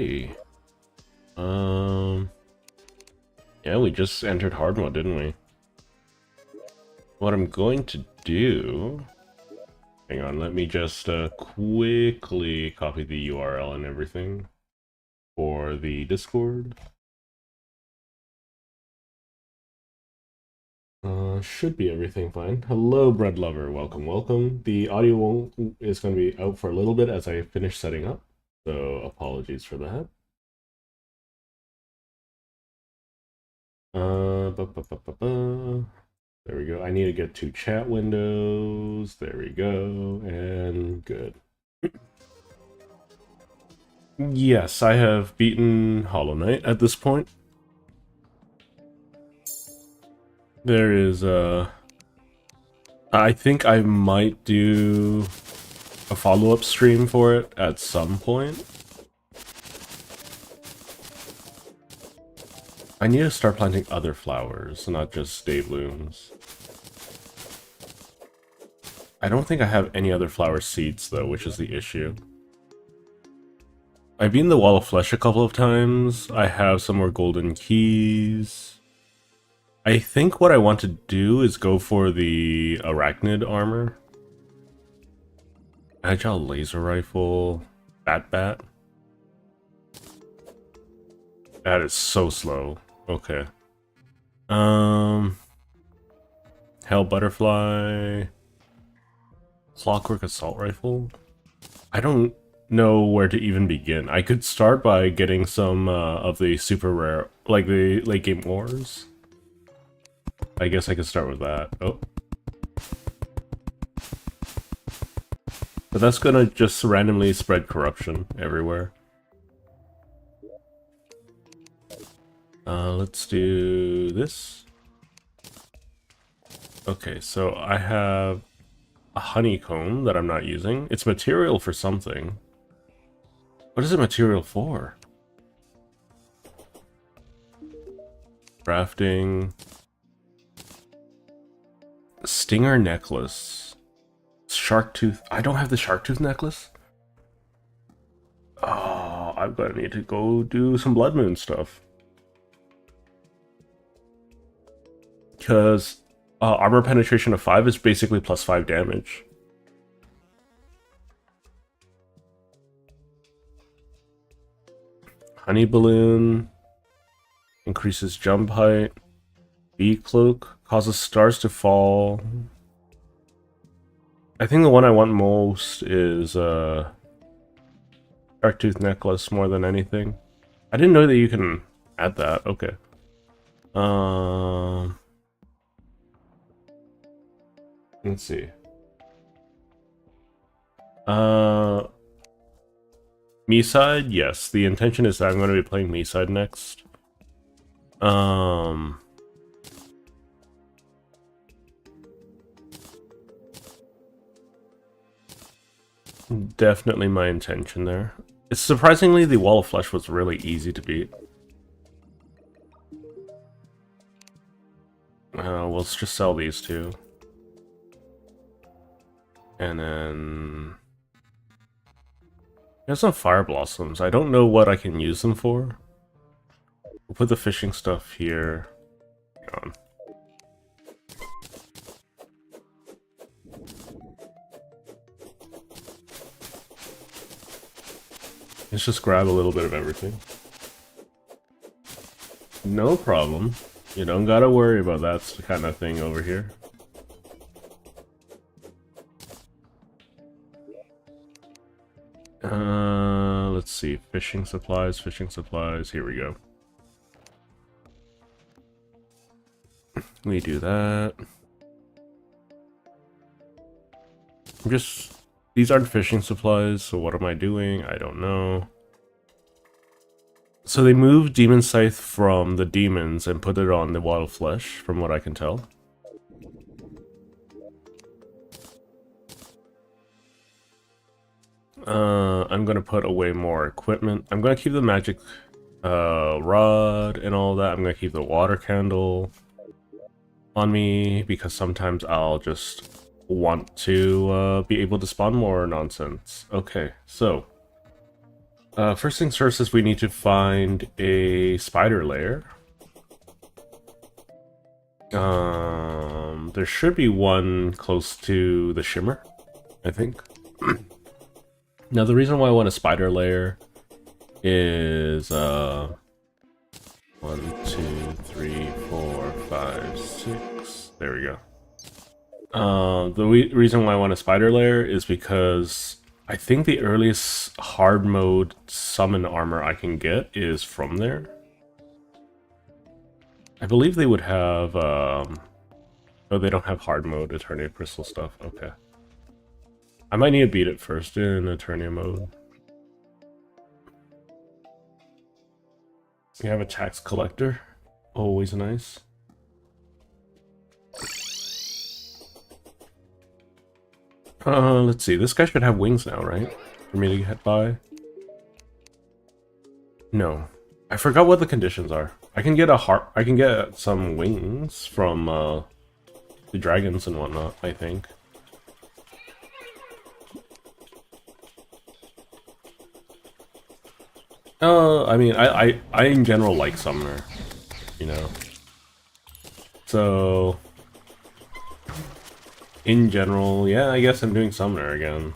Okay. Yeah, we just entered hard mode, didn't we? What I'm going to do... Hang on, let me just quickly copy the URL and everything for the Discord. Should be everything fine. Hello, bread lover. Welcome, welcome. The audio is going to be out for a little bit as I finish setting up, so apologies for that. There we go. I need to get two chat windows. There we go, and good. Yes, I have beaten Hollow Knight at this point. There is I think I might do a follow-up stream for it at some point. I need to start planting other flowers, not just day blooms. I don't think I have any other flower seeds though, which is the issue. I've been the Wall of Flesh a couple of times. I have some more golden keys. I think what I want to do is go for the arachnid armor. Agile laser rifle. Bat. That is so slow. Okay. Hell butterfly. Clockwork assault rifle. I don't know where to even begin. I could start by getting some of the super rare, like the late game ores. I guess I could start with that. Oh. But that's gonna just randomly spread corruption everywhere. Let's do this. Okay, so I have a honeycomb that I'm not using. It's material for something. What is it material for? Crafting. Stinger necklace. Shark tooth. I don't have the shark tooth necklace. Oh, I'm gonna need to go do some blood moon stuff. Because armor penetration of 5 is basically plus 5 damage. Honey balloon increases jump height. Bee cloak causes stars to fall. I think the one I want most is Shark Tooth necklace more than anything. I didn't know that you can add that. Okay. Let's see. Me side, yes. The intention is that I'm going to be playing me side next. Definitely my intention there. It's surprisingly the Wall of Flesh was really easy to beat. We'll just sell these two. And then... There's some fire blossoms. I don't know what I can use them for. We'll put the fishing stuff here. Hang on. Let's just grab a little bit of everything. No problem. You don't gotta worry about that kind of thing over here. Let's see. Fishing supplies, here we go. We do that. These aren't fishing supplies, so what am I doing? I don't know. So they moved Demon Scythe from the demons and put it on the Wild Flesh, from what I can tell. I'm gonna put away more equipment. I'm gonna keep the magic rod and all that. I'm gonna keep the water candle on me because sometimes I'll just want to be able to spawn more nonsense. Okay, so First things first is we need to find a spider lair. There should be one close to the shimmer, I think. Now the reason why I want a spider lair is 1, 2, 3, 4, 5, 6. There we go. The reason why I want a spider lair is because I think the earliest hard mode summon armor I can get is from there. I believe they would have, oh, they don't have hard mode Eternia Crystal stuff. Okay. I might need to beat it first in Eternia mode. We have a tax collector. Always nice. Let's see. This guy should have wings now, right? For me to get by. No. I forgot what the conditions are. I can get I can get some wings from the dragons and whatnot, I think. I mean, I in general like Summoner, you know. So, in general, yeah, I guess I'm doing Summoner again.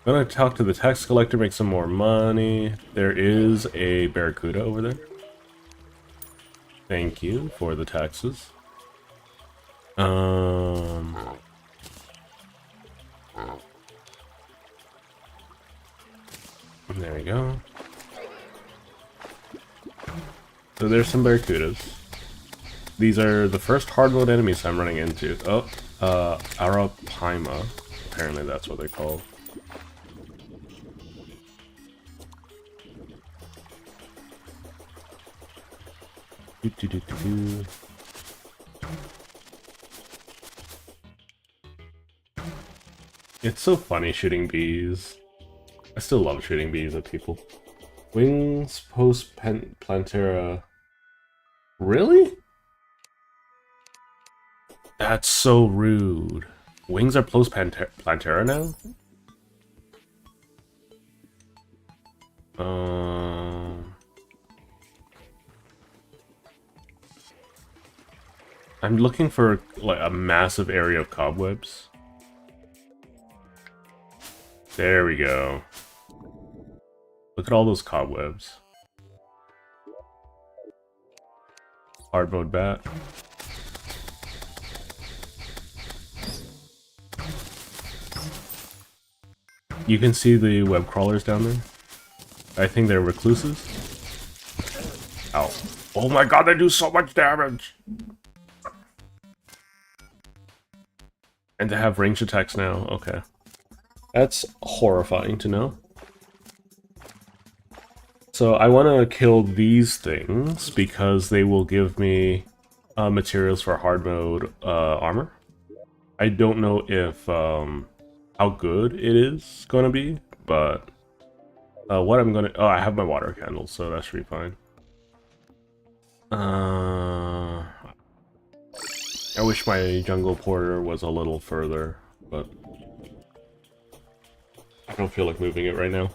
I'm gonna talk to the tax collector, make some more money. There is a Barracuda over there. Thank you for the taxes. There we go. So there's some Barracudas. These are the first hard mode enemies I'm running into. Oh, Arapaima. Apparently that's what they're called. It's so funny shooting bees. I still love shooting bees at people. Wings post Plantera. Really? That's so rude. Wings are post Plantera now? I'm looking for like a massive area of cobwebs. There we go. Look at all those cobwebs. Hard mode bat. You can see the web crawlers down there. I think they're recluses. Ow. Oh my god, they do so much damage! And they have ranged attacks now, okay. That's horrifying to know. So I want to kill these things because they will give me materials for hard mode armor. I don't know if how good it is going to be, but what I'm going to... Oh, I have my water candles, so that should be fine. I wish my jungle porter was a little further, but I don't feel like moving it right now.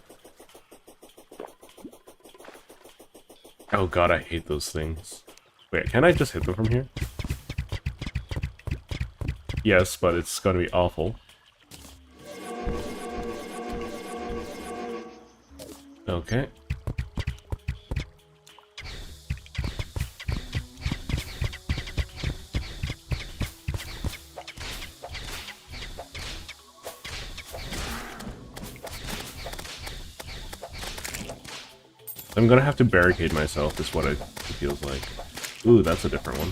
Oh god, I hate those things. Wait, can I just hit them from here? Yes, but it's gonna be awful. Okay. I'm gonna have to barricade myself, is what it feels like. Ooh, that's a different one.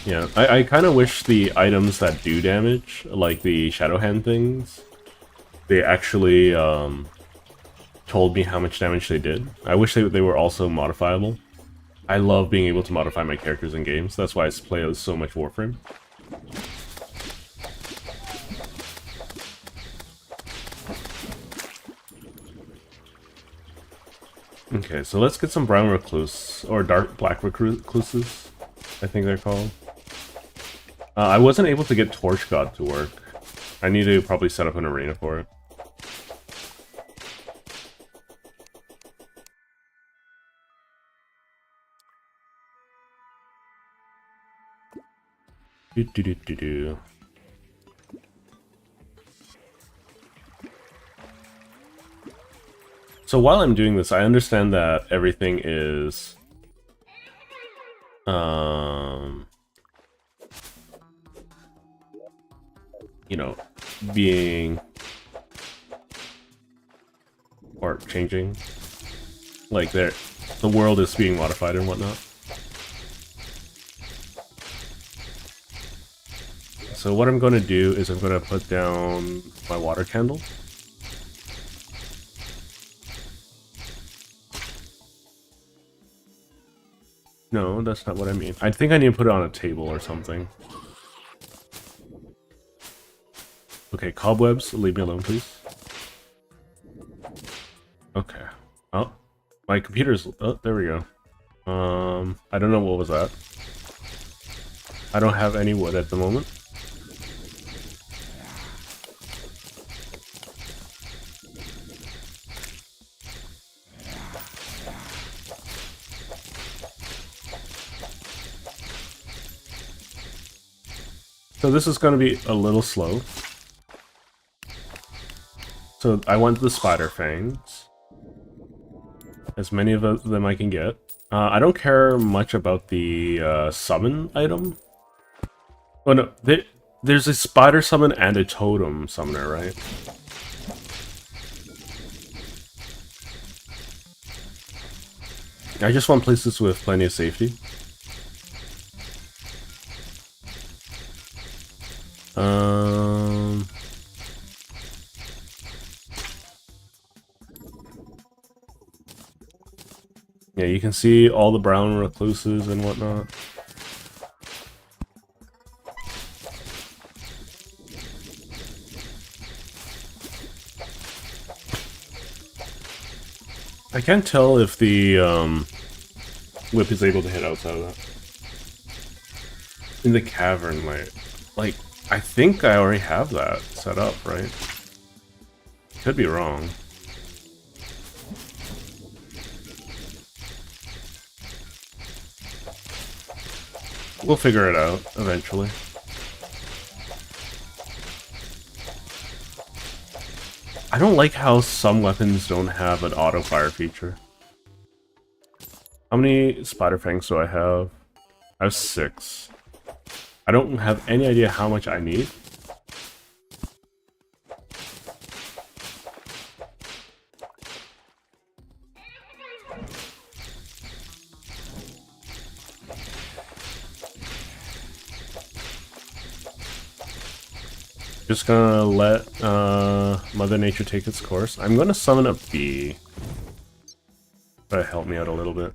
Yeah, I kind of wish the items that do damage, like the Shadow Hand things, they actually told me how much damage they did. I wish they were also modifiable. I love being able to modify my characters in games. That's why I play so much Warframe. Okay, so let's get some brown recluse, or black recluses, I think they're called. I wasn't able to get Torch God to work. I need to probably set up an arena for it. Do. So while I'm doing this, I understand that everything is you know, being or changing. Like the world is being modified and whatnot. So what I'm going to do is I'm going to put down my water candle. No, that's not what I mean. I think I need to put it on a table or something. Okay, cobwebs, leave me alone, please. Okay. Oh, my computer's... Oh, there we go. I don't know what was that. I don't have any wood at the moment. So this is going to be a little slow. So I want the spider fangs. As many of them I can get. I don't care much about the summon item. Oh no, there's a spider summon and a totem summoner, right? I just want places with plenty of safety. Yeah, you can see all the brown recluses and whatnot. I can't tell if the whip is able to hit outside of that. In the cavern, like I think I already have that set up, right? Could be wrong. We'll figure it out eventually. I don't like how some weapons don't have an auto fire feature. How many spider fangs do I have? I have 6. I don't have any idea how much I need. Just gonna let Mother Nature take its course. I'm gonna summon a bee. Try to help me out a little bit.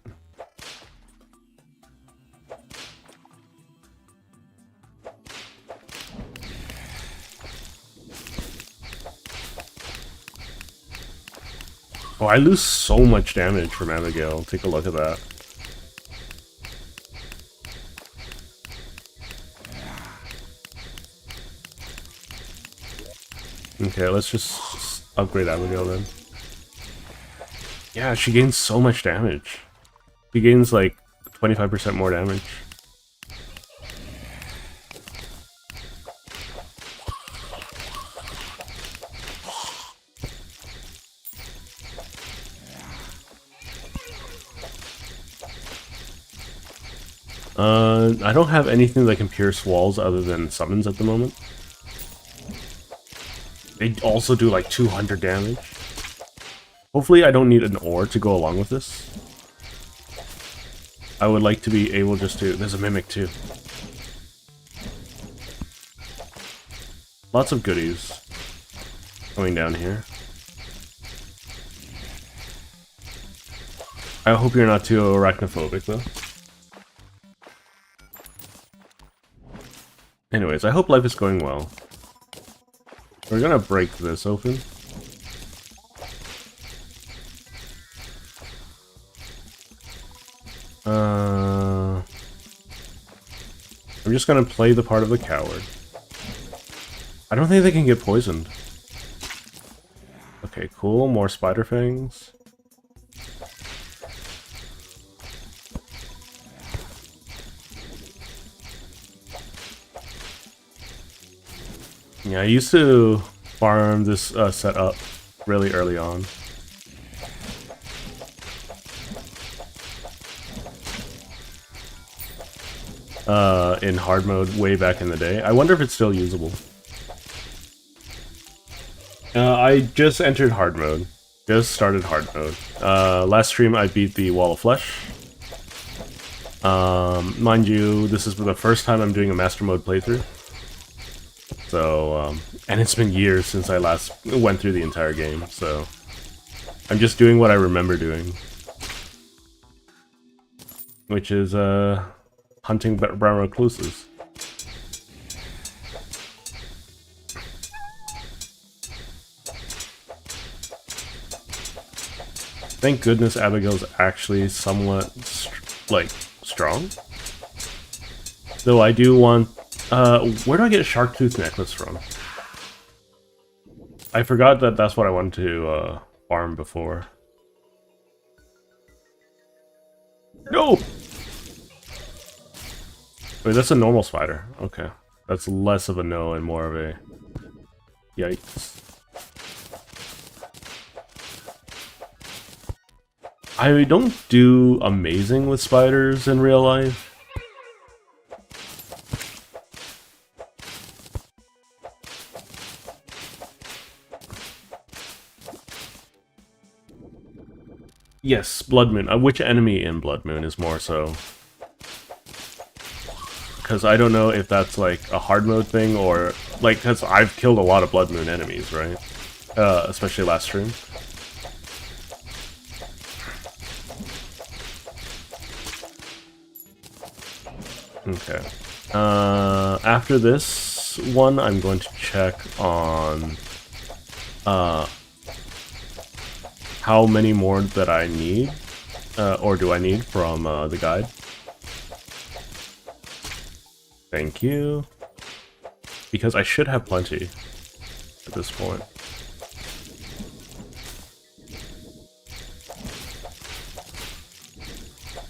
Oh, I lose so much damage from Abigail. Take a look at that. Okay, let's just upgrade Abigail then. Yeah, she gains so much damage. She gains like 25% more damage. I don't have anything that can pierce walls other than summons at the moment. They also do like 200 damage. Hopefully I don't need an ore to go along with this. I would like to be able just to... There's a mimic too. Lots of goodies going down here. I hope you're not too arachnophobic though. Anyways, I hope life is going well. We're gonna break this open. I'm just gonna play the part of the coward. I don't think they can get poisoned. Okay, cool. More spider fangs. Yeah, I used to farm this setup really early on. In hard mode way back in the day. I wonder if it's still usable. I just entered hard mode. Just started hard mode. Last stream I beat the Wall of Flesh. Mind you, this is the first time I'm doing a master mode playthrough. So, and it's been years since I last went through the entire game, so I'm just doing what I remember doing. Which is, hunting brown recluses. Thank goodness Abigail's actually somewhat, strong. Though I do want... where do I get a shark tooth necklace from? I forgot that that's what I wanted to, farm before. No! Wait, that's a normal spider. Okay. That's less of a no and more of a... Yikes. I don't do amazing with spiders in real life. Yes, Blood Moon. Which enemy in Blood Moon is more so? Because I don't know if that's like a hard mode thing or... Like, because I've killed a lot of Blood Moon enemies, right? Especially last stream. Okay. After this one, I'm going to check on... how many more that I need, or do I need from the guide. Thank you. Because I should have plenty at this point.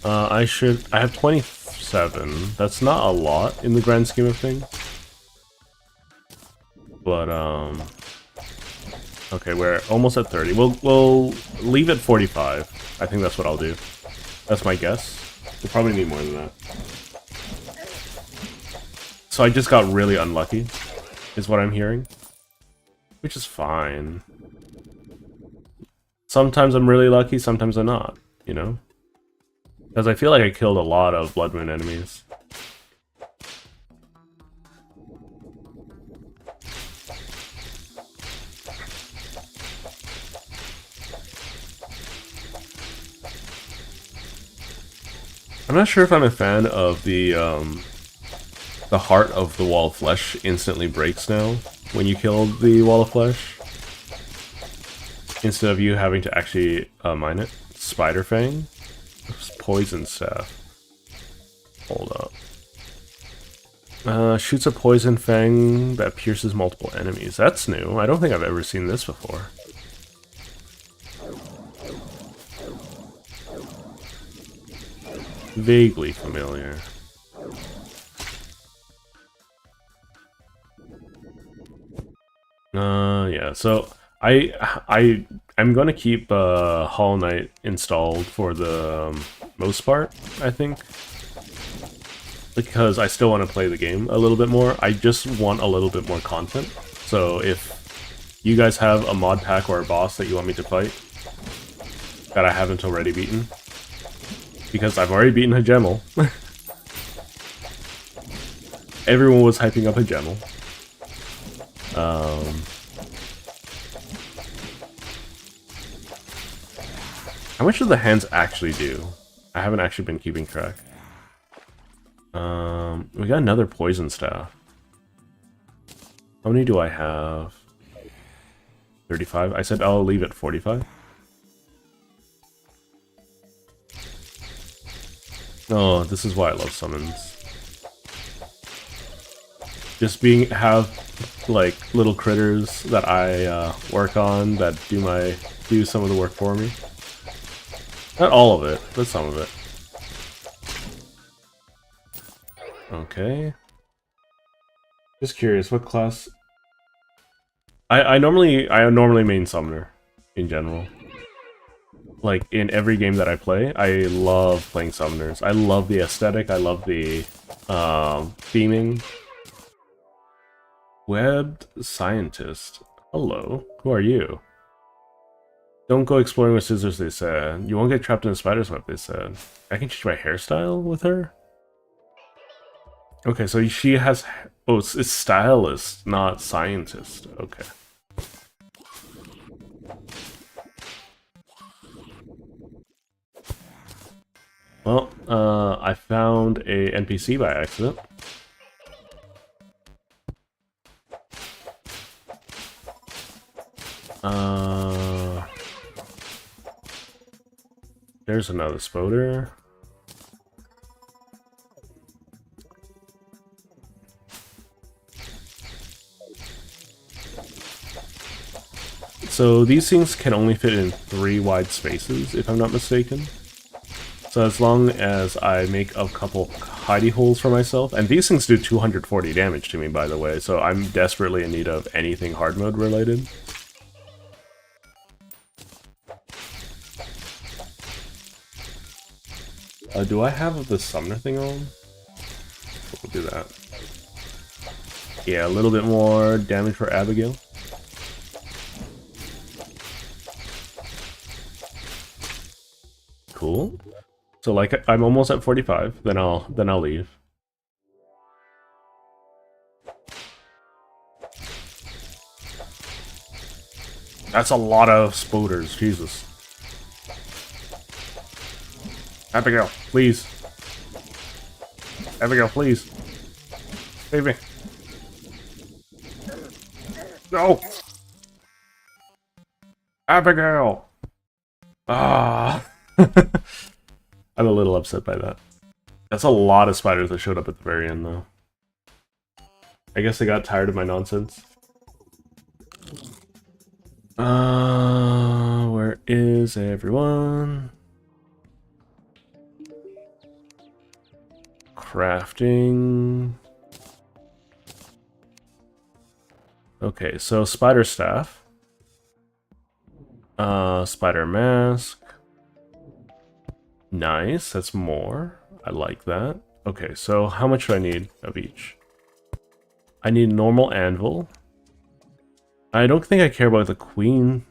I have 27. That's not a lot in the grand scheme of things. But, okay, we're almost at 30. We'll leave at 45. I think that's what I'll do. That's my guess. We'll probably need more than that. So I just got really unlucky, is what I'm hearing. Which is fine. Sometimes I'm really lucky, sometimes I'm not, you know? Because I feel like I killed a lot of Blood Moon enemies. I'm not sure if I'm a fan of the heart of the Wall of Flesh instantly breaks now when you kill the Wall of Flesh. Instead of you having to actually mine it. Spider Fang? Poison Staff. Hold up. Shoots a poison fang that pierces multiple enemies. That's new. I don't think I've ever seen this before. Vaguely familiar. Yeah, so I'm gonna keep Hollow Knight installed for the most part, I think. Because I still want to play the game a little bit more. I just want a little bit more content. So if you guys have a mod pack or a boss that you want me to fight that I haven't already beaten, because I've already beaten Hajemel. Everyone was hyping up Hajemel. How much do the hands actually do? I haven't actually been keeping track. We got another poison staff. How many do I have? 35? I said I'll leave it 45. Oh, this is why I love summons. just have like little critters that I work on that do some of the work for me. Not all of it, but some of it. Okay. Just curious, what class? I normally main summoner in general. Like in every game that I play, I love playing summoners. I love the aesthetic. I love the theming. Webbed scientist. Hello. Who are you? Don't go exploring with scissors, they said. You won't get trapped in a spider's web, they said. I can change my hairstyle with her? Okay, so she has... Oh, it's stylist, not scientist. Okay. Well, I found a NPC by accident. There's another spoder. So these things can only fit in 3 wide spaces, if I'm not mistaken. So as long as I make a couple hidey holes for myself, and these things do 240 damage to me, by the way, so I'm desperately in need of anything hard mode related. Do I have the summoner thing on? We'll do that. Yeah, a little bit more damage for Abigail. Cool. So like I'm almost at 45, then I'll leave. That's a lot of spoders, Jesus. Abigail, please. Abigail, please. Save me. No! Abigail! Ah! I'm a little upset by that. That's a lot of spiders that showed up at the very end, though. I guess they got tired of my nonsense. Where is everyone? Crafting. Okay, so spider staff. Spider mask. Nice, that's more. I like that. Okay, so how much do I need of each? I need normal anvil. I don't think I care about the queen.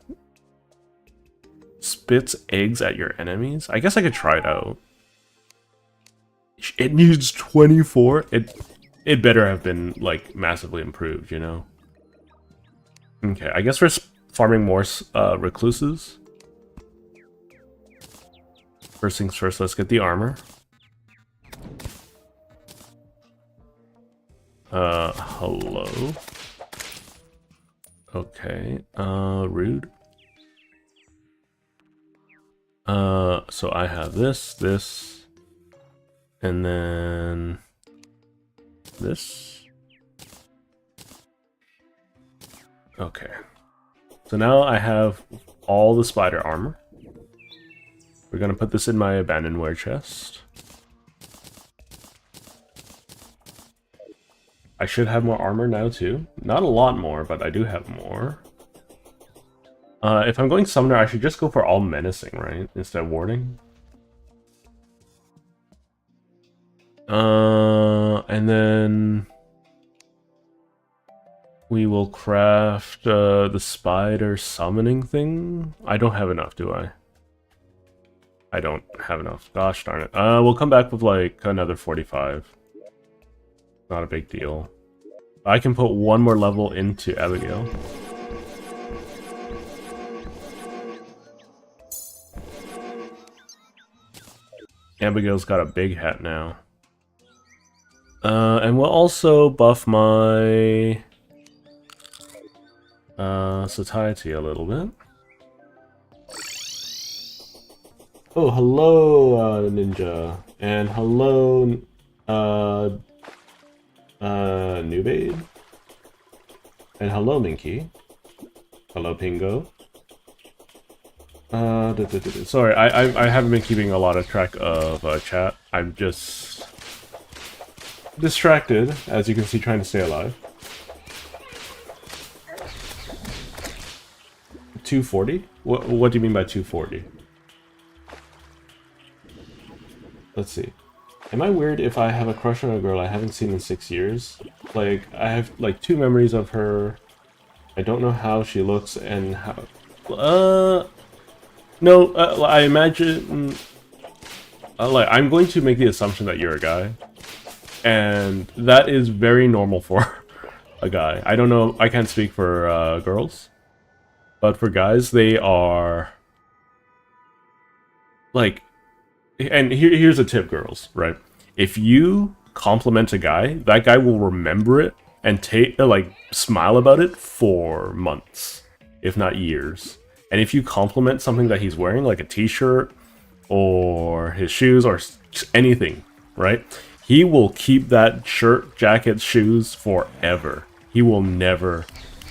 Spits eggs at your enemies? I guess I could try it out. It needs 24? It better have been, like, massively improved, you know? Okay, I guess we're farming more recluses. First things first, let's get the armor. Hello. Okay, rude. So I have this, and then this. Okay. So now I have all the spider armor. We're gonna put this in my abandonware chest. I should have more armor now too. Not a lot more, but I do have more. If I'm going summoner, I should just go for all menacing, right? Instead of warding. And then we will craft the spider summoning thing. I don't have enough, do I? I don't have enough. Gosh darn it. We'll come back with like another 45. Not a big deal. I can put one more level into Abigail. Abigail's got a big hat now. And we'll also buff my satiety a little bit. Oh, hello, Ninja. And hello, Nubade. And hello, Minky. Hello, Pingo. Sorry, I haven't been keeping a lot of track of chat. I'm just distracted, as you can see, trying to stay alive. 240? What do you mean by 240? Let's see. Am I weird if I have a crush on a girl I haven't seen in 6 years? Like, I have, like, 2 memories of her. I don't know how she looks and how... No, I imagine... like, I'm going to make the assumption that you're a guy. And that is very normal for a guy. I don't know, I can't speak for girls. But for guys, they are... Like... And here's a tip, girls, right? If you compliment a guy, that guy will remember it and smile about it for months, if not years. And if you compliment something that he's wearing, like a t-shirt or his shoes or anything, right? He will keep that shirt, jacket, shoes forever. He will never,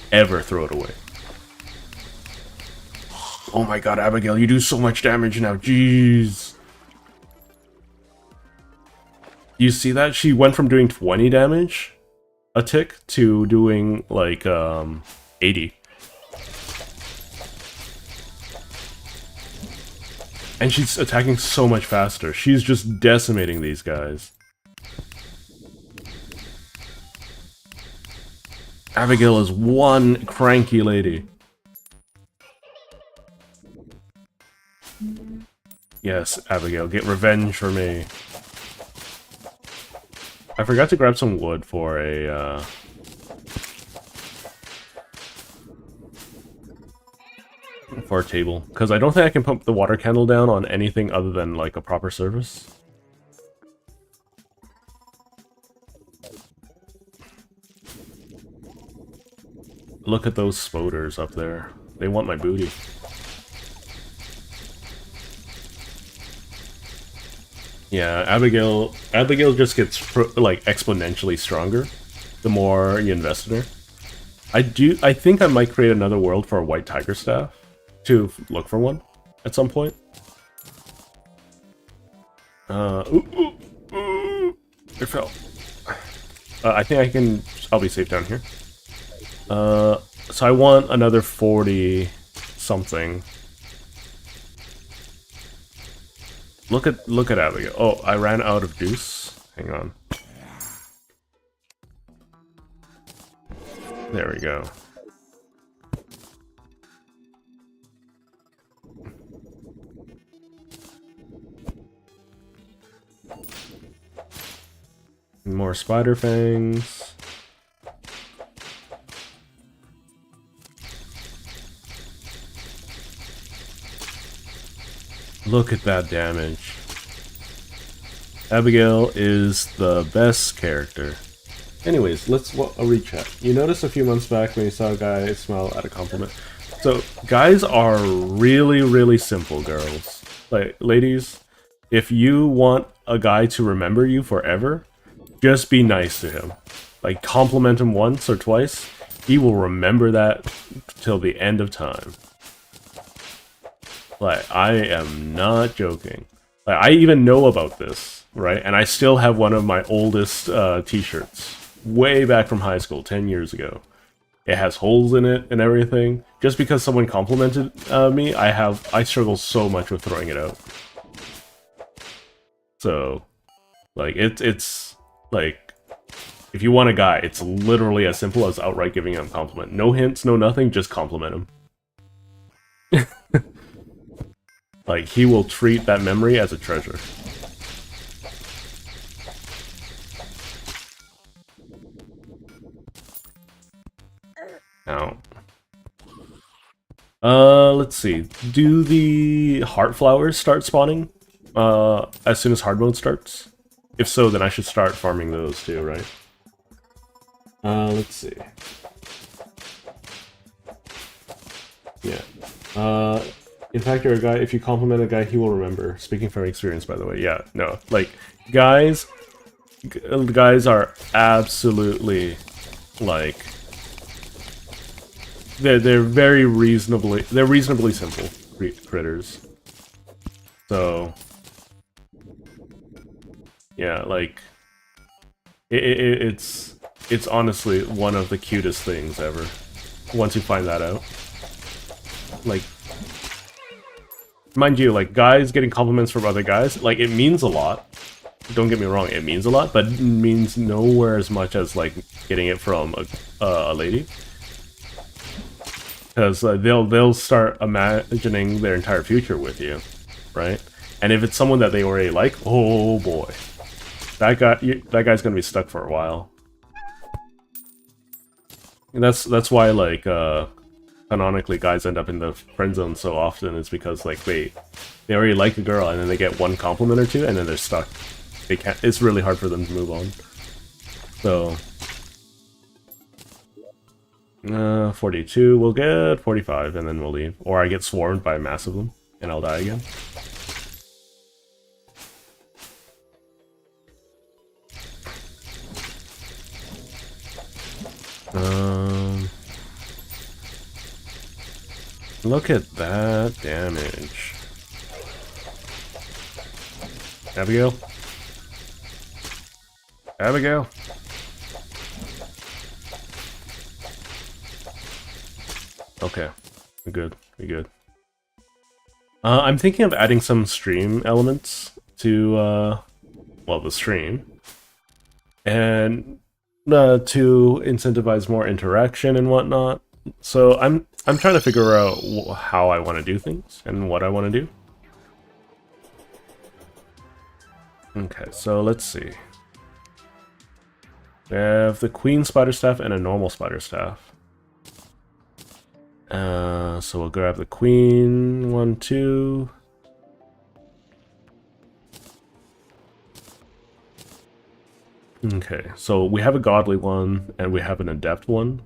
ever throw it away. Oh my god, Abigail, you do so much damage now, jeez. You see that? She went from doing 20 damage a tick to doing, like, 80. And she's attacking so much faster. She's just decimating these guys. Abigail is one cranky lady. Yes, Abigail, get revenge for me. I forgot to grab some wood for a, table, because I don't think I can put the water candle down on anything other than, like, a proper surface. Look at those spoders up there. They want my booty. Yeah, Abigail just gets, like, exponentially stronger the more you invest in her. I think I might create another world for a white tiger staff to look for one at some point. It fell. I think I'll be safe down here. So I want another 40 something. Look at Abigail. Oh, I ran out of juice. Hang on. There we go. More spider fangs. Look at that damage. Abigail is the best character. Anyways, let's a recap. You noticed a few months back when you saw a guy smile at a compliment. So, guys are really, really simple, girls. Like, ladies, if you want a guy to remember you forever, just be nice to him. Like, compliment him once or twice, he will remember that till the end of time. Like, I am not joking. Like, I even know about this, right? And I still have one of my oldest t-shirts. Way back from high school, 10 years ago. It has holes in it and everything. Just because someone complimented me, I struggle so much with throwing it out. So, like, it's like, if you want a guy, it's literally as simple as outright giving him a compliment. No hints, no nothing, just compliment him. Like, he will treat that memory as a treasure. Now, let's see. Do the heart flowers start spawning as soon as hard mode starts? If so, then I should start farming those too, right? Let's see. Yeah. In fact, you're a guy. If you compliment a guy, he will remember. Speaking from experience, by the way. Yeah, no. Like, guys, guys are absolutely like they're reasonably simple critters. So yeah, like it's honestly one of the cutest things ever. Once you find that out, like, mind you, like guys getting compliments from other guys, like it means a lot. Don't get me wrong, it means a lot, but it means nowhere as much as like getting it from a lady. Because they'll start imagining their entire future with you, right? And if it's someone that they already like, oh boy, that guy's gonna be stuck for a while. And that's why like canonically guys end up in the friend zone so often, is because like they already like a girl and then they get one compliment or two and then they're stuck. They can't. It's really hard for them to move on. So. 42, we'll get 45, and then we'll leave. Or I get swarmed by a mass of them, and I'll die again. Look at that damage. Abigail? Abigail? Okay, we're good. We're good. I'm thinking of adding some stream elements to, well, the stream. And to incentivize more interaction and whatnot. So I'm trying to figure out how I want to do things and what I want to do. Okay, so let's see. We have the queen spider staff and a normal spider staff. So we'll grab the queen, 1, 2. Okay, so we have a godly one and we have an adept one.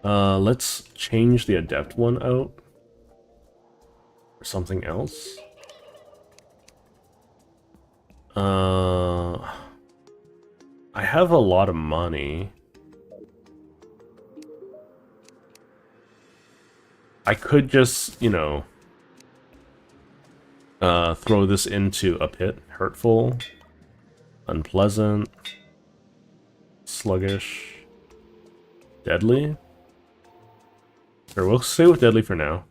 Let's change the adept one out for something else. I have a lot of money. I could just, you know, throw this into a pit. Hurtful, unpleasant, sluggish, deadly. Sure, we'll stay with deadly for now.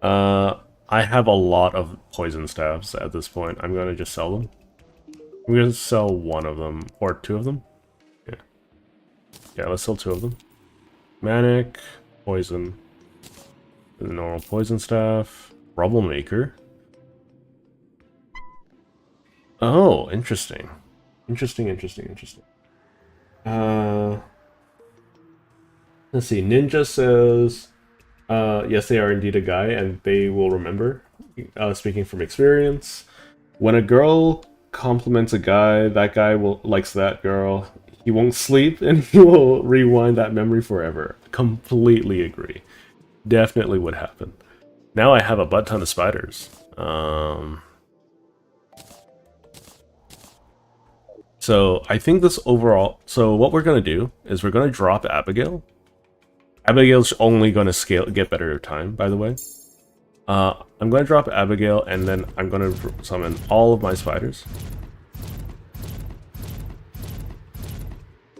I have a lot of poison staves at this point. I'm going to just sell them. I'm going to sell one of them, or 2 of them. Yeah. Yeah, let's sell 2 of them. Manic, poison. The normal poison staff. Troublemaker. Oh, interesting. Interesting. Let's see. Ninja says, yes, they are indeed a guy, and they will remember. Speaking from experience, when a girl compliments a guy, that guy likes that girl. He won't sleep, and he will rewind that memory forever. Completely agree. Definitely would happen. Now I have a butt ton of spiders. So I think this overall... So what we're going to do is we're going to drop Abigail. Abigail's only going to get better over time, by the way. I'm going to drop Abigail, and then I'm going to summon all of my spiders.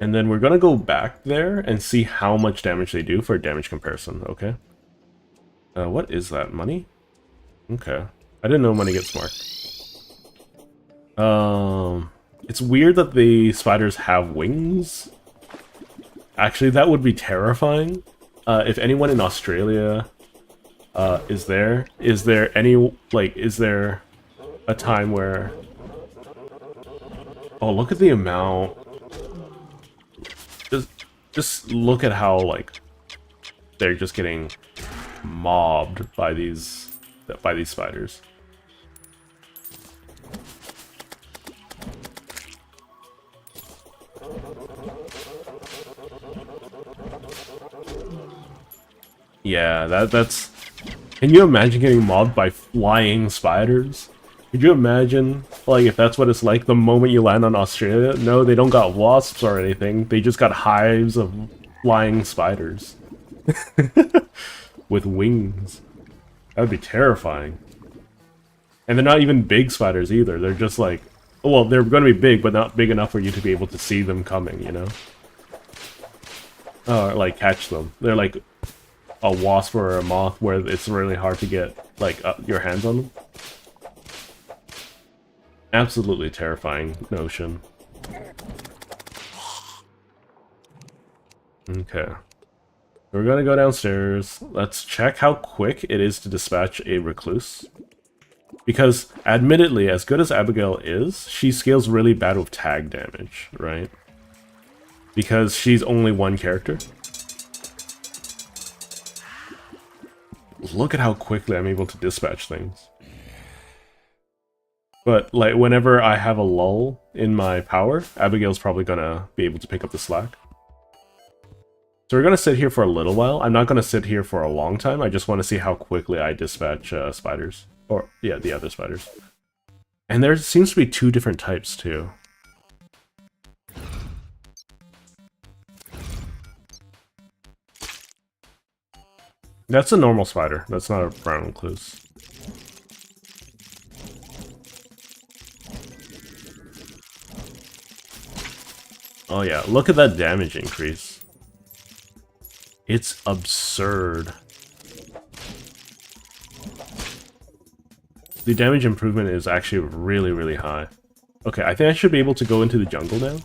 And then we're going to go back there and see how much damage they do for a damage comparison, okay? What is that? Money? Okay. I didn't know money gets marked. It's weird that the spiders have wings. Actually, that would be terrifying. If anyone in Australia is there a time where... Oh, look at the amount. Just look at how, like, they're just getting mobbed by these spiders. Yeah, that's... Can you imagine getting mobbed by flying spiders? Could you imagine, like, if that's what it's like the moment you land on Australia? No, they don't got wasps or anything. They just got hives of flying spiders. With wings. That would be terrifying. And they're not even big spiders either. They're just like... Well, they're going to be big, but not big enough for you to be able to see them coming, you know? Or, like, catch them. They're like a wasp or a moth where it's really hard to get, like, your hands on them. Absolutely terrifying notion. Okay. We're gonna go downstairs. Let's check how quick it is to dispatch a recluse. Because, admittedly, as good as Abigail is, she scales really bad with tag damage, right? Because she's only one character. Look at how quickly I'm able to dispatch things. But, like, whenever I have a lull in my power, Abigail's probably gonna be able to pick up the slack. So we're gonna sit here for a little while. I'm not gonna sit here for a long time. I just want to see how quickly I dispatch spiders. Or, yeah, the other spiders. And there seems to be two different types, too. That's a normal spider. That's not a brown recluse. Oh yeah, look at that damage increase. It's absurd. The damage improvement is actually really, really high. Okay, I think I should be able to go into the jungle now.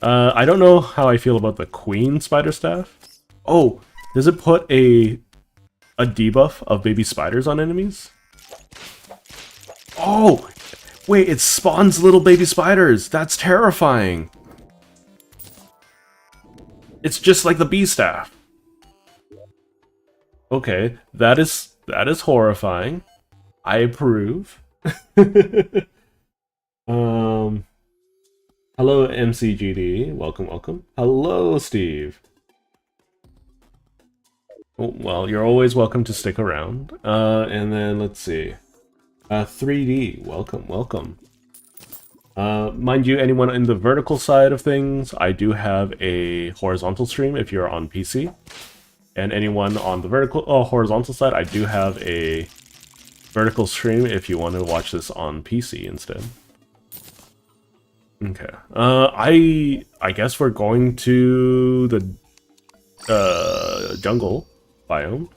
I don't know how I feel about the queen spider staff. Oh, does it put a debuff of baby spiders on enemies? Oh! Wait, it spawns little baby spiders! That's terrifying! It's just like the bee staff. Okay, that is horrifying. I approve. Hello MCGD, welcome, welcome. Hello Steve. Oh, well, you're always welcome to stick around. And then let's see. 3D, welcome, welcome. Mind you, anyone in the vertical side of things, I do have a horizontal stream if you're on PC. And anyone on the horizontal side, I do have a vertical stream if you want to watch this on PC instead. Okay. I guess we're going to the jungle biome.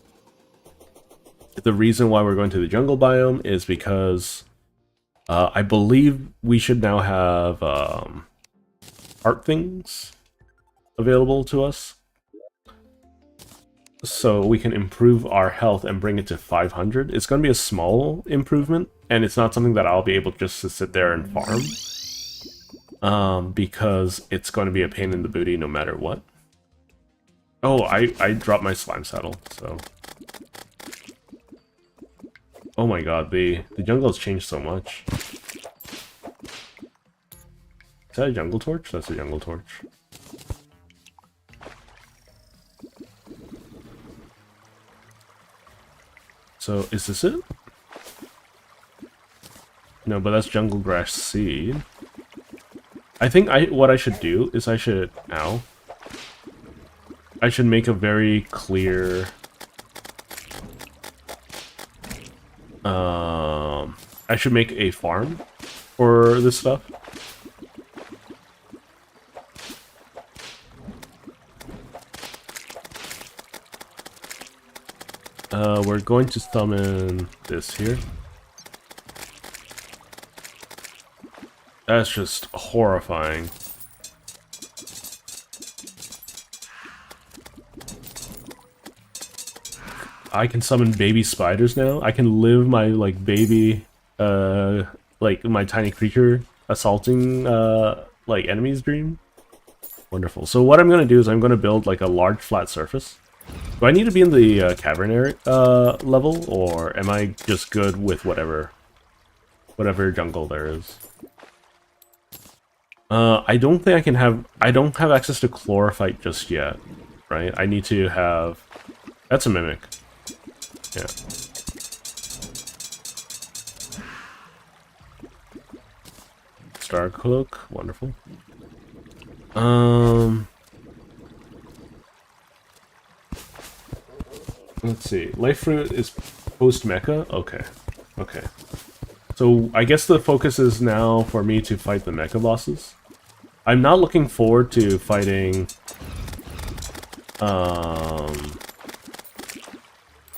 The reason why we're going to the jungle biome is because I believe we should now have art things available to us. So we can improve our health and bring it to 500. It's going to be a small improvement, and it's not something that I'll be able just to sit there and farm. Because it's going to be a pain in the booty no matter what. Oh, I dropped my slime saddle, so... Oh my god, the jungle has changed so much. Is that a jungle torch? That's a jungle torch. So, is this it? No, but that's jungle grass seed. I think what I should do is I should make a very clear I should make a farm for this stuff. We're going to summon this here. That's just horrifying. I can summon baby spiders now. I can live my, like, baby, like, my tiny creature assaulting, like, enemies' dream. Wonderful. So what I'm going to do is I'm going to build, like, a large flat surface. Do I need to be in the cavern area, level, or am I just good with whatever jungle there is? I don't think I can have... I don't have access to chlorophyte just yet, right? I need to have... That's a mimic. Yeah. Star Cloak, wonderful. Let's see. Life Fruit is post-mecha? Okay. Okay. So I guess the focus is now for me to fight the mecha bosses. I'm not looking forward to fighting... I'm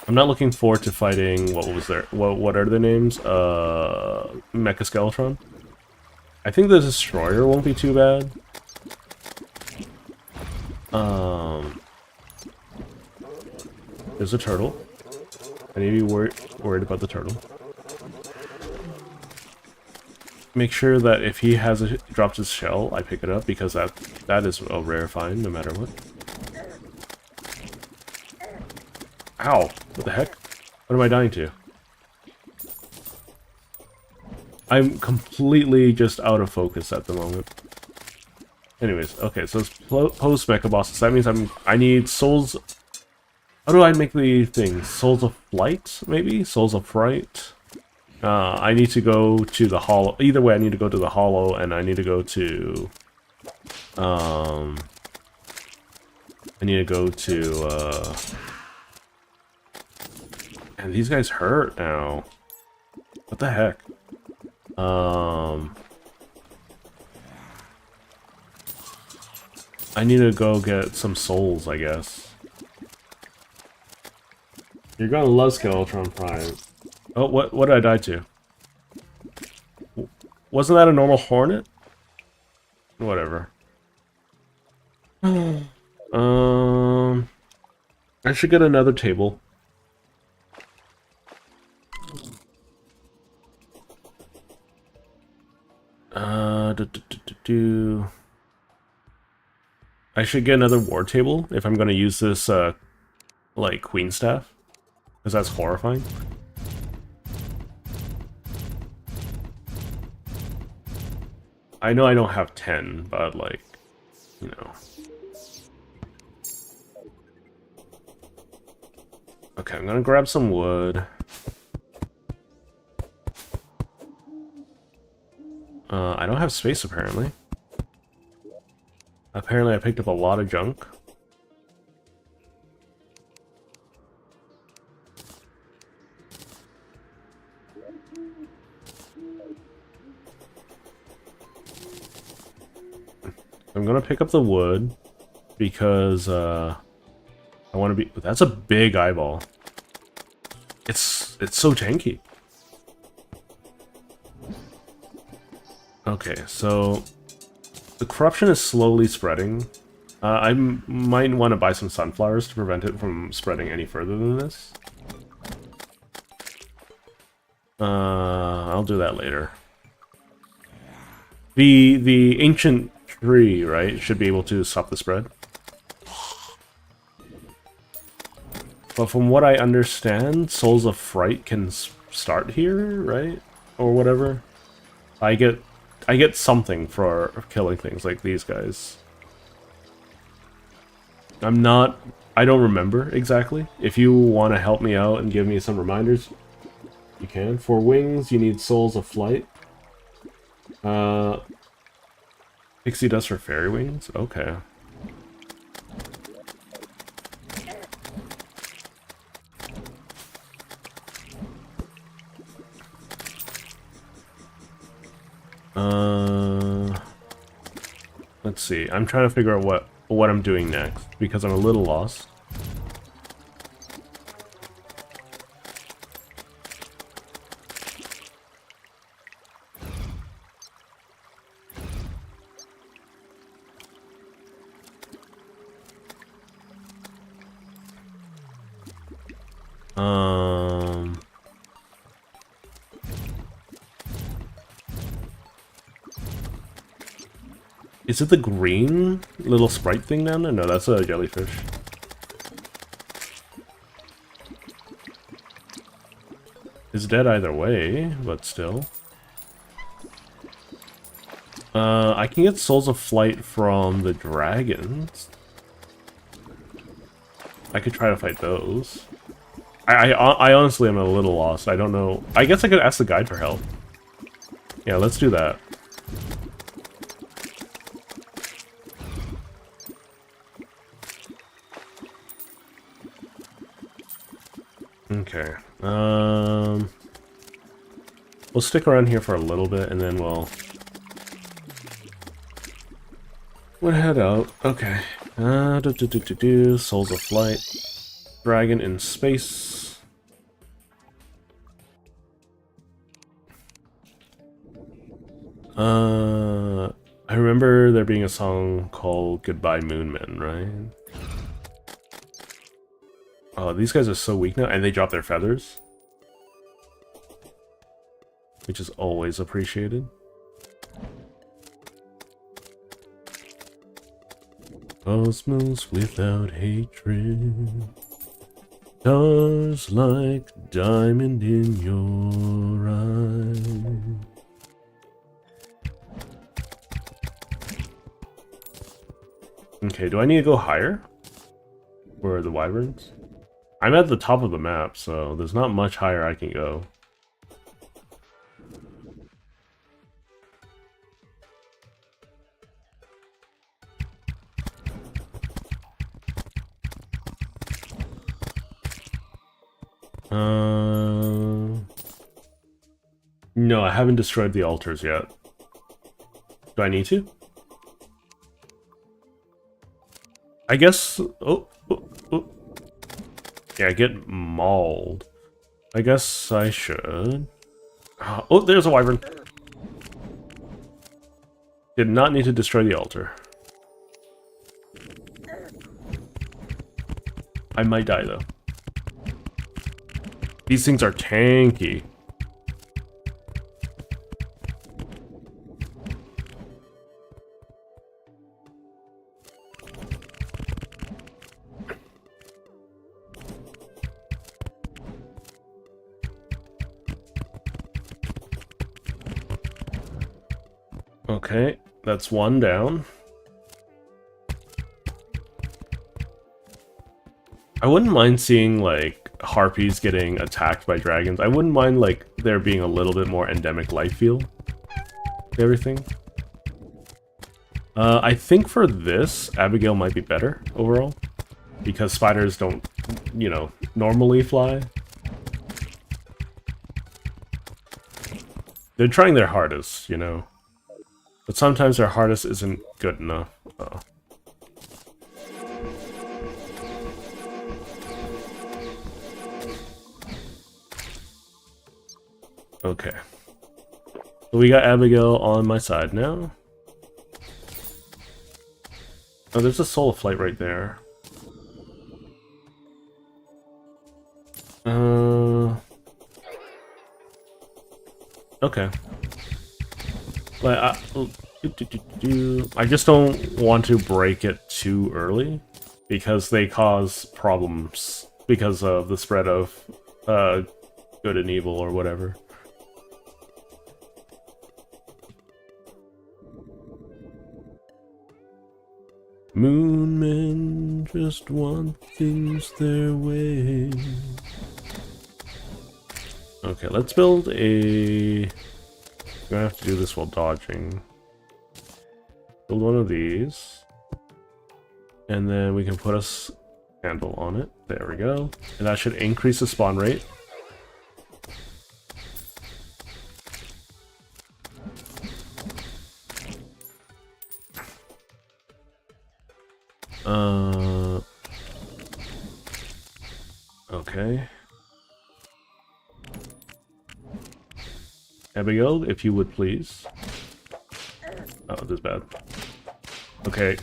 not looking forward to fighting... What was there? What are their names? Mecha Skeletron? I think the Destroyer won't be too bad. There's a turtle. I need to be worried about the turtle. Make sure that if he has dropped his shell, I pick it up, because that is a rare find, no matter what. Ow! What the heck? What am I dying to? I'm completely just out of focus at the moment. Anyways, okay, so it's post mecha bosses. That means I need souls. How do I make the things? Souls of Flight, maybe? Souls of Fright? I need to go to the hollow. Either way, I need to go to the hollow, and I need to go to... I need to go to... And these guys hurt now. What the heck? I need to go get some souls, I guess. You're gonna love Skeletron Prime. Oh, what did I die to? Wasn't that a normal hornet? Whatever. I should get another table. I should get another war table if I'm gonna use this, like, Queen Staff. Because that's horrifying. I know I don't have 10, but, like, you know. Okay, I'm gonna grab some wood. I don't have space, apparently. Apparently I picked up a lot of junk. I'm gonna pick up the wood because I want to be. That's a big eyeball. It's so tanky. Okay, so the corruption is slowly spreading. I might want to buy some sunflowers to prevent it from spreading any further than this. I'll do that later. The ancient tree, right, should be able to stop the spread. But from what I understand, Souls of Fright can start here, right? Or whatever. I get something for killing things like these guys. I don't remember exactly. If you want to help me out and give me some reminders, you can. For wings, you need Souls of Flight. Pixie dust for fairy wings? Okay. Let's see. I'm trying to figure out what I'm doing next because I'm a little lost. Is it the green little sprite thing down there? No, that's a jellyfish. It's dead either way, but still. I can get Souls of Flight from the dragons. I could try to fight those. I honestly am a little lost. I don't know. I guess I could ask the guide for help. Yeah, let's do that. Okay. We'll stick around here for a little bit, and then we'll head out. Okay. Souls of Flight. Dragon in space. I remember there being a song called Goodbye Moonmen, right? Oh, these guys are so weak now, and they drop their feathers. Which is always appreciated. Cosmos without hatred. Stars like diamond in your eye. Okay, do I need to go higher? Where are the wyverns? I'm at the top of the map, so there's not much higher I can go. No, I haven't destroyed the altars yet. Do I need to? I guess... Oh. Yeah, get mauled. I guess I should. Oh, there's a wyvern. Did not need to destroy the altar. I might die, though. These things are tanky. Okay, that's one down. I wouldn't mind seeing, like, harpies getting attacked by dragons. I wouldn't mind, like, there being a little bit more endemic life feel to everything. I think for this, Abigail might be better overall. Because spiders don't, you know, normally fly. They're trying their hardest, you know. But sometimes their hardest isn't good enough. Okay. So we got Abigail on my side now. Oh, there's a Soul of Flight right there. Okay. Like, I just don't want to break it too early, because they cause problems because of the spread of good and evil or whatever. Moonmen just want things their way. Okay, let's build a... I'm gonna have to do this while dodging. Build one of these. And then we can put a handle on it. There we go. And that should increase the spawn rate. Okay. Abigail, if you would please. Oh, this is bad. Okay,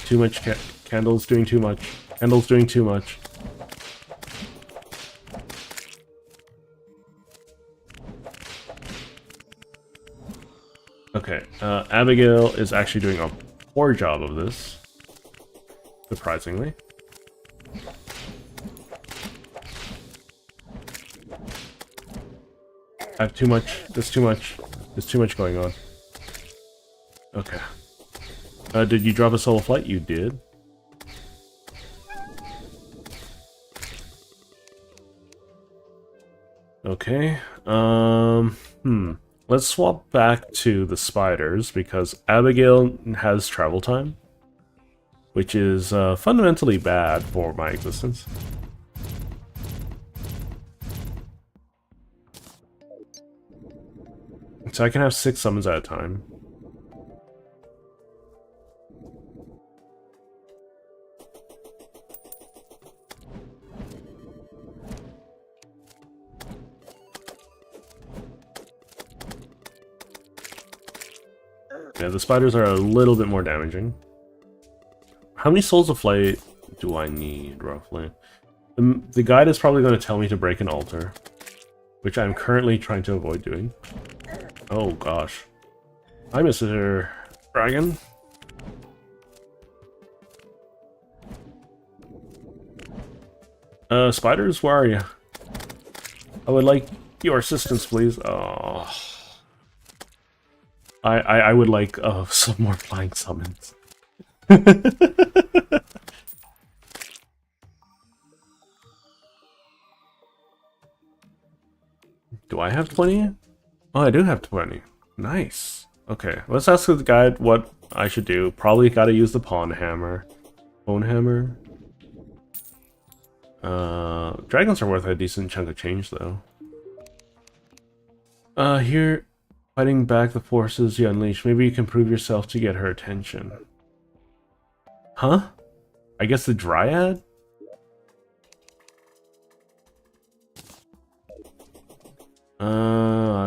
too much candles doing too much. Candles doing too much. Okay, Abigail is actually doing a poor job of this. Surprisingly. I have too much. There's too much. There's too much going on. Okay. Did you drop a Soul of Flight? You did. Okay. Let's swap back to the spiders because Abigail has travel time, which is fundamentally bad for my existence. So I can have 6 summons at a time. Yeah, the spiders are a little bit more damaging. How many Souls of Flight do I need, roughly? The guide is probably going to tell me to break an altar, which I'm currently trying to avoid doing. Oh, gosh. Hi, Mr. Dragon. Spiders, where are you? I would like your assistance, please. Oh. I would like some more flying summons. Do I have 20? Oh, I do have 20. Nice. Okay, let's ask the guide what I should do. Probably gotta use the pawn hammer. Bone hammer. Dragons are worth a decent chunk of change, though. Here, fighting back the forces you unleash. Maybe you can prove yourself to get her attention. Huh? I guess the Dryad?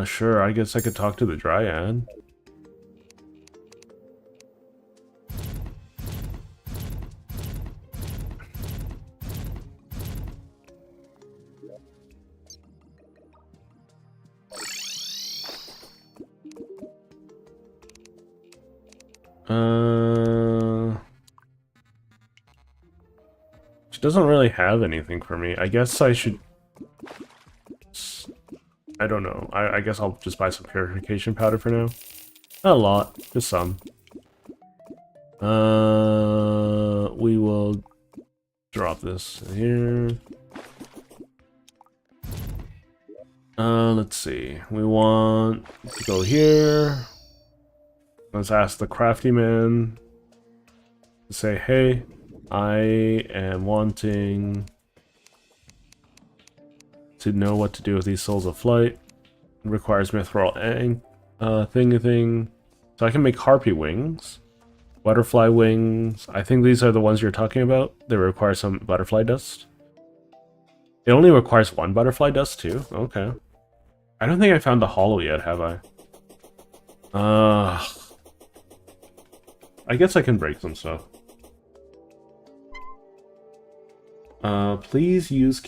Sure, I guess I could talk to the Dryad. She doesn't really have anything for me. I guess I should... I don't know. I guess I'll just buy some purification powder for now. Not a lot, just some. We will drop this here. Let's see. We want to go here. Let's ask the crafty man to say, hey, I am wanting to know what to do with these Souls of Flight. It requires mithril thing. So I can make harpy wings, butterfly wings. I think these are the ones you're talking about. They require some butterfly dust. It only requires 1 butterfly dust too? Okay. I don't think I found the hollow yet, have I? I guess I can break some stuff. Please use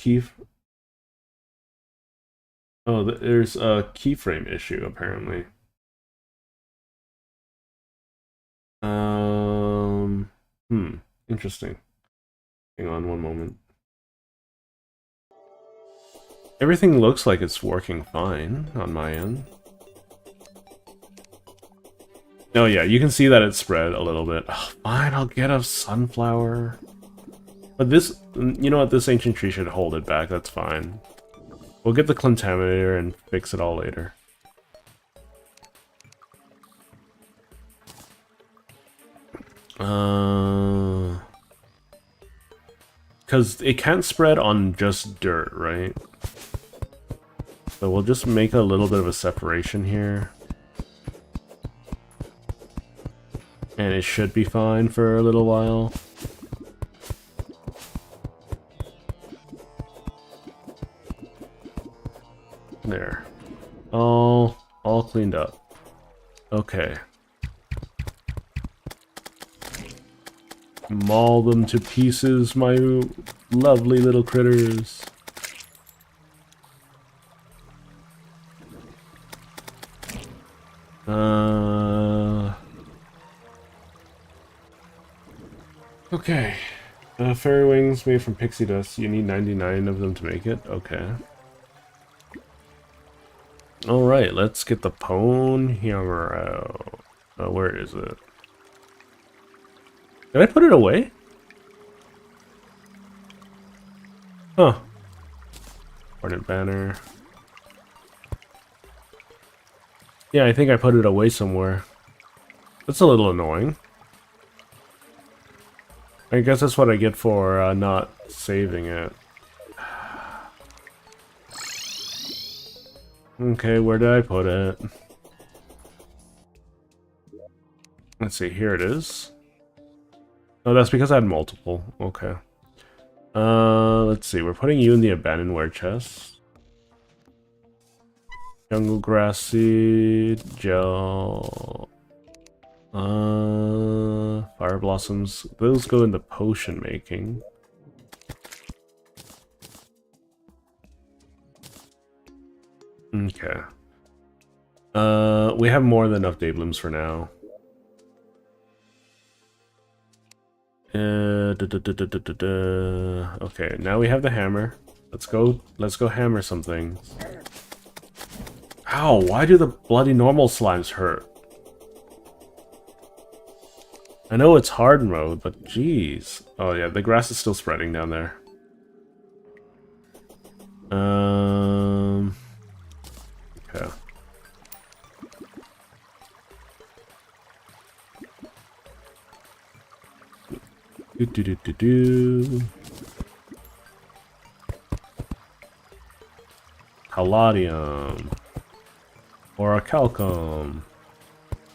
Oh, there's a keyframe issue, apparently. Interesting. Hang on one moment. Everything looks like it's working fine on my end. Oh yeah, you can see that it's spread a little bit. Oh, fine, I'll get a sunflower. But this, you know what, this ancient tree should hold it back, that's fine. We'll get the contaminator and fix it all later. Because it can't spread on just dirt, right? So we'll just make a little bit of a separation here. And it should be fine for a little while. There. All cleaned up. Okay. Maul them to pieces, my lovely little critters. Okay. Fairy wings made from pixie dust. You need 99 of them to make it? Okay. Alright, let's get the pwn hammer out. Where is it? Did I put it away? Huh. Ordnance banner. Yeah, I think I put it away somewhere. That's a little annoying. I guess that's what I get for not saving it. Okay, where did I put it? Let's see, here it is. Oh, that's because I had multiple. Okay. Let's see, we're putting you in the abandonware chest. Jungle grass seed, gel, fire blossoms. Those go into potion making. Okay. We have more than enough day blooms for now. Okay, now we have the hammer. Let's go hammer some things. Ow, why do the bloody normal slimes hurt? I know it's hard mode, but jeez. Oh yeah, the grass is still spreading down there. Okay. Do. Palladium. Orichalcum.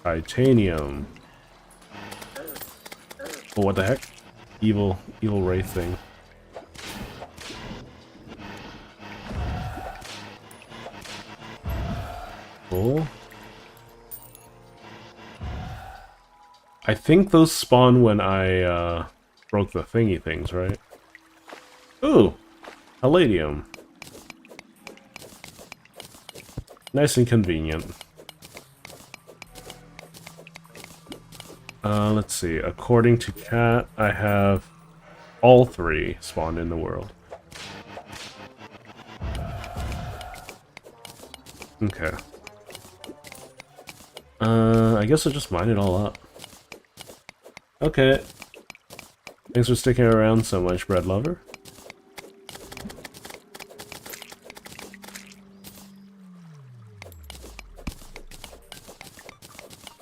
Titanium. Oh, what the heck? Evil wraith thing. Cool. I think those spawn when I broke the thingy things, right? Ooh! Palladium. Nice and convenient. Let's see. According to Cat, I have all 3 spawned in the world. Okay. I guess I'll just mine it all up. Okay. Thanks for sticking around so much, bread lover.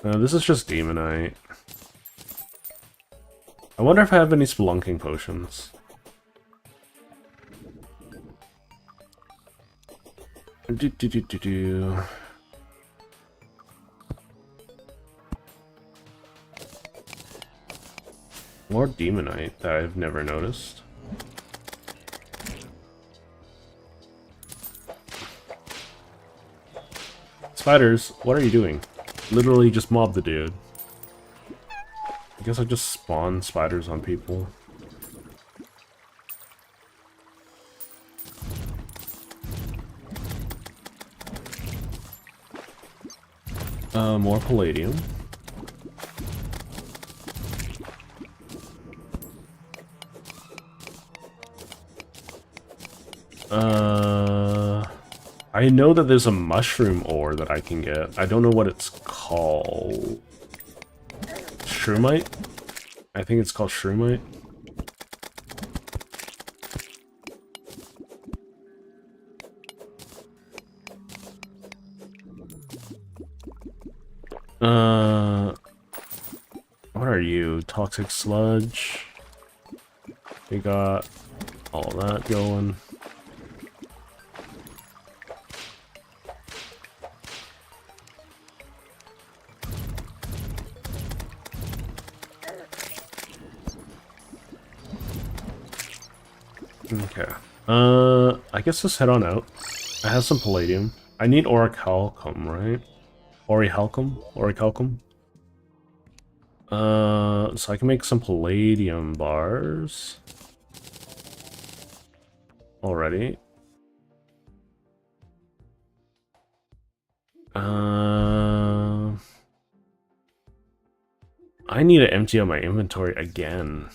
This is just Demonite. I wonder if I have any spelunking potions. More Demonite that I've never noticed. Spiders, what are you doing? Literally just mob the dude. I guess I just spawn spiders on people. More palladium. I know that there's a mushroom ore that I can get. I don't know what it's called. Shroomite? I think it's called Shroomite. What are you? Toxic sludge. We got all that going. Okay. I guess let's head on out. I have some palladium. I need orichalcum, right? Orichalcum? So I can make some palladium bars. Already. I need to empty out my inventory again.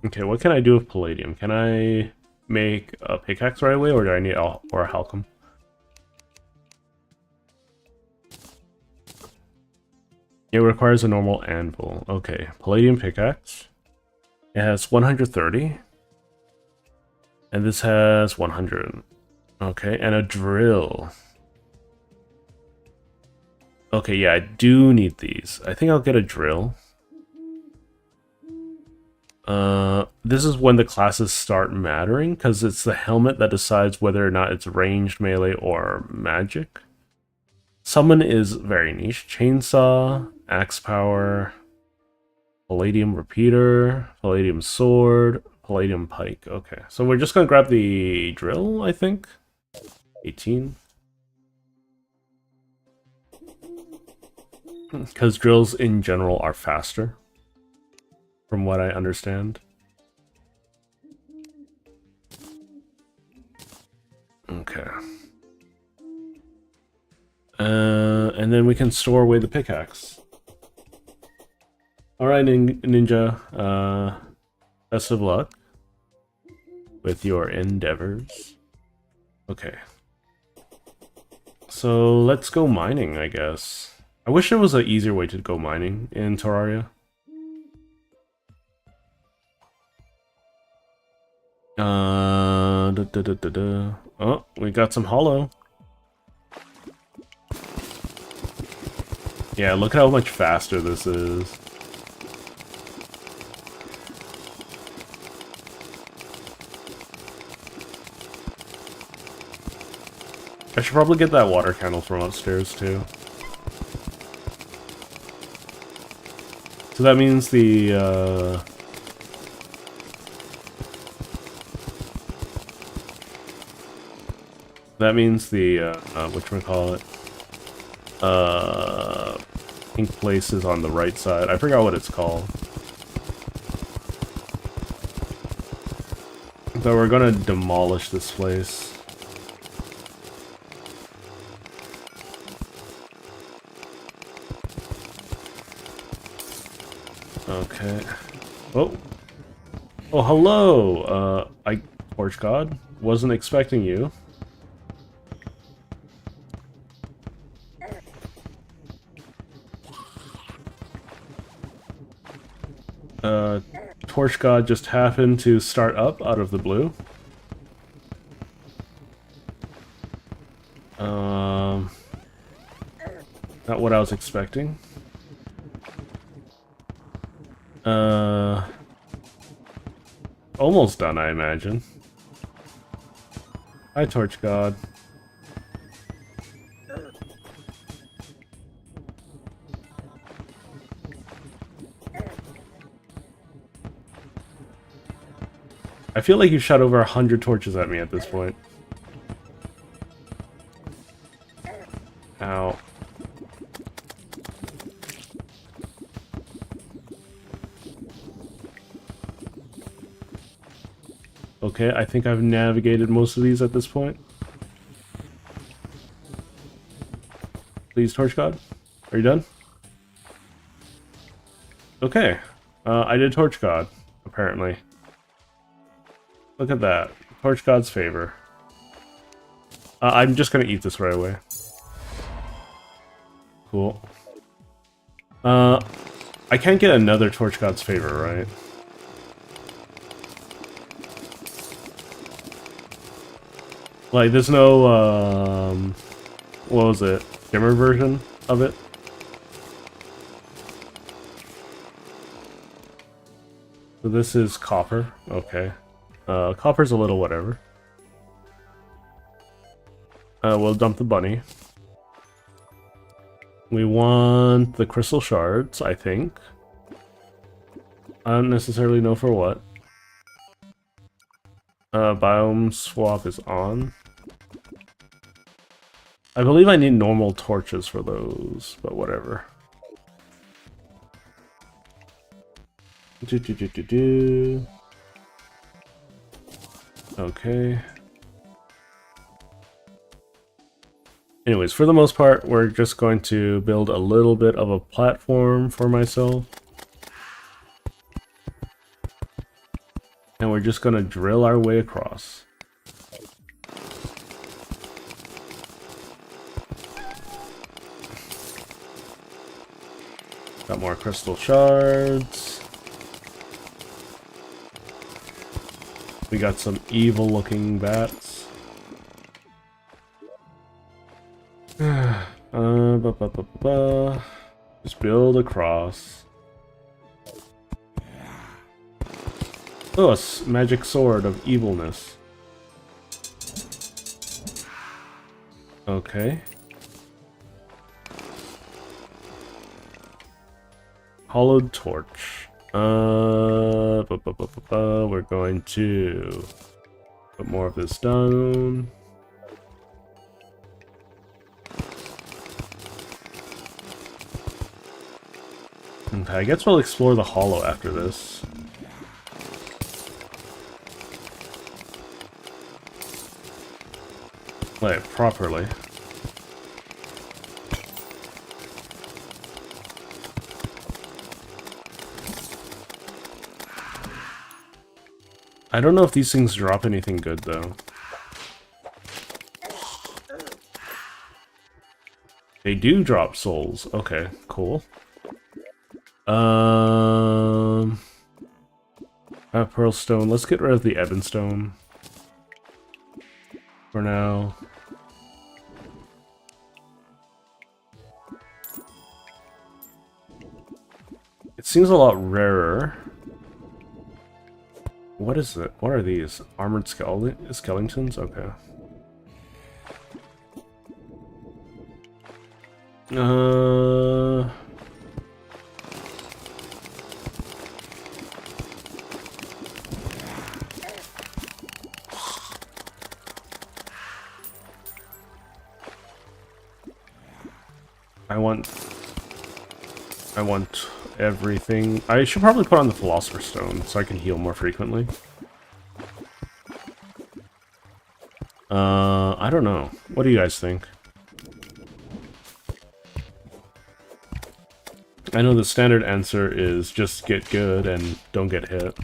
Okay, what can I do with palladium? Can I make a pickaxe right away, or do I need orichalcum? It requires a normal anvil. Okay, palladium pickaxe. It has 130. And this has 100. Okay, and a drill. Okay, yeah, I do need these. I think I'll get a drill. This is when the classes start mattering, because it's the helmet that decides whether or not it's ranged, melee, or magic. Summon is very niche. Chainsaw, axe power, palladium repeater, palladium sword, palladium pike. Okay, so we're just gonna grab the drill, I think. 18. Because drills in general are faster, from what I understand. Okay. And then we can store away the pickaxe. Alright, Ninja. Best of luck with your endeavors. Okay. So let's go mining, I guess. I wish there was an easier way to go mining in Terraria. Oh, we got some hollow. Yeah, look at how much faster this is. I should probably get that water candle from upstairs too. So that means the whatchamacallit, pink place is on the right side. I forgot what it's called. But we're gonna demolish this place. Okay. Oh. Oh, hello! Torch God. Wasn't expecting you. Torch God just happened to start up out of the blue. Not what I was expecting. Almost done, I imagine. Hi, Torch God. I feel like you shot over 100 torches at me at this point. Ow. Okay, I think I've navigated most of these at this point. Please, Torch God. Are you done? Okay. I did Torch God, apparently. Look at that. Torch God's favor. I'm just gonna eat this right away. Cool. I can't get another Torch God's favor, right? Like, there's no, what was it? Dimmer version of it? So this is copper. Okay. Copper's a little whatever. We'll dump the bunny. We want the crystal shards, I think. I don't necessarily know for what. Biome swap is on. I believe I need normal torches for those, but whatever. Okay. Anyways, for the most part, we're just going to build a little bit of a platform for myself. And we're just going to drill our way across. Got more crystal shards. We got some evil looking bats. Just build across. Oh, a magic sword of evilness. Okay. Hollowed torch. We're going to put more of this down. Okay, I guess we'll explore the hollow after this. Play it properly. I don't know if these things drop anything good, though. They do drop souls. Okay, cool. Pearl stone. Let's get rid of the ebon stone for now. It seems a lot rarer. What is it? What are these? Armored skeletons? Okay. I want everything. I should probably put on the Philosopher's Stone so I can heal more frequently. I don't know. What do you guys think? I know the standard answer is just get good and don't get hit.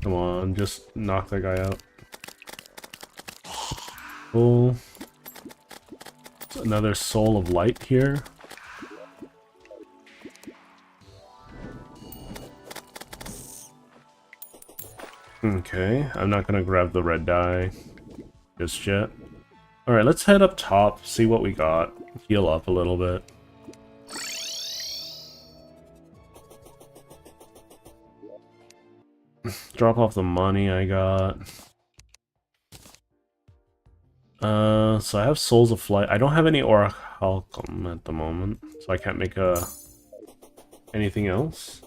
Come on, just knock that guy out. Cool. Another soul of light here. Okay, I'm not gonna grab the red dye just yet. Alright, let's head up top, see what we got. Heal up a little bit. Drop off the money I got. So I have Souls of Flight. I don't have any Orichalcum at the moment, so I can't make anything else.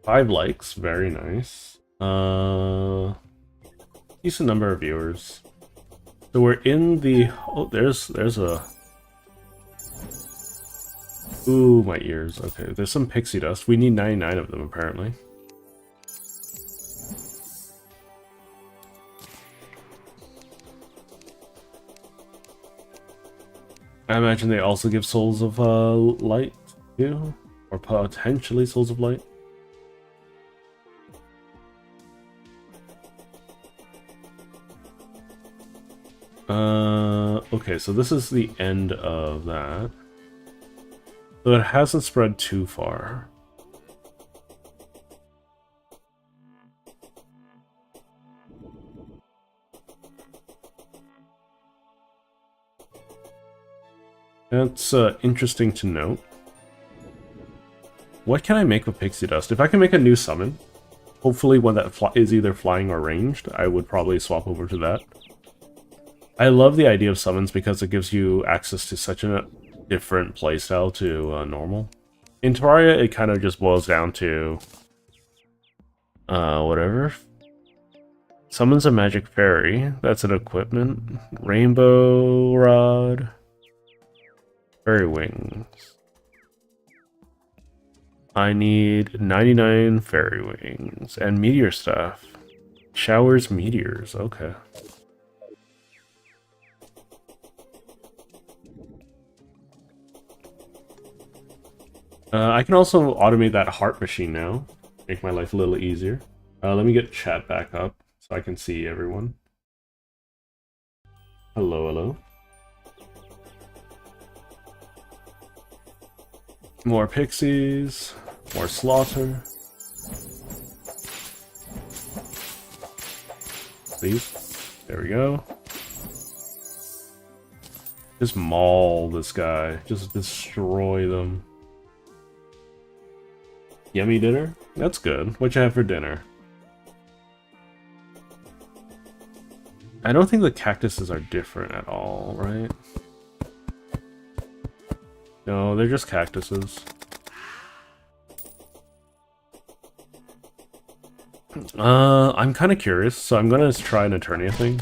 5 likes, very nice. Decent number of viewers. So we're in the... Oh, there's a... Ooh, my ears. Okay, there's some pixie dust. We need 99 of them, apparently. I imagine they also give Souls of Light, too? Or potentially Souls of Light. Okay, so this is the end of that. So it hasn't spread too far. That's interesting to note. What can I make with pixie dust? If I can make a new summon, hopefully one that is either flying or ranged, I would probably swap over to that. I love the idea of summons because it gives you access to such a different playstyle to normal. In Terraria, it kind of just boils down to whatever. Summons a magic fairy. That's an equipment. Rainbow rod. Fairy wings. I need 99 fairy wings and meteor stuff. Showers meteors. Okay. I can also automate that heart machine now. Make my life a little easier. Let me get chat back up so I can see everyone. Hello, hello. More pixies. More slaughter. Please. There we go. Just maul this guy. Just destroy them. Yummy dinner? That's good. What you have for dinner? I don't think the cactuses are different at all, right? No, they're just cactuses. I'm kind of curious, so I'm gonna try an Eternia thing.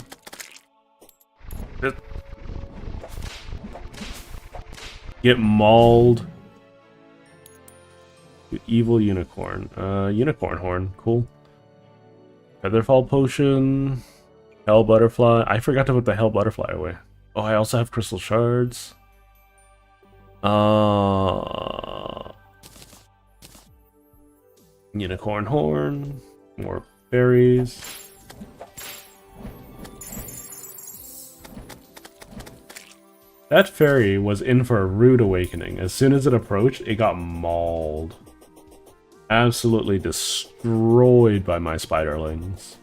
Get mauled. Evil unicorn. Unicorn horn. Cool. Featherfall potion. Hell butterfly. I forgot to put the hell butterfly away. Oh, I also have crystal shards. Unicorn horn. More berries. That fairy was in for a rude awakening. As soon as it approached, it got mauled. Absolutely destroyed by my spiderlings.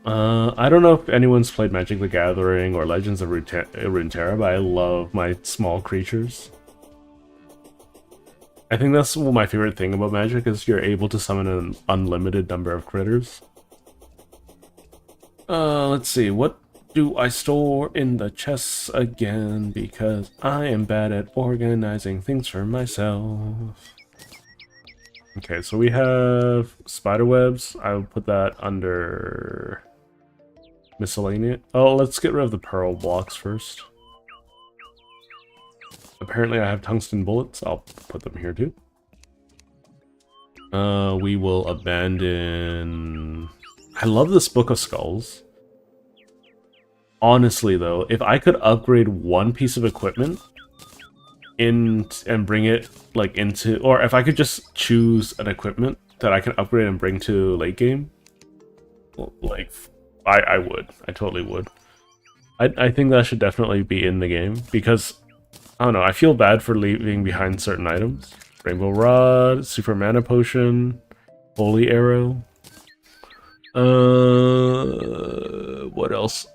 I don't know if anyone's played Magic the Gathering or Legends of Runeterra, but I love my small creatures. I think that's my favorite thing about Magic, is you're able to summon an unlimited number of critters. Let's see, what do I store in the chests again? Because I am bad at organizing things for myself. Okay, so we have spiderwebs. I'll put that under miscellaneous. Oh, let's get rid of the pearl blocks first. Apparently I have tungsten bullets. I'll put them here too. We will abandon... I love this Book of Skulls. Honestly though, if I could upgrade one piece of equipment and bring it like into, or if I could just choose an equipment that I can upgrade and bring to late game, like I would. I totally would. I think that should definitely be in the game, because I don't know, I feel bad for leaving behind certain items. Rainbow Rod, Super Mana Potion, Holy Arrow. What else?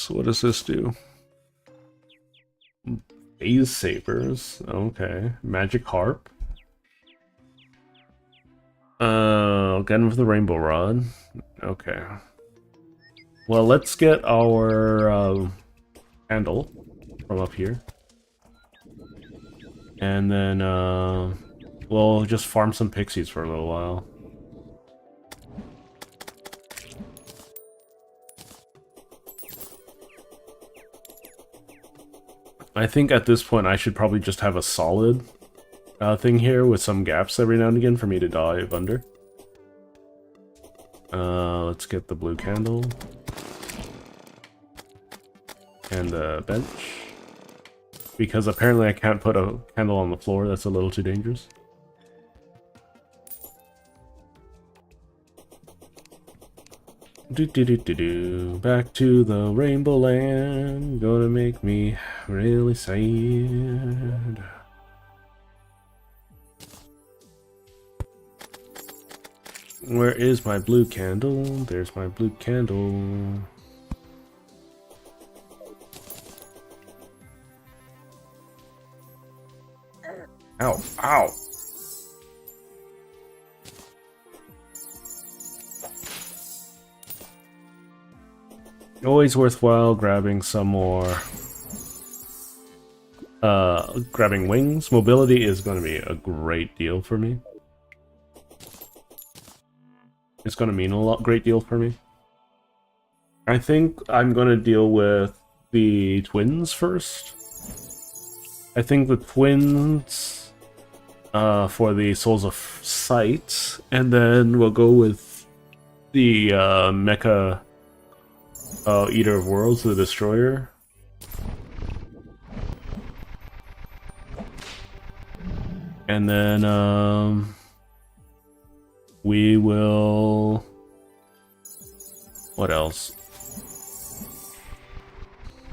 What does this do? Phase Sabers. Okay. Magic Harp. Again with the Rainbow Rod. Okay. Well, let's get our candle from up here. And then we'll just farm some pixies for a little while. I think at this point I should probably just have a solid thing here with some gaps every now and again for me to dive under. Let's get the blue candle. And the bench. Because apparently I can't put a candle on the floor, that's a little too dangerous. Back to the Rainbow Land, gonna make me really sad. Where is my blue candle? There's my blue candle. Ow, ow! Always worthwhile grabbing some more. Grabbing wings. Mobility is going to be a great deal for me. It's going to mean a great deal for me. I think I'm going to deal with the twins first. I think the twins for the Souls of Sight, and then we'll go with the Mecha Eater of Worlds, the Destroyer. And then, we will... What else?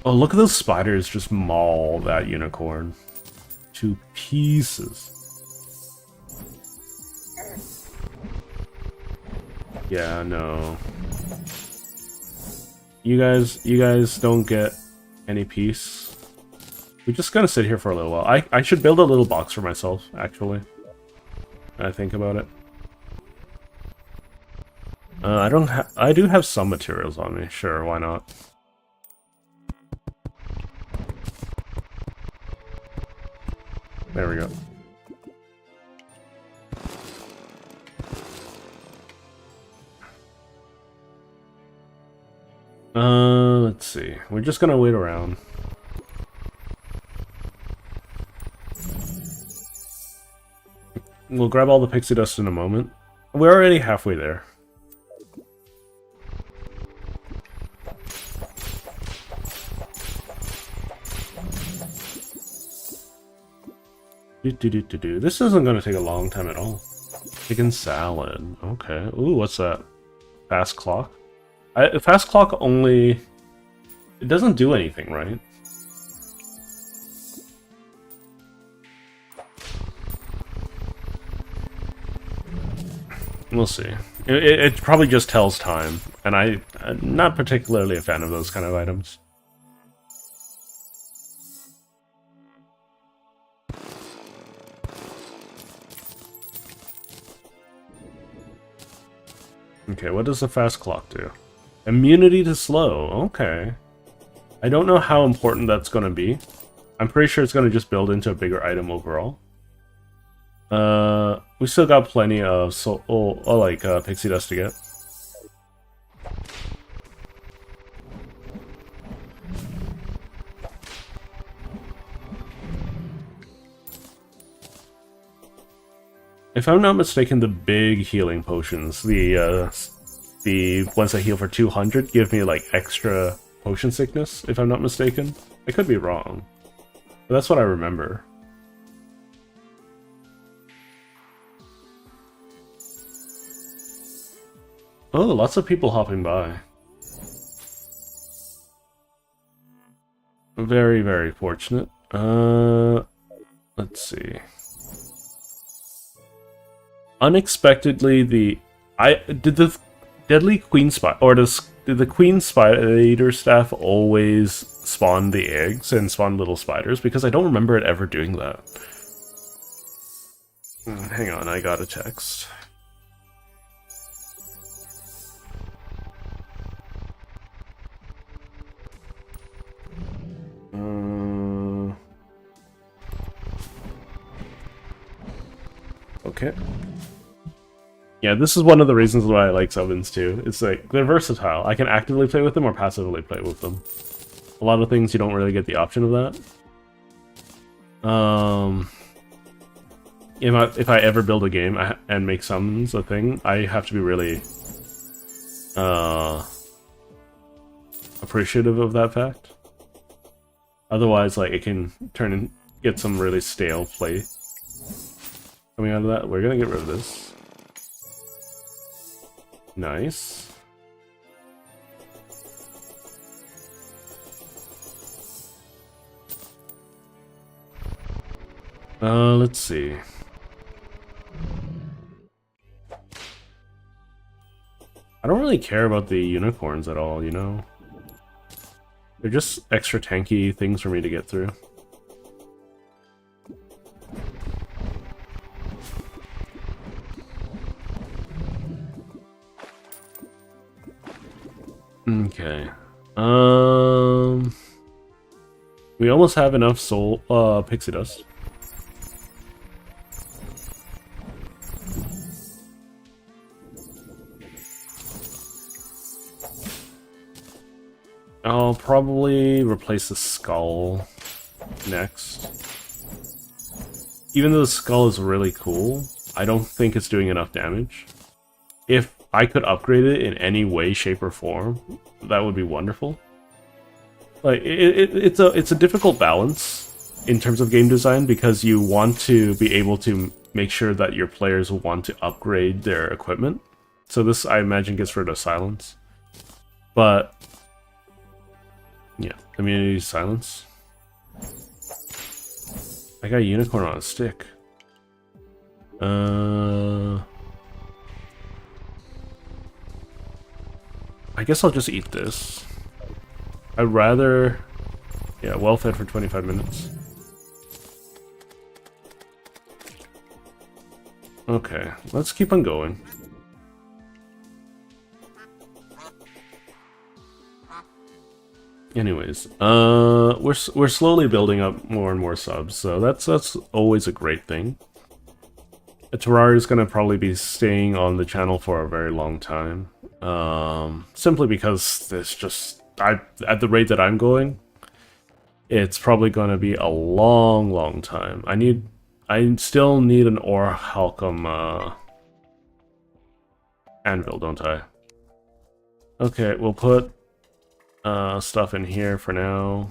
Oh, look at those spiders just maul that unicorn to pieces. Yeah, no. You guys don't get any peace. We're just gonna sit here for a little while. I should build a little box for myself, actually. I think about it. I do have some materials on me. Sure, why not? There we go. Let's see. We're just gonna wait around. We'll grab all the pixie dust in a moment. We're already halfway there. This isn't gonna take a long time at all. Chicken salad. Okay. Ooh, what's that? Fast clock? Fast clock only... It doesn't do anything, right? We'll see. It probably just tells time, and I'm not particularly a fan of those kind of items. Okay, what does the fast clock do? Immunity to slow. Okay. I don't know how important that's going to be. I'm pretty sure it's going to just build into a bigger item overall. We still got plenty of pixie dust to get. If I'm not mistaken, the big healing potions, the ones that heal for 200, give me like extra potion sickness, if I'm not mistaken. I could be wrong, but that's what I remember. Oh, lots of people hopping by. Very, very fortunate. Let's see. Unexpectedly, did the deadly queen spider, or did the queen spider staff always spawn the eggs and spawn little spiders? Because I don't remember it ever doing that. Hang on, I got a text. Okay. Yeah, this is one of the reasons why I like summons too. It's like, they're versatile. I can actively play with them or passively play with them. A lot of things you don't really get the option of that. If I ever build a game and make summons a thing, I have to be really appreciative of that fact. Otherwise, like, it can turn and get some really stale play coming out of that. We're gonna get rid of this. Nice. Let's see. I don't really care about the unicorns at all, you know? They're just extra tanky things for me to get through. Okay. We almost have enough pixie dust. I'll probably replace the skull next. Even though the skull is really cool, I don't think it's doing enough damage. If I could upgrade it in any way, shape, or form, that would be wonderful. Like, it's a difficult balance, in terms of game design, because you want to be able to make sure that your players want to upgrade their equipment. So this, I imagine, gets rid of silence. But yeah, immunity silence. I got a unicorn on a stick. I guess I'll just eat this. I'd rather... Yeah, well fed for 25 minutes. Okay, let's keep on going. Anyways, we're slowly building up more and more subs, so that's always a great thing. Terraria is gonna probably be staying on the channel for a very long time, simply because there's just at the rate that I'm going, it's probably gonna be a long time. I still need an ore halcum anvil, don't I? Okay, we'll put stuff in here for now.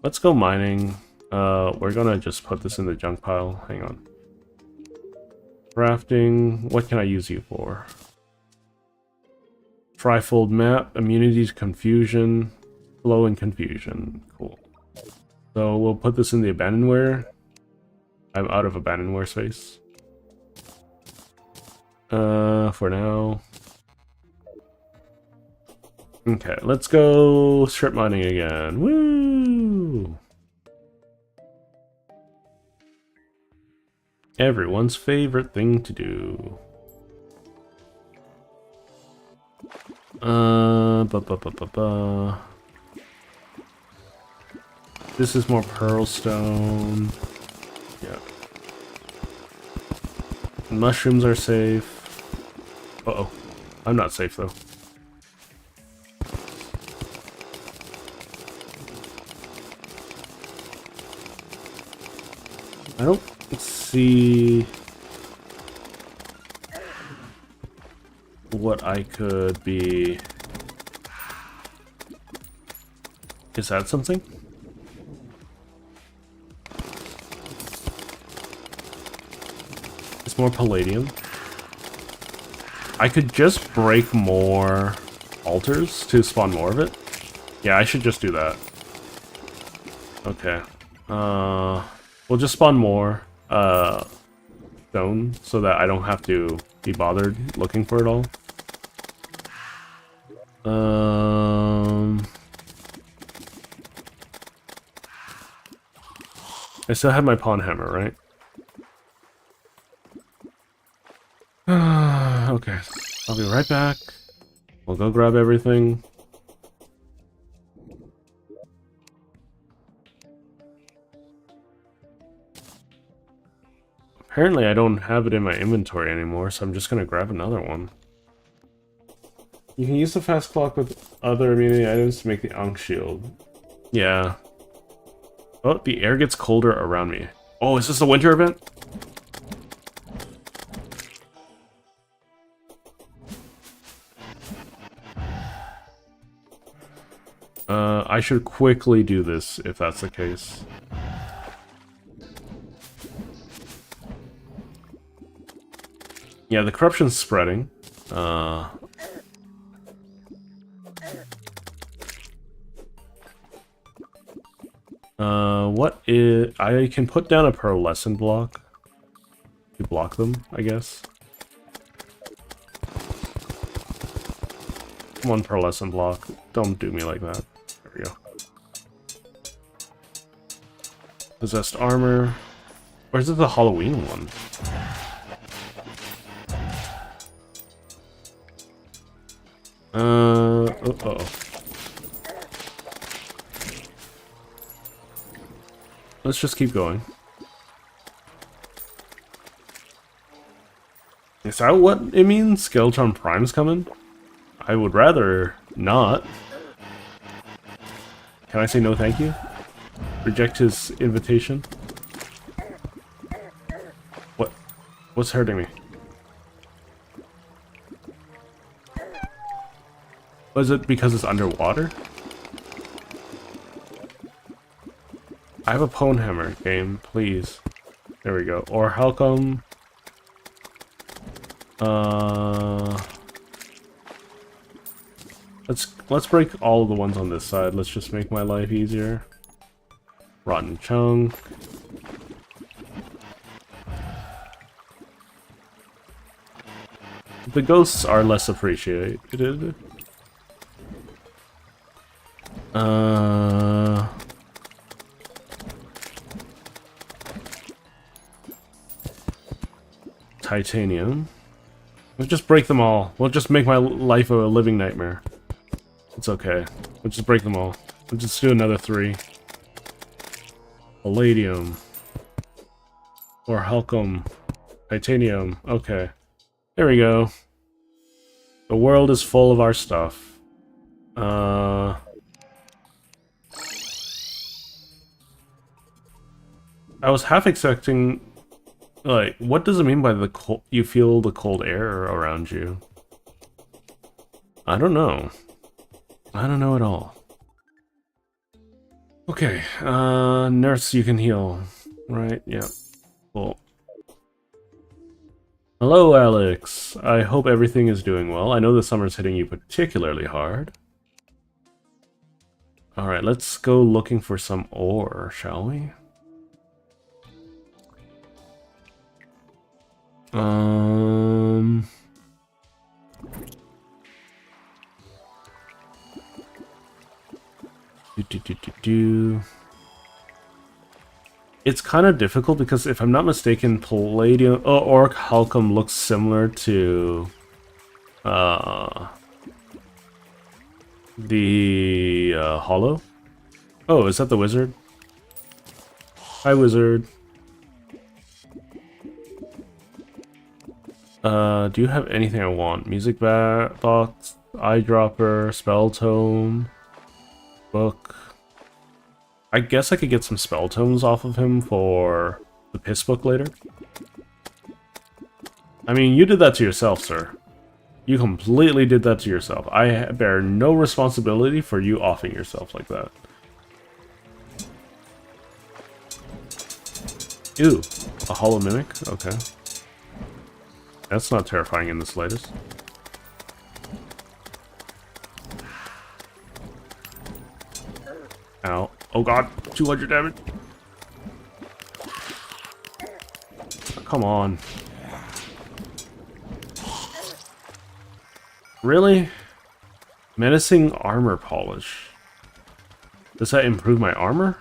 Let's go mining. We're gonna just put this in the junk pile. Hang on. Crafting. What can I use you for? Trifold map. Immunity to confusion. Flow and confusion. Cool. So we'll put this in the abandonware. I'm out of abandonware space. For now. Okay, let's go strip mining again. Woo! Everyone's favorite thing to do. This is more pearl stone. Yeah. Mushrooms are safe. Uh-oh. I'm not safe though. I don't see what I could be. Is that something? It's more palladium. I could just break more altars to spawn more of it. Yeah, I should just do that. Okay. We'll just spawn more stone so that I don't have to be bothered looking for it all. I still have my pawn hammer, right? Okay, I'll be right back. We'll go grab everything. Apparently I don't have it in my inventory anymore, so I'm just gonna grab another one. You can use the fast clock with other immunity items to make the Ankh shield. Yeah. Oh, the air gets colder around me. Oh, is this a winter event? I should quickly do this if that's the case. Yeah, the corruption's spreading. What is... I can put down a pearlescent block to block them, I guess. One pearlescent block. Don't do me like that. There we go. Possessed armor. Or is it the Halloween one? Uh-oh. Let's just keep going. Is that what it means? Skeletron Prime's coming? I would rather not. Can I say no thank you? Reject his invitation? What? What's hurting me? Was it because it's underwater? I have a Pwn Hammer game, please. There we go. Or how come... Let's break all of the ones on this side. Let's just make my life easier. Rotten chunk. The ghosts are less appreciated. Titanium. We'll just break them all. We'll just make my life a living nightmare. It's okay. We'll just break them all. We'll just do another 3. Palladium. Or Halcum. Titanium. Okay. There we go. The world is full of our stuff. I was half expecting... Like, what does it mean by the cold... You feel the cold air around you? I don't know. I don't know at all. Okay, nurse, you can heal. Right, yeah. Cool. Hello, Alex. I hope everything is doing well. I know the summer's hitting you particularly hard. Alright, let's go looking for some ore, shall we? It's kind of difficult because if I'm not mistaken, Palladium or Halcum looks similar to the Hollow. Oh, is that the wizard? Hi, wizard. Do you have anything I want? Music box, eyedropper, spell tome, book. I guess I could get some spell tomes off of him for the piss book later. I mean, you did that to yourself, sir. You completely did that to yourself. I bear no responsibility for you offing yourself like that. Ew, a hollow mimic? Okay. That's not terrifying in the slightest. Ow. Oh god, 200 damage. Come on. Really? Menacing armor polish. Does that improve my armor?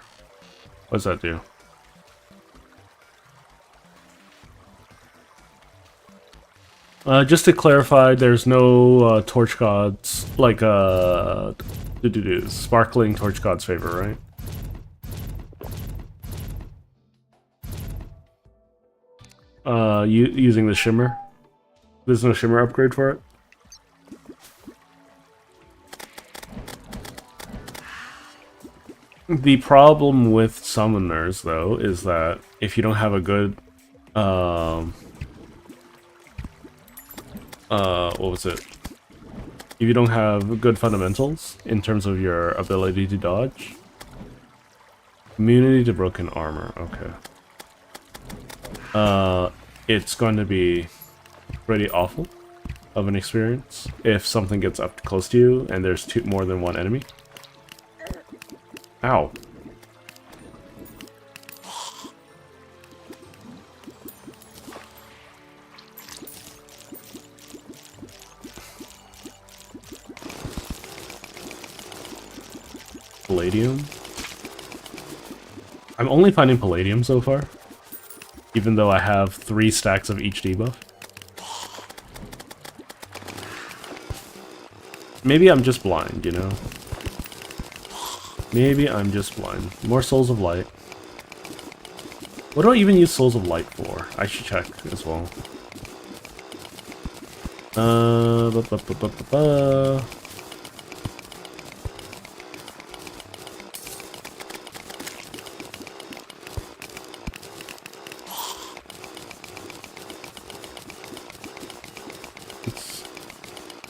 What does that do? Just to clarify, there's no torch gods, like sparkling torch gods favor, right? Using the shimmer. There's no shimmer upgrade for it. The problem with summoners, though, is that if you don't have a good, what was it? If you don't have good fundamentals in terms of your ability to dodge. Immunity to broken armor, okay. It's going to be pretty awful of an experience if something gets up close to you and there's more than one enemy. Ow. Palladium? I'm only finding palladium so far, even though I have 3 stacks of each debuff. Maybe I'm just blind, you know? Maybe I'm just blind. More Souls of Light. What do I even use Souls of Light for? I should check as well.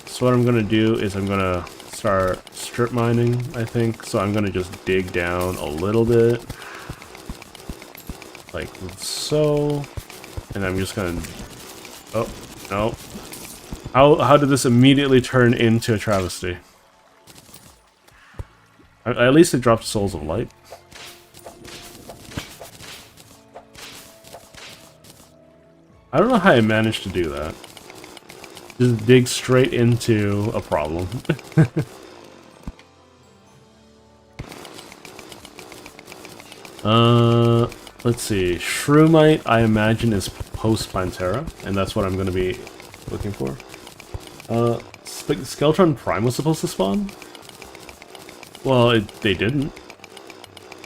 So what I'm gonna do is I'm gonna start strip mining, I think. So I'm gonna just dig down a little bit like so. And I'm just gonna... Oh, no. How did this immediately turn into a travesty? At least it dropped Souls of Light. I don't know how I managed to do that. Just dig straight into a problem. Let's see. Shroomite, I imagine, is post-Plantera, and that's what I'm going to be looking for. Skeletron Prime was supposed to spawn? Well, they didn't.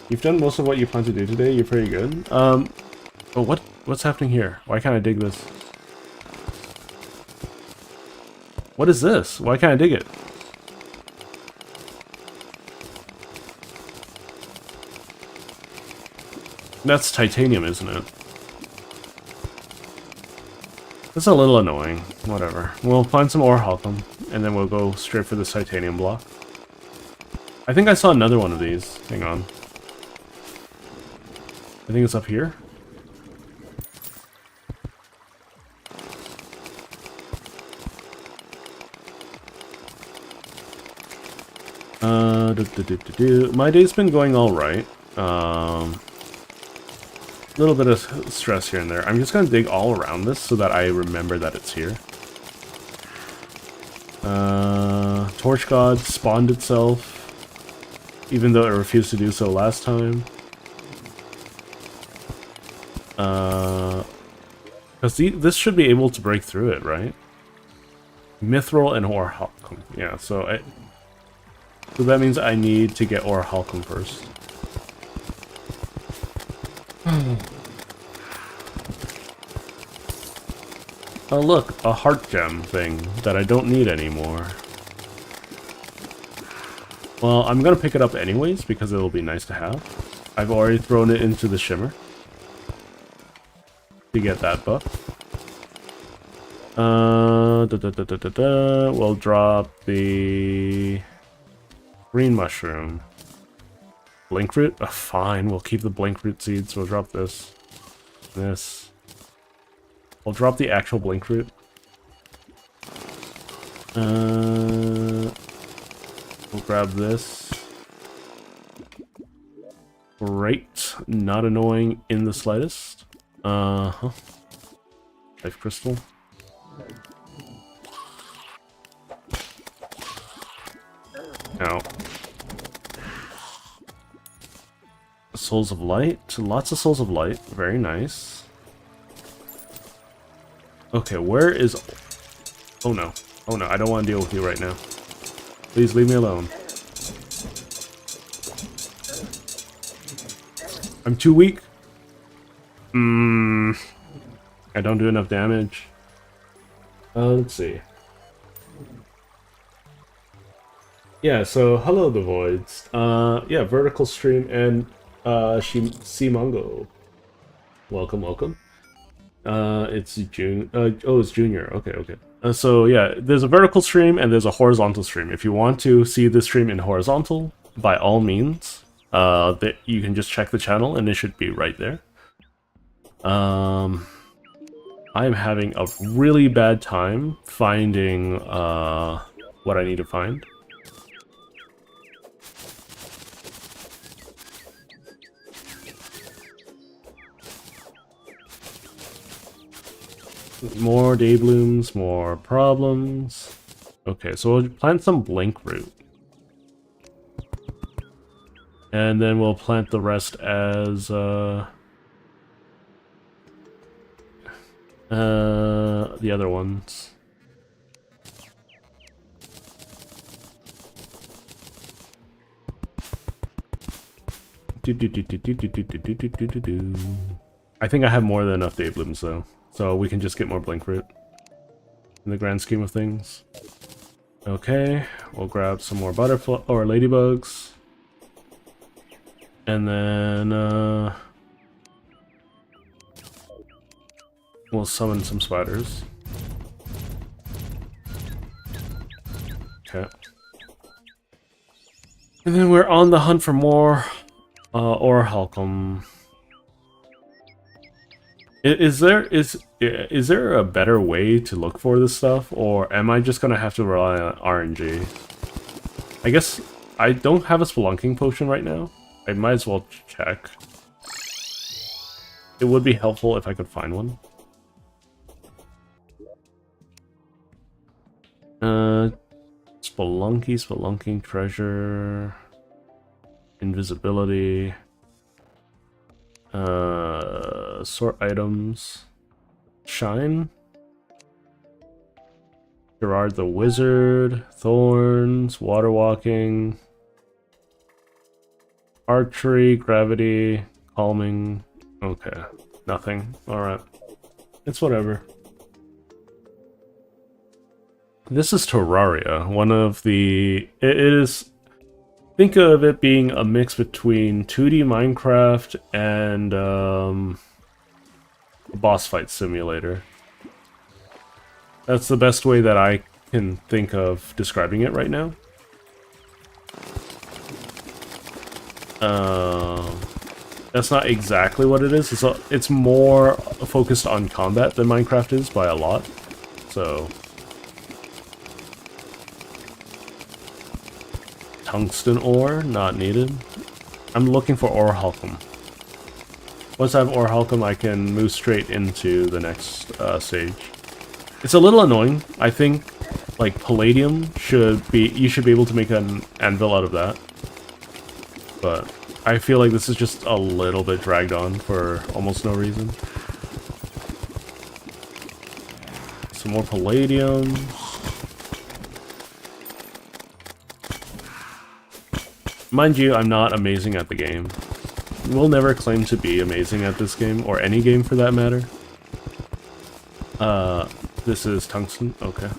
You've done most of what you plan to do today, you're pretty good. But what's happening here? Why can't I dig this? What is this? Why can't I dig it? That's titanium, isn't it? That's a little annoying. Whatever. We'll find some ore halcyon, and then we'll go straight for this titanium block. I think I saw another one of these. Hang on. I think it's up here. My day's been going alright. Little bit of stress here and there. I'm just gonna dig all around this so that I remember that it's here. Torch God spawned itself, even though it refused to do so last time. Because this should be able to break through it, right? Mithril and Ore Halcyon. Yeah, so that means I need to get Ore Halcyon first. Oh look, a heart gem thing that I don't need anymore. Well, I'm gonna pick it up anyways because it'll be nice to have. I've already thrown it into the shimmer to get that buff. We'll drop the green mushroom. Blinkroot? Oh, fine, we'll keep the blinkroot seeds. We'll drop this. This. We'll drop the actual blinkroot. We'll grab this. Great. Not annoying in the slightest. Life crystal. Now. Souls of Light. Lots of Souls of Light. Very nice. Okay, where is... Oh no. Oh no, I don't want to deal with you right now. Please leave me alone. I'm too weak. I don't do enough damage. Let's see. Yeah, so hello the Voids. Yeah, Vertical Stream and Simongo. Welcome, welcome. It's June. Oh, it's Junior. Okay, okay. So yeah, there's a vertical stream and there's a horizontal stream. If you want to see the stream in horizontal, by all means, you can just check the channel and it should be right there. I'm having a really bad time finding what I need to find. More day blooms, more problems. Okay, so we'll plant some blinkroot. And then we'll plant the rest as the other ones. I think I have more than enough day blooms though. So we can just get more blinkroot in the grand scheme of things. Okay, we'll grab some more butterfly or ladybugs. And then we'll summon some spiders. Okay. And then we're on the hunt for more ore halcyon. Is there a better way to look for this stuff, or am I just gonna have to rely on RNG? I guess I don't have a spelunking potion right now. I might as well check. It would be helpful if I could find one. Spelunking treasure, invisibility, sort items, shine, Gerard the Wizard, thorns, water walking, archery, gravity, calming. Okay, nothing. Alright. It's whatever. This is Terraria, one of the... It is... Think of it being a mix between 2D Minecraft and a boss fight simulator. That's the best way that I can think of describing it right now. That's not exactly what it is. It's more focused on combat than Minecraft is by a lot. So... Tungsten ore, not needed. I'm looking for ore halcum. Once I have ore halcum, I can move straight into the next stage. It's a little annoying. I think, like, palladium you should be able to make an anvil out of that. But I feel like this is just a little bit dragged on for almost no reason. Some more palladium. Mind you, I'm not amazing at the game. We'll never claim to be amazing at this game, or any game for that matter. This is tungsten, okay.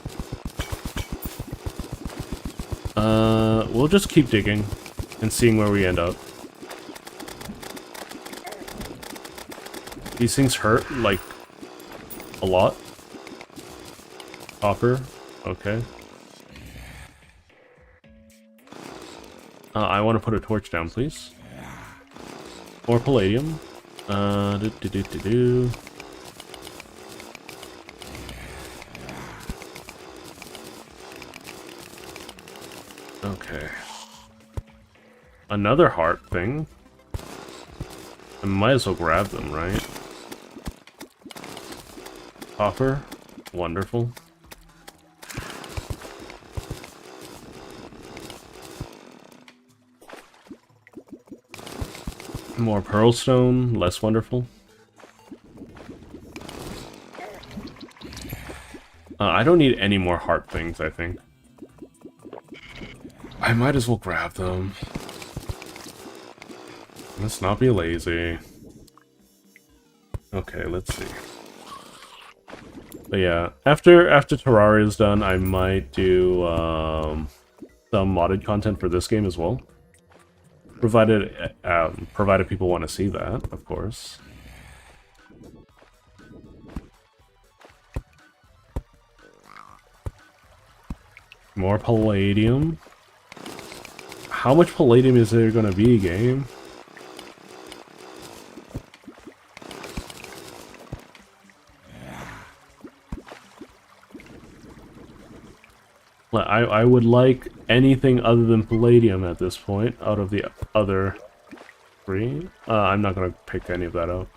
We'll just keep digging and seeing where we end up. These things hurt, like, a lot. Copper, okay. I want to put a torch down, please. More palladium. Okay. Another heart thing. I might as well grab them, right? Copper. Wonderful. More pearlstone, less wonderful. I don't need any more heart things, I think. I might as well grab them. Let's not be lazy. Okay, let's see. But yeah, after Terraria is done, I might do some modded content for this game as well. Provided people want to see that, of course. More palladium. How much palladium is there gonna be, game? I would like anything other than palladium at this point, out of the other three. I'm not gonna pick any of that up.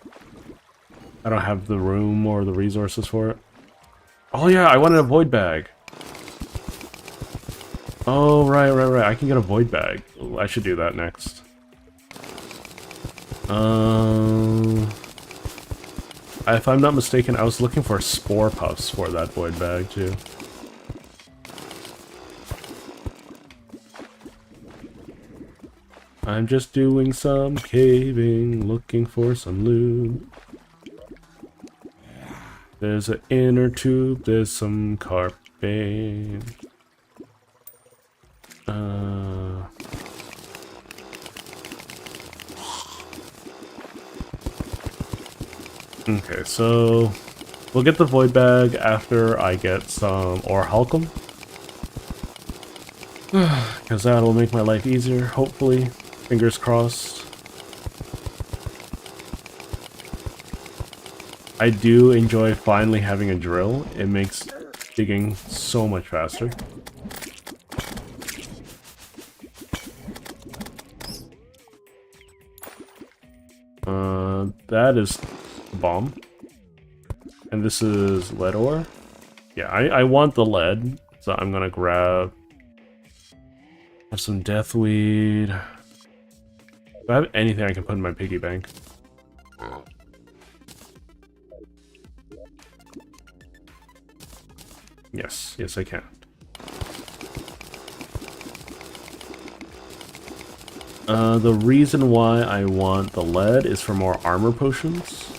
I don't have the room or the resources for it. Oh yeah, I wanted a void bag. Oh, right. I can get a void bag. I should do that next. If I'm not mistaken, I was looking for spore puffs for that void bag, too. I'm just doing some caving, looking for some loot. There's an inner tube, there's some carpet. Okay, so we'll get the void bag after I get some ore halcum. Because that'll make my life easier, hopefully. Fingers crossed. I do enjoy finally having a drill. It makes digging so much faster. That is a bomb. And this is lead ore. Yeah, I want the lead, so I'm gonna grab... have some deathweed. Do I have anything I can put in my piggy bank? Yes, yes I can. The reason why I want the lead is for more armor potions.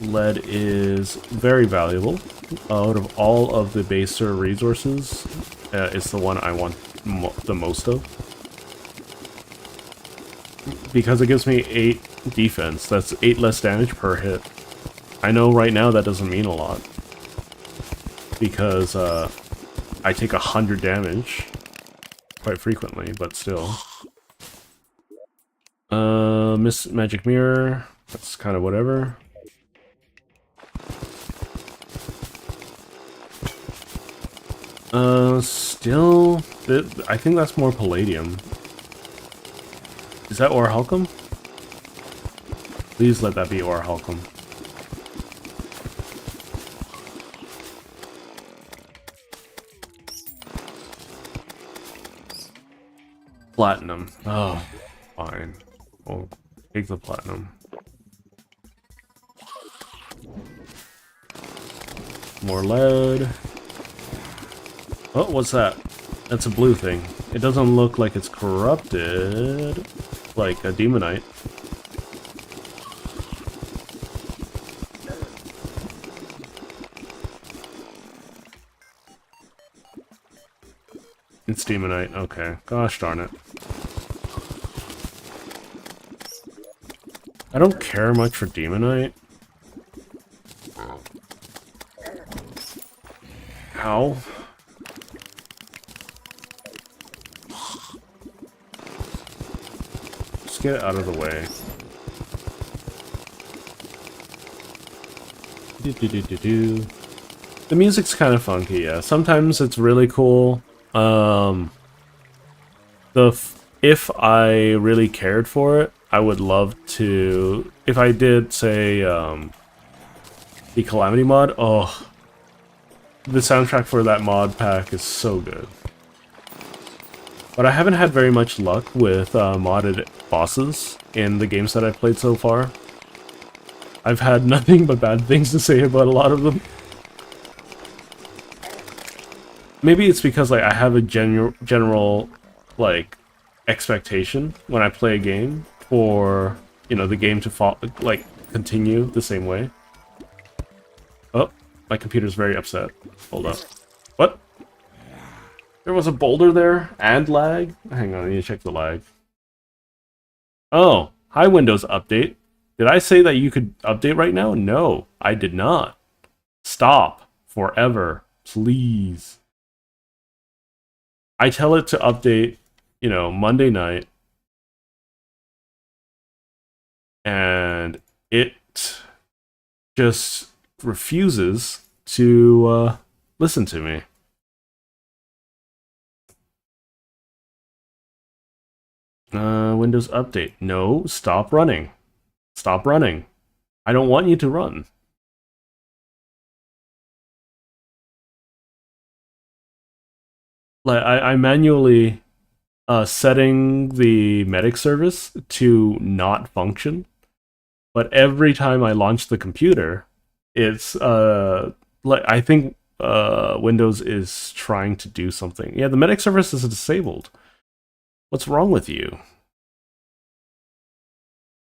Lead is very valuable. Out of all of the baser resources, it's the one I want the most of. Because it gives me 8 defense, that's 8 less damage per hit. I know right now that doesn't mean a lot. Because I take 100 damage quite frequently, but still. Miss Magic Mirror, that's kind of whatever. Still, I think that's more palladium. Is that orichalcum? Please let that be orichalcum. Platinum. Oh, fine. We'll take the platinum. More lead. Oh, what's that? That's a blue thing. It doesn't look like it's corrupted, like a demonite. It's demonite, okay. Gosh darn it. I don't care much for demonite. Ow. Just get it out of the way. The music's kind of funky, yeah. Sometimes it's really cool. If I really cared for it, I would love to... If I did, say, the Calamity mod, oh... The soundtrack for that mod pack is so good. But I haven't had very much luck with modded bosses in the games that I've played so far. I've had nothing but bad things to say about a lot of them. Maybe it's because like I have a general like expectation when I play a game for, you know, the game to continue the same way. Oh, my computer's very upset. Hold up. What? There was a boulder there and lag? Hang on, I need to check the lag. Oh, hi Windows Update. Did I say that you could update right now? No, I did not. Stop. Forever. Please. I tell it to update, you know, Monday night. And it just refuses to listen to me. Windows Update. No, stop running. Stop running. I don't want you to run. Like, I manually setting the medic service to not function, but every time I launch the computer, it's like I think Windows is trying to do something. Yeah, the medic service is disabled. What's wrong with you?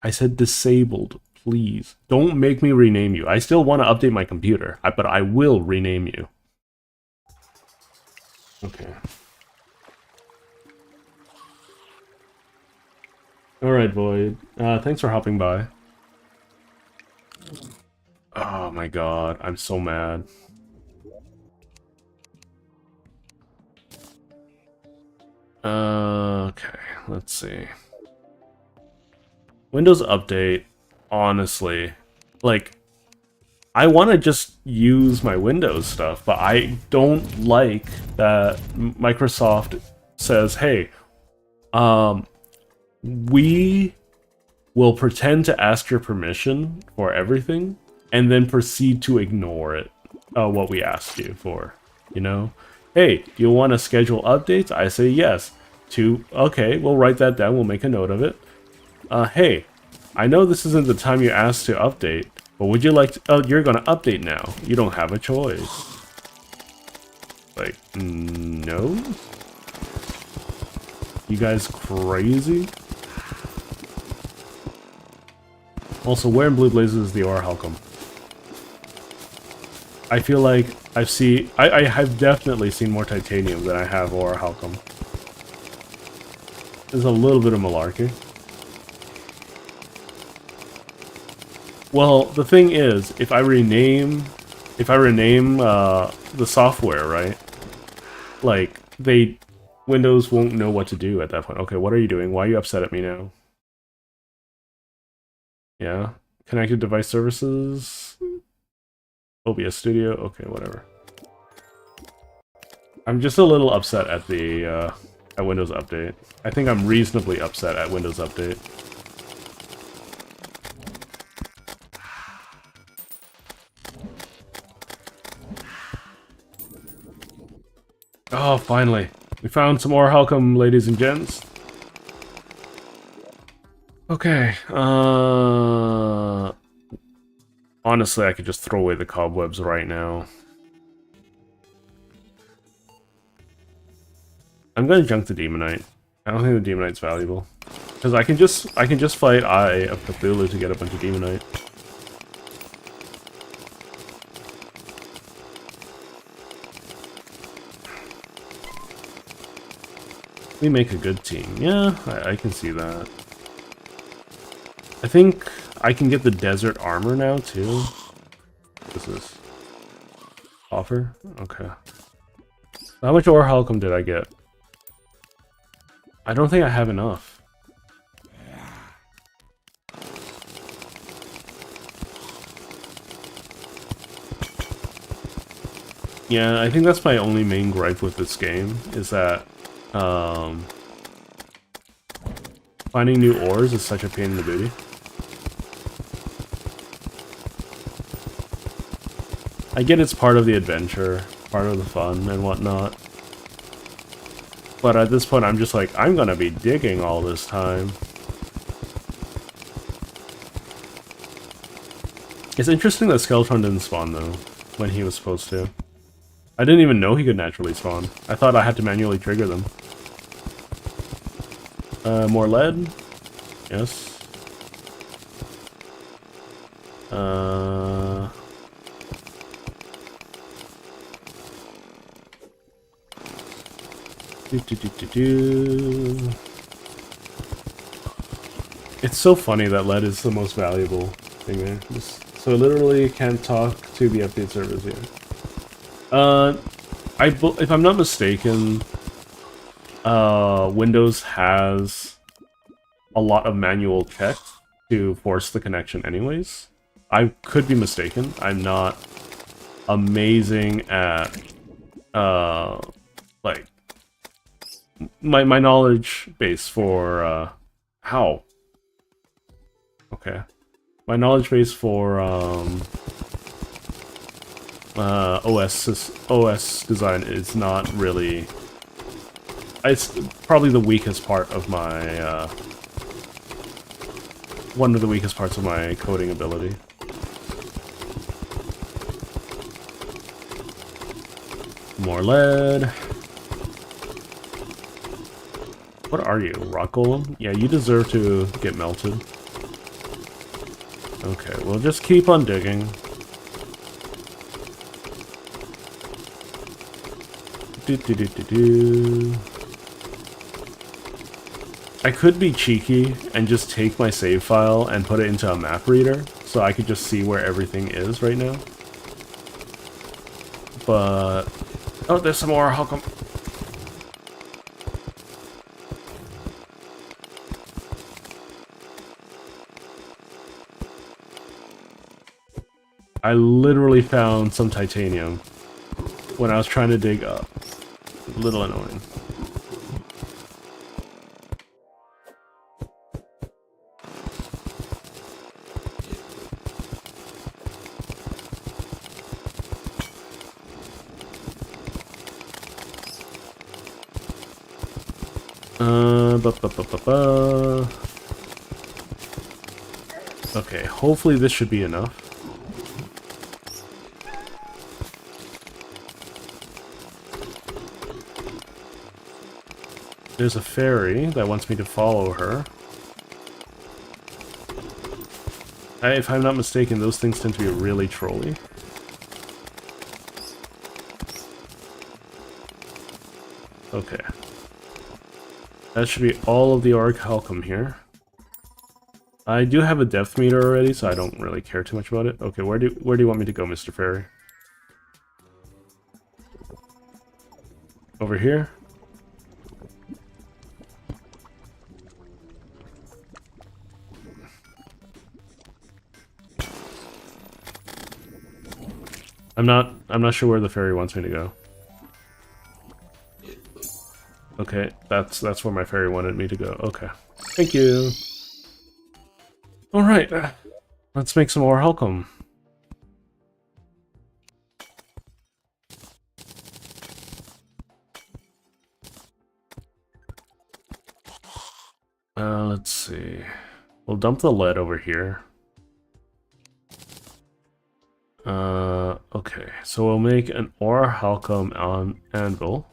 I said disabled, please. Don't make me rename you. I still want to update my computer, but I will rename you. Okay. Alright, Void. Thanks for hopping by. Oh my god, I'm so mad. Okay, let's see. Windows Update. honestly. Like, I want to just use my Windows stuff, but I don't like that Microsoft says, hey, we will pretend to ask your permission for everything, and then proceed to ignore it, what we asked you for, you know? Hey, you want to schedule updates? I say yes. Okay, we'll write that down, we'll make a note of it. Hey, I know this isn't the time you asked to update, but would you like to... Oh, you're gonna update now. You don't have a choice. Like, no? You guys crazy? Also, where in Blue Blazes is the Aura Halcom? I feel like I have definitely seen more Titanium than I have Aura Halcom. There's a little bit of malarkey. Well, the thing is, if I rename the software, right? Like, Windows won't know what to do at that point. Okay, what are you doing? Why are you upset at me now? Yeah. Connected device services. OBS Studio. Okay, whatever. I'm just a little upset at the at Windows Update. I think I'm reasonably upset at Windows Update. Oh, finally. We found some more Halcom, ladies and gents. Okay, honestly, I could just throw away the cobwebs right now. I'm gonna junk the Demonite. I don't think the Demonite's valuable. Because I can just fight Eye of Cthulhu to get a bunch of Demonite. We make a good team. Yeah, I can see that. I think I can get the desert armor now, too. What is this? Offer? Okay. How much Ore Halcom did I get? I don't think I have enough. Yeah, I think that's my only main gripe with this game, is that finding new ores is such a pain in the booty. I get it's part of the adventure, part of the fun and whatnot. But at this point, I'm just like, I'm gonna be digging all this time. It's interesting that Skeletron didn't spawn, though, when he was supposed to. I didn't even know he could naturally spawn. I thought I had to manually trigger them. More lead? Yes. It's so funny that lead is the most valuable thing there. So I literally can't talk to the update servers yet. If I'm not mistaken, Windows has a lot of manual checks to force the connection anyways. I could be mistaken. I'm not amazing at, like, my knowledge base for, how? Okay. My knowledge base for, OS design is not really... It's probably the weakest part of my, one of the weakest parts of my coding ability. More lead. What are you, rock golem? Yeah, you deserve to get melted. Okay, we'll just keep on digging. I could be cheeky and just take my save file and put it into a map reader, so I could just see where everything is right now. But... oh, there's some more. How come? I literally found some titanium when I was trying to dig up. A little annoying. Ba, ba, ba, ba, ba. Okay, hopefully this should be enough. There's a fairy that wants me to follow her. If I'm not mistaken, those things tend to be really trolly. Okay. That should be all of the orichalcum here. I do have a depth meter already, so I don't really care too much about it. Okay, where do you want me to go, Mr. Fairy? Over here? I'm not sure where the fairy wants me to go. Okay, that's where my fairy wanted me to go. Okay. Thank you. Alright. Let's make some more Helcom. Let's see. We'll dump the lead over here. Okay, so we'll make an orichalcum on anvil.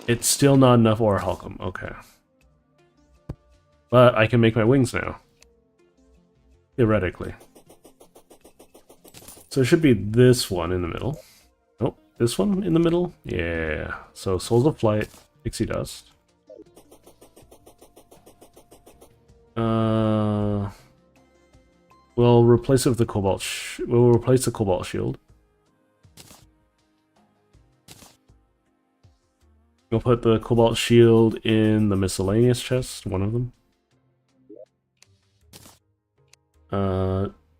It's still not enough orichalcum, okay. But I can make my wings now. Theoretically. So it should be this one in the middle. Oh, this one in the middle? Yeah. So Souls of Flight, Pixie Dust. We'll replace it with the Cobalt. We'll replace the Cobalt Shield. We'll put the Cobalt Shield in the miscellaneous chest, one of them.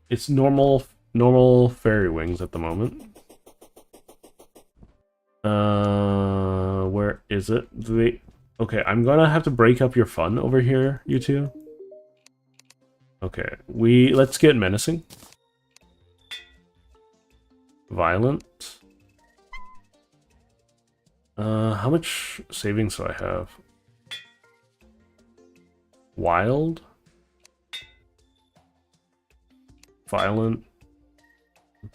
It's normal fairy wings at the moment. Where is it? Okay, I'm gonna have to break up your fun over here, you two. Okay, let's get menacing. Violent. How much savings do I have? Wild. Violent.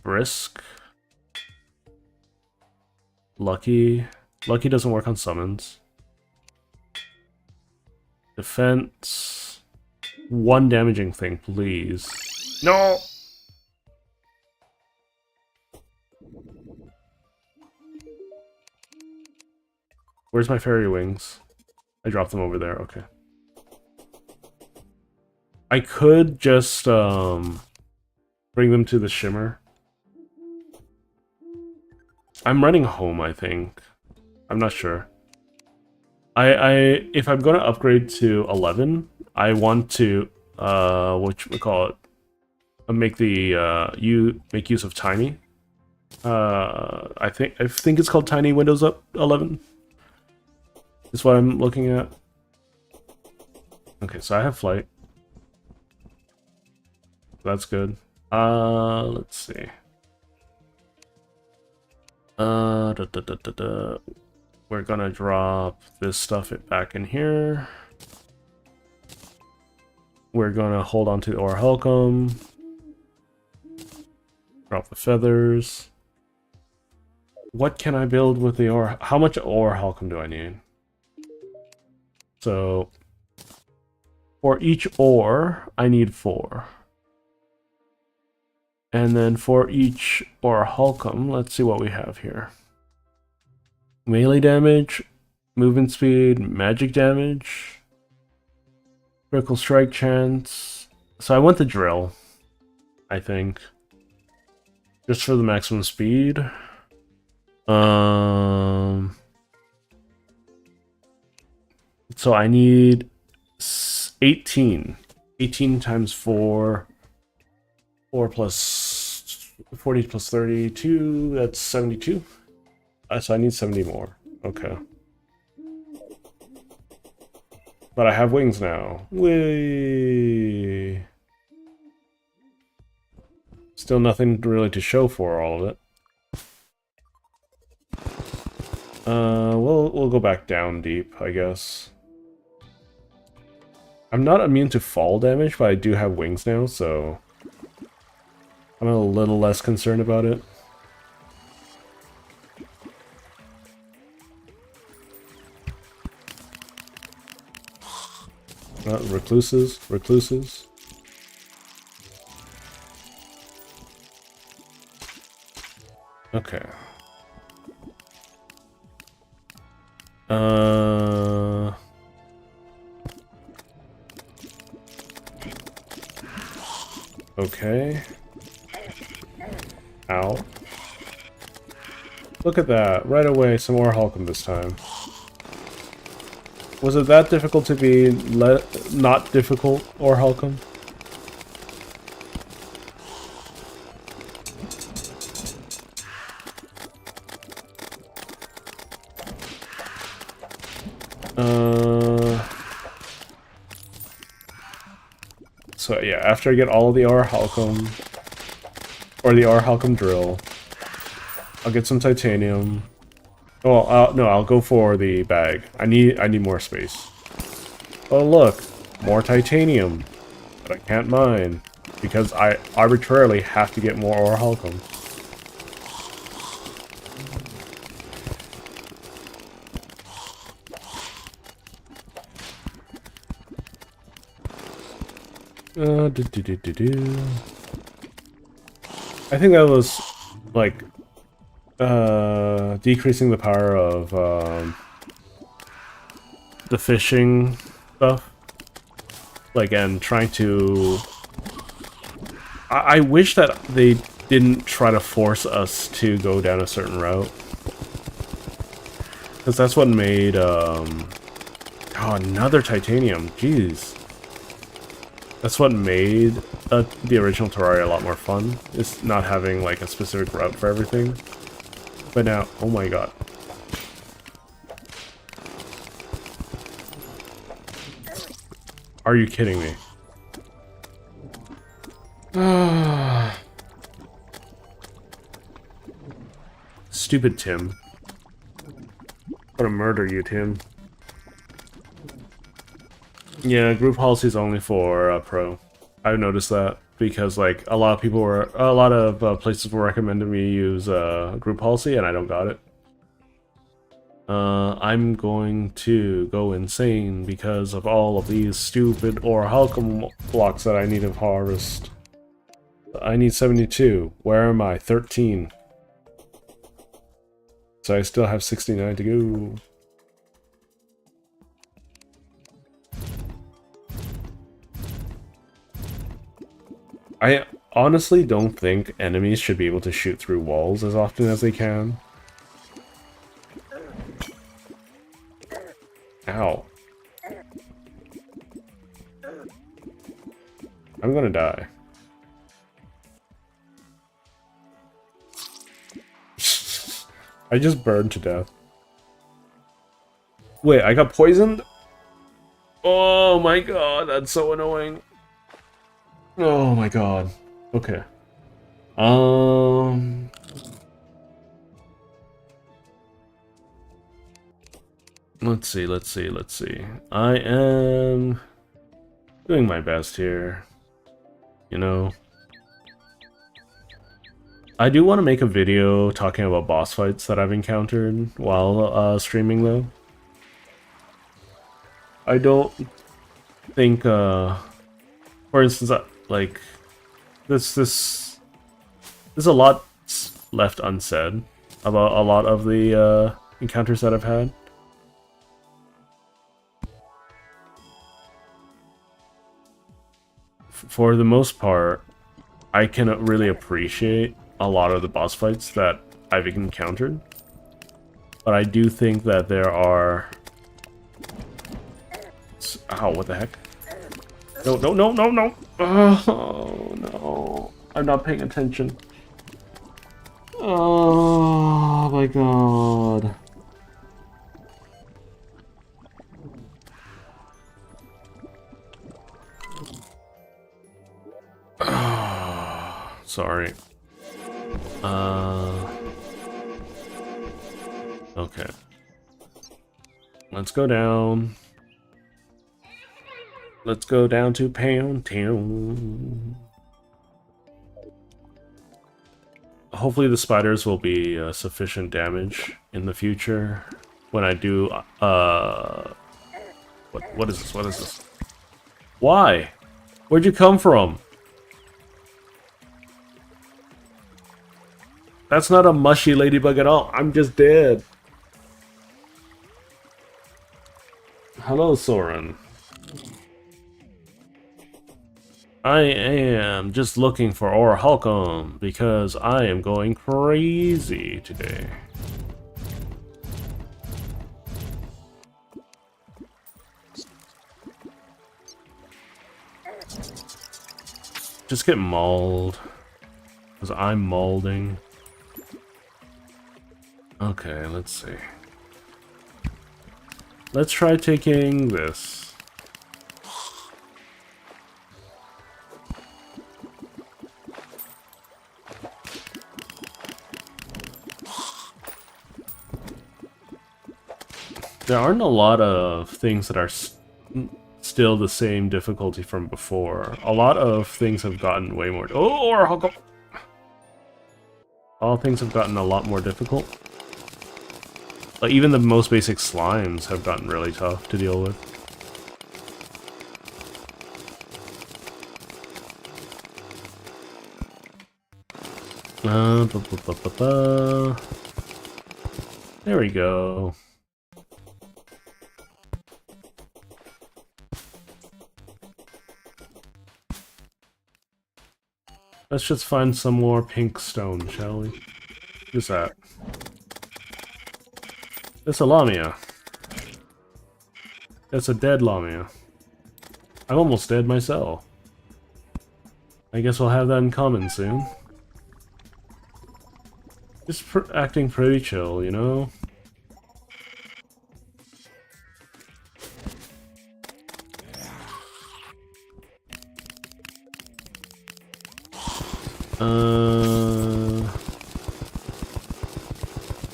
Brisk. Lucky. Lucky doesn't work on summons. Defense. One damaging thing, please. No! Where's my fairy wings? I dropped them over there, okay. I could just, bring them to the shimmer. I'm running home, I think. I'm not sure. If I'm gonna upgrade to 11, I want to, what we call it, make make use of Tiny. I think it's called Tiny Windows Up 11. Is what I'm looking at. Okay, so I have flight. That's good. Let's see. We're gonna drop this stuff back in here. We're gonna hold on to the orichalcum. Drop the feathers. What can I build with the ore? How much orichalcum do I need? So, for each ore, I need 4. And then for each orichalcum, let's see what we have here. Melee damage, movement speed, magic damage, critical strike chance. So I want the drill, I think. Just for the maximum speed. So I need 18. 18 times 4. 4 plus 40 plus 32, that's 72. So I need 70 more. Okay. But I have wings now. Whee! Still nothing really to show for all of it. We'll go back down deep, I guess. I'm not immune to fall damage, but I do have wings now, so I'm a little less concerned about it. Recluses. Okay. Okay. Ow. Look at that. Right away, some more Hulkum this time. Was it that difficult to be not difficult or Hulkum? So yeah, after I get all of the R Halcom, or the R Halcom drill, I'll get some titanium. Oh, no, I'll go for the bag. I need more space. Oh look, more titanium, but I can't mine because I arbitrarily have to get more R Halcom. I think that was like decreasing the power of the fishing stuff, like, and trying to. I wish that they didn't try to force us to go down a certain route, because that's what made oh, another titanium. Jeez. That's what made the original Terraria a lot more fun, is not having like a specific route for everything. But now, oh my god. Are you kidding me? Stupid Tim. I'm gonna murder you, Tim. Yeah, group policy is only for pro. I've noticed that because like a lot of places were recommending me use group policy, and I don't got it. I'm going to go insane because of all of these stupid or Halcom blocks that I need to harvest. I need 72. Where am I? 13. So I still have 69 to go. I honestly don't think enemies should be able to shoot through walls as often as they can. Ow. I'm gonna die. I just burned to death. Wait, I got poisoned? Oh my god, that's so annoying. Oh my god. Okay. Let's see. I am doing my best here. You know. I do want to make a video talking about boss fights that I've encountered while streaming though. I don't think for instance, like, there's a lot left unsaid about a lot of the encounters that I've had. For the most part, I can really appreciate a lot of the boss fights that I've encountered, but I do think that there are... Ow, what the heck? No. Oh, no. I'm not paying attention. Oh my god. Sorry. Okay. Let's go down. Let's go down to Pound Town. Hopefully the spiders will be sufficient damage in the future when I do, what is this? What is this? Why? Where'd you come from? That's not a mushy ladybug at all. I'm just dead. Hello, Soren. I am just looking for Orhalcum because I am going crazy today. Just get mauled. Because I'm maulding. Okay, let's see. Let's try taking this. There aren't a lot of things that are still the same difficulty from before. A lot of things have gotten way more... Oh, or how come... All things have gotten a lot more difficult. Like, even the most basic slimes have gotten really tough to deal with. There we go. Let's just find some more pink stone, shall we? Who's that? It's a Lamia. It's a dead Lamia. I'm almost dead myself. I guess we'll have that in common soon. Just acting pretty chill, you know?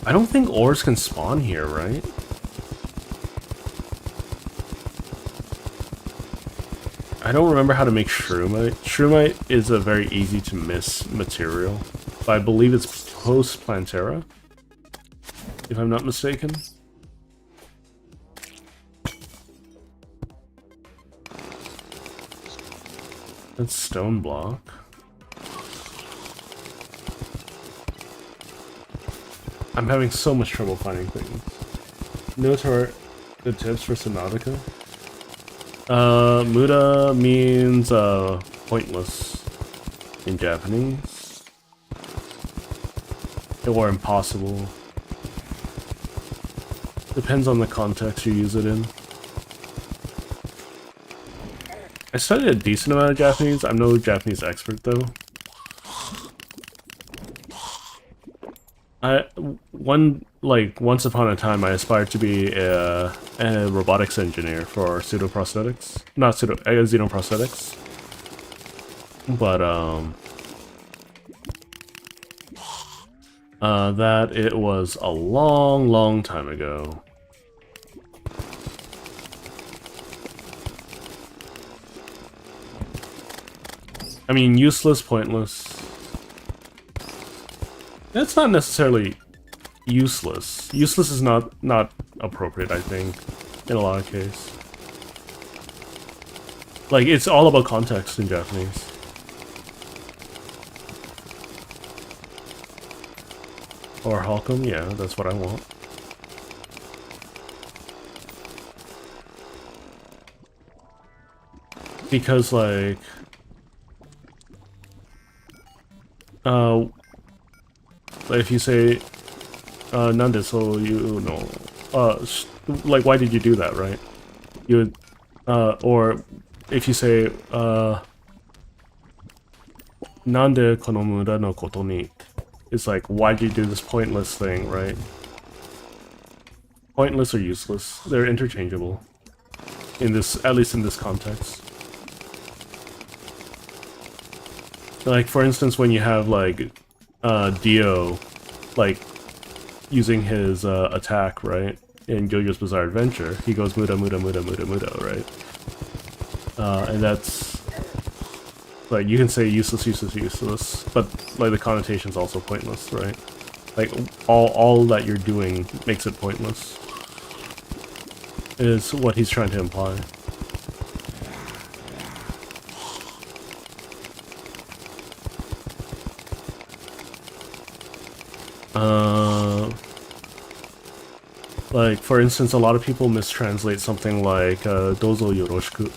I don't think ores can spawn here, right? I don't remember how to make shroomite. Shroomite is a very easy to miss material, but I believe it's post-Plantera, if I'm not mistaken. That's stone block. I'm having so much trouble finding things. Notes are good tips for Subnautica. Muda means pointless in Japanese. Or impossible. Depends on the context you use it in. I studied a decent amount of Japanese. I'm no Japanese expert though. Once upon a time, I aspired to be a robotics engineer for pseudoprosthetics. Not xenoprosthetics. But, that it was a long, long time ago. I mean, useless, pointless. That's not necessarily useless. Useless is not appropriate, I think, in a lot of cases. Like, it's all about context in Japanese. Or Halcom, yeah, that's what I want. Because, like... if you say, Nande, so you know, like, why did you do that, right? You would, or if you say, Nande kono mura no koto ni. It's like, why'd you do this pointless thing, right? Pointless or useless. They're interchangeable. In this, at least in this context. Like, for instance, when you have, like, Dio, like, using his attack, right? In Jojo's Bizarre Adventure, he goes muda muda muda muda muda, right? And that's like, you can say useless, useless, useless, but like the connotation's also pointless, right? Like all that you're doing makes it pointless. Is what he's trying to imply. Like, for instance, a lot of people mistranslate something like Dozo Yoroshiku,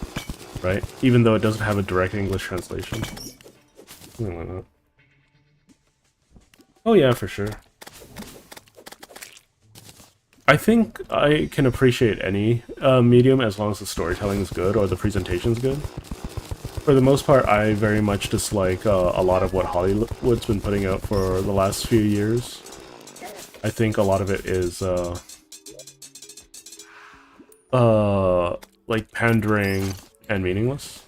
right? Even though it doesn't have a direct English translation. Something like that. Oh yeah, for sure. I think I can appreciate any medium as long as the storytelling is good or the presentation's good. For the most part, I very much dislike a lot of what Hollywood's been putting out for the last few years. I think a lot of it is like pandering and meaningless.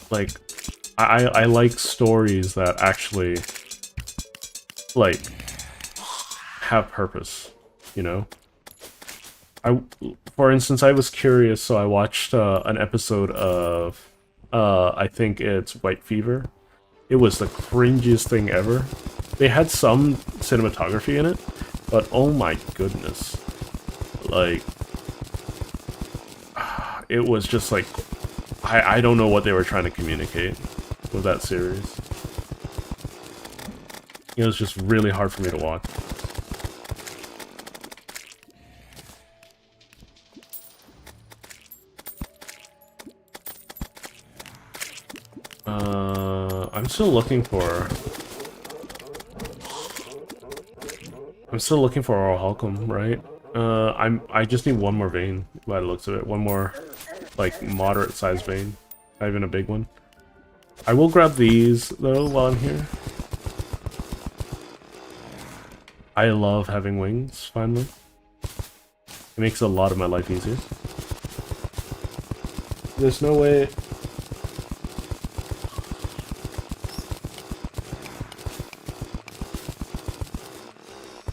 Like, I like stories that actually, like, have purpose, you know? For instance, I was curious, so I watched an episode of, I think it's White Fever. It was the cringiest thing ever. They had some cinematography in it, but oh my goodness. Like, it was just like, I don't know what they were trying to communicate with that series. It was just really hard for me to watch. I'm still looking for Oral Halcom, right? I just need one more vein by the looks of it. One more, like, moderate sized vein. Not even a big one. I will grab these though while I'm here. I love having wings, finally. It makes a lot of my life easier. There's no way...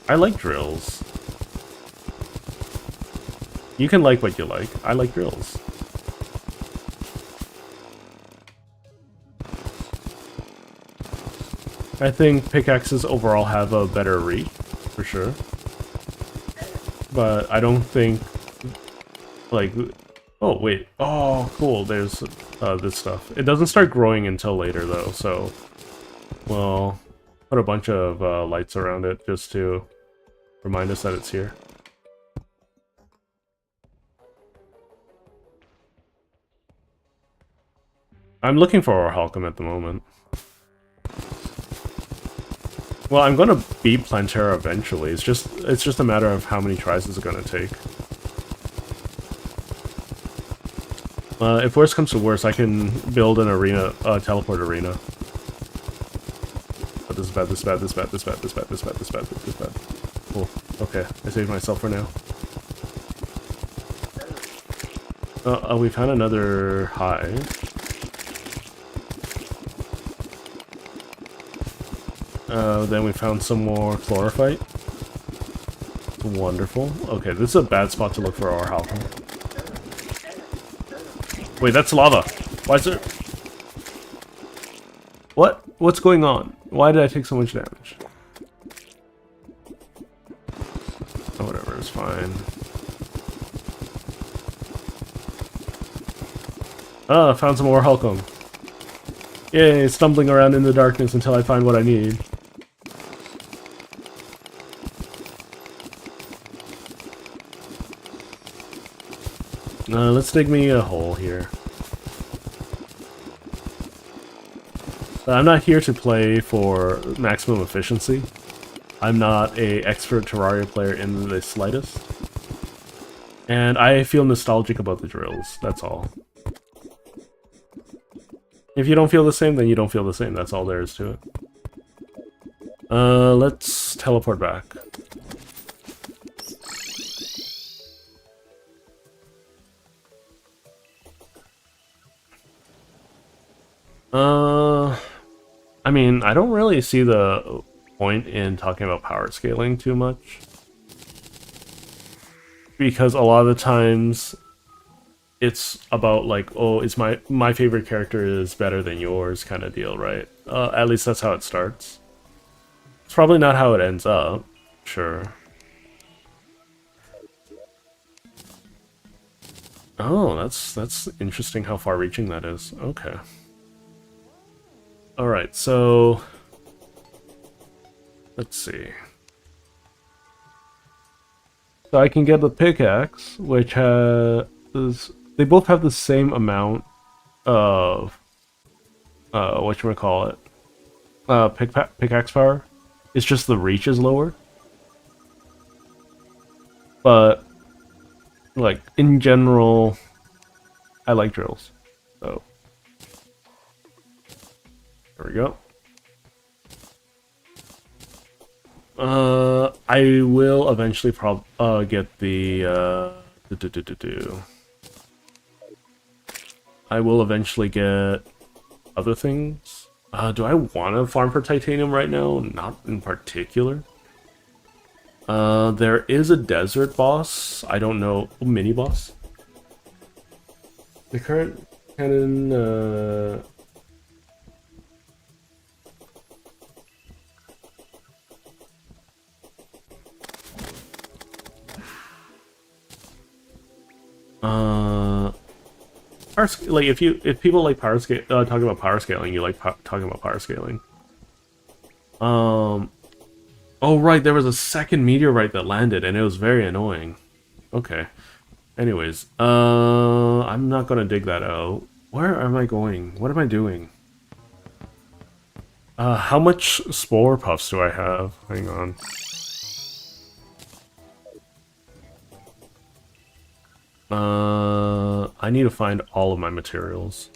I like drills. You can like what you like. I like drills. I think pickaxes overall have a better reach, for sure. But I don't think, like... Oh, wait. Oh, cool. There's this stuff. It doesn't start growing until later, though, so... Well, put a bunch of lights around it just to remind us that it's here. I'm looking for Oral Halcom at the moment. Well, I'm gonna beat Plantera eventually. It's just a matter of how many tries it's gonna take. If worse comes to worse, I can build an arena, teleport arena. But this is bad, this is bad, this is bad, this is bad, this is bad, this is bad, this is bad, this is bad. Cool. Okay, I saved myself for now. We found another hive. Then we found some more chlorophyte. Wonderful. Okay, this is a bad spot to look for our Halcom. Wait, that's lava. Why is it? What? What's going on? Why did I take so much damage? Oh, whatever, it's fine. Ah, found some more Halcom. Yay, stumbling around in the darkness until I find what I need. Let's dig me a hole here. I'm not here to play for maximum efficiency. I'm not an expert Terraria player in the slightest. And I feel nostalgic about the drills, that's all. If you don't feel the same, then you don't feel the same, that's all there is to it. Let's teleport back. I mean, I don't really see the point in talking about power scaling too much. Because a lot of the times, it's about like, oh, it's my favorite character is better than yours kind of deal, right? At least that's how it starts. It's probably not how it ends up. Sure. Oh, that's interesting how far-reaching that is. Okay. Alright, so... let's see. So I can get the pickaxe, which has... they both have the same amount of... whatchamacallit? Pickaxe power. It's just the reach is lower. But... like, in general... I like drills. So... there we go. I will eventually get the, I will eventually get other things. Do I want to farm for titanium right now? Not in particular. There is a desert boss. I don't know, mini boss. The current cannon, like if people like power scale, talking about power scaling, you like talking about power scaling. Oh right, there was a second meteorite that landed, and it was very annoying. Okay. Anyways, I'm not gonna dig that out. Where am I going? What am I doing? How much spore puffs do I have? Hang on. I need to find all of my materials.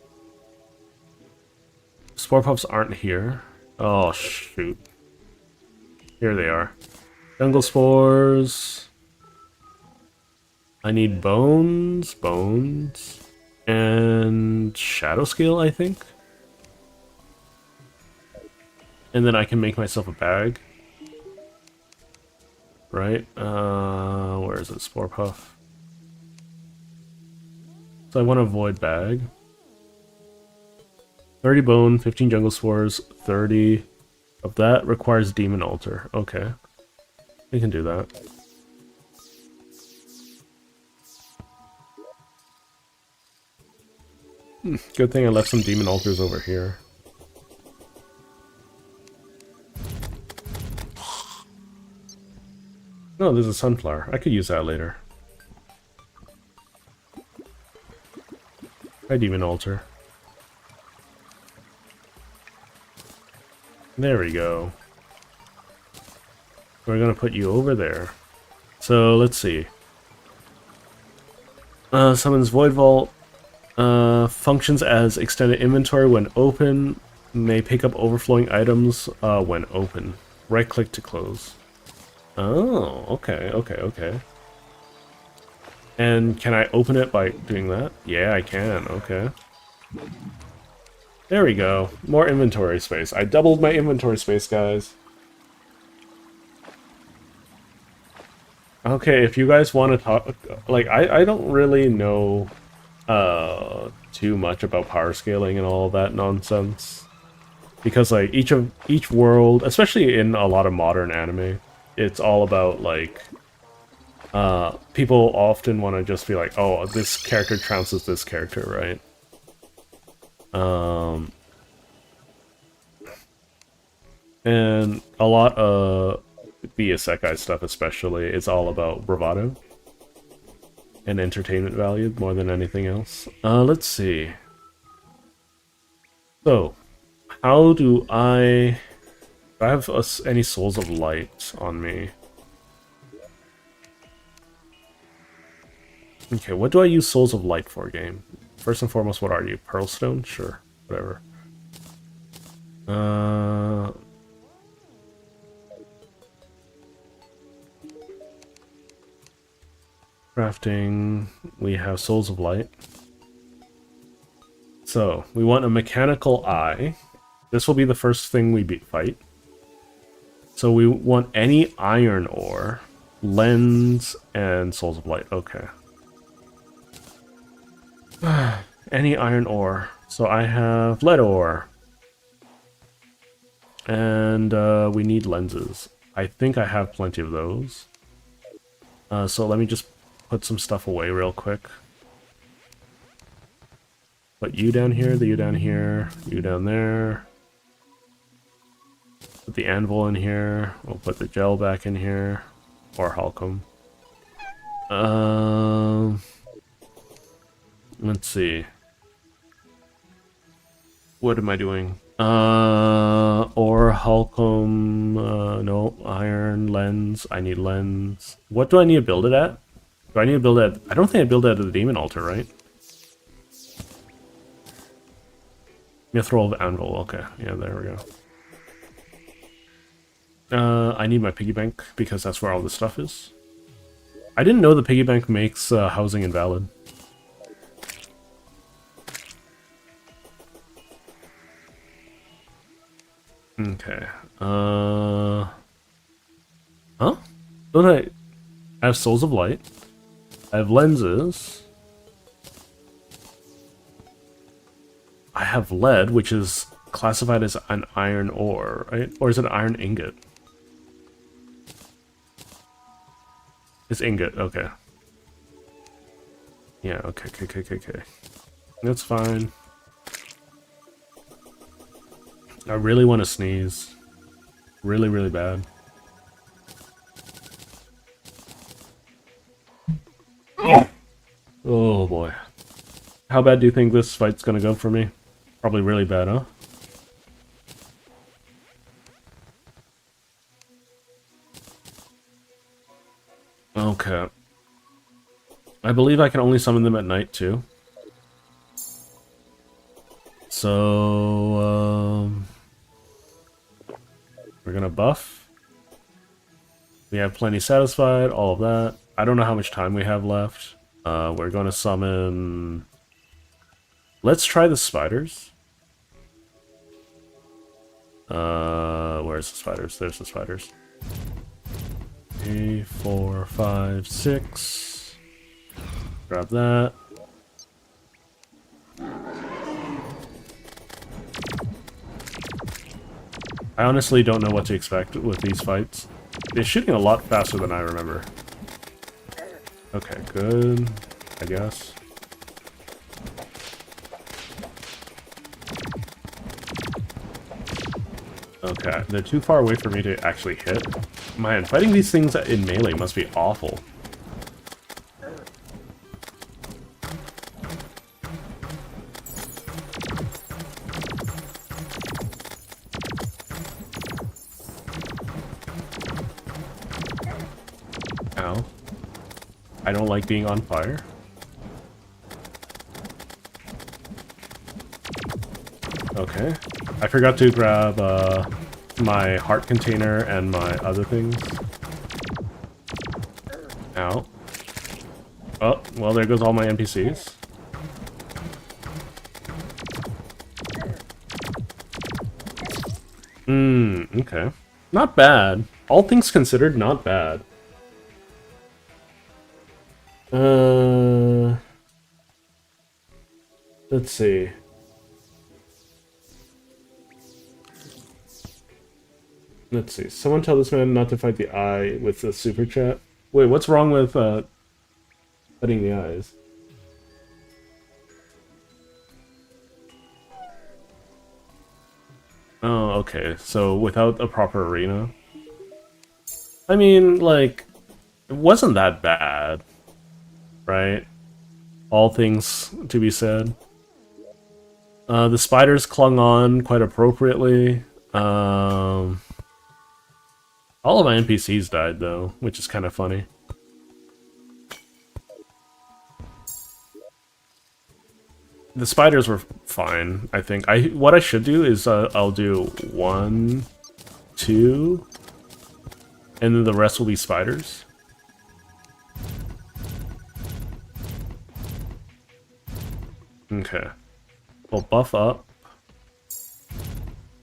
Spore puffs aren't here. Oh, shoot. Here they are. Jungle spores. I need bones, and shadow scale, I think. And then I can make myself a bag. Right? Where is it? Spore puff. So I want to avoid bag. 30 bone, 15 jungle spores, 30 of that requires demon altar. Okay. We can do that. Good thing I left some demon altars over here. No, there's a sunflower. I could use that later. Hi, demon altar. There we go. We're gonna put you over there. So let's see. Summons Void Vault. Functions as extended inventory when open. May pick up overflowing items when open. Right click to close. Oh, okay. And can I open it by doing that? Yeah, I can. Okay. There we go. More inventory space. I doubled my inventory space, guys. Okay, if you guys want to talk... like, I don't really know too much about power scaling and all that nonsense. Because, like, each world, especially in a lot of modern anime, it's all about, like... people often want to just be like, oh, this character trounces this character, right? And a lot of the isekai stuff especially, it's all about bravado and entertainment value more than anything else. Let's see. So, how do I have any souls of light on me? Okay, what do I use Souls of Light for, game? First and foremost, what are you? Pearlstone? Sure, whatever. Crafting, we have Souls of Light. So, we want a mechanical eye. This will be the first thing we fight. So we want any iron ore, lens, and Souls of Light. Okay. Any iron ore. So I have lead ore. And we need lenses. I think I have plenty of those. So let me just put some stuff away real quick. Put you down here, you down here, you down there. Put the anvil in here. We'll put the gel back in here. Or Halcom. Let's see. What am I doing? Or Halcom, no, iron, lens, I need lens. What do I need to build it at? Do I need to build it at, I don't think I build it at the demon altar, right? Mithril of anvil, okay, yeah, there we go. I need my piggy bank, because that's where all this stuff is. I didn't know the piggy bank makes housing invalid. Okay. Huh? Don't I have Souls of Light? I have lenses. I have lead, which is classified as an iron ore, right? Or is it an iron ingot? It's ingot, okay. Yeah, okay. That's fine. I really want to sneeze. Really, really bad. Oh boy. How bad do you think this fight's gonna go for me? Probably really bad, huh? Okay. I believe I can only summon them at night, too. So, we're gonna buff. We have plenty satisfied, all of that. I don't know how much time we have left. We're gonna summon... Let's try the spiders. Where's the spiders? There's the spiders. 3, 4, 5, 6. Grab that. I honestly don't know what to expect with these fights. They're shooting a lot faster than I remember. Okay, good, I guess. Okay, they're too far away for me to actually hit. Man, fighting these things in melee must be awful. Ow. I don't like being on fire. Okay. I forgot to grab my heart container and my other things. Ow. Oh, well there goes all my NPCs. Okay. Not bad. All things considered, not bad. Let's see. Let's see. Someone tell this man not to fight the eye with the super chat. Wait, what's wrong with fighting the eyes? Oh, okay. So without a proper arena. I mean, like, it wasn't that bad, right? All things to be said. The spiders clung on quite appropriately. All of my NPCs died, though, which is kind of funny. The spiders were fine, I think. What I should do is I'll do 1, 2, and then the rest will be spiders. Okay. We'll buff up.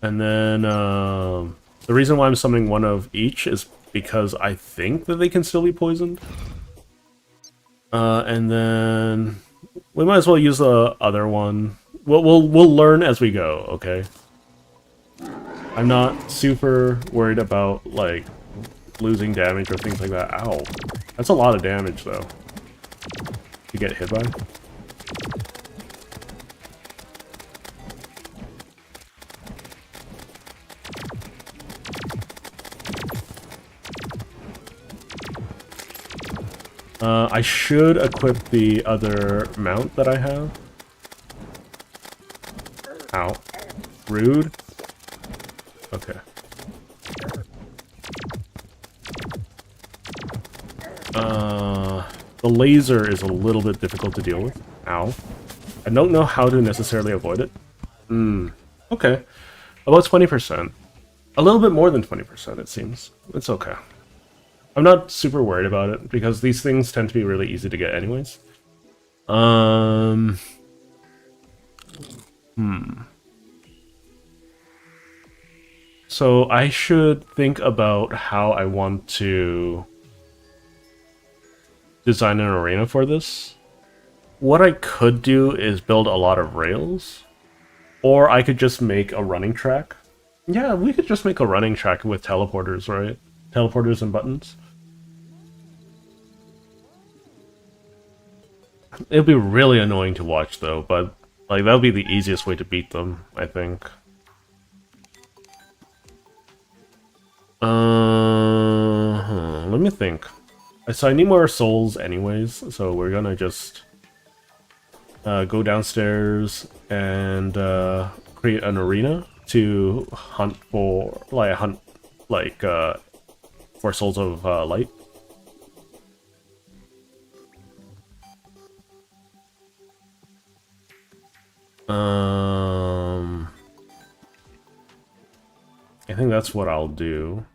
And then the reason why I'm summoning one of each is because I think that they can still be poisoned. And then we might as well use the other one. We'll learn as we go, okay? I'm not super worried about like losing damage or things like that. Ow. That's a lot of damage though. To get hit by. I should equip the other mount that I have. Ow. Rude. Okay. The laser is a little bit difficult to deal with. Ow. I don't know how to necessarily avoid it. Okay. About 20%. A little bit more than 20%, it seems. It's okay. I'm not super worried about it, because these things tend to be really easy to get anyways. So I should think about how I want to design an arena for this. What I could do is build a lot of rails, or I could just make a running track. Yeah, we could just make a running track with teleporters, right? Teleporters and buttons. It'll be really annoying to watch though, but like that'll be the easiest way to beat them, I think. Let me think. So I need more souls anyways, so we're gonna just go downstairs and create an arena to hunt for for souls of light. I think that's what I'll do.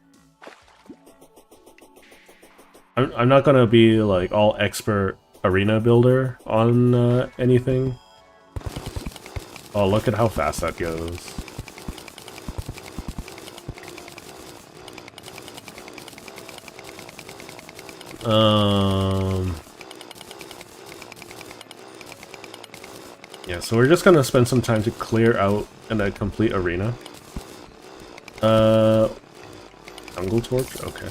I'm not gonna be like all expert arena builder on anything. Oh, look at how fast that goes. Yeah, so we're just gonna spend some time to clear out a complete arena. Jungle torch? Okay.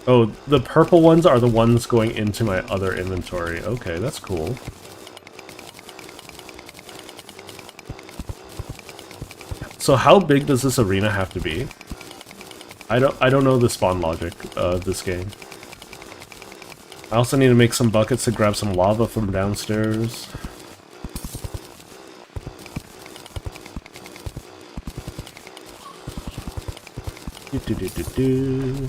Oh, the purple ones are the ones going into my other inventory. Okay, that's cool. So how big does this arena have to be? I don't know the spawn logic of this game. I also need to make some buckets to grab some lava from downstairs. Do.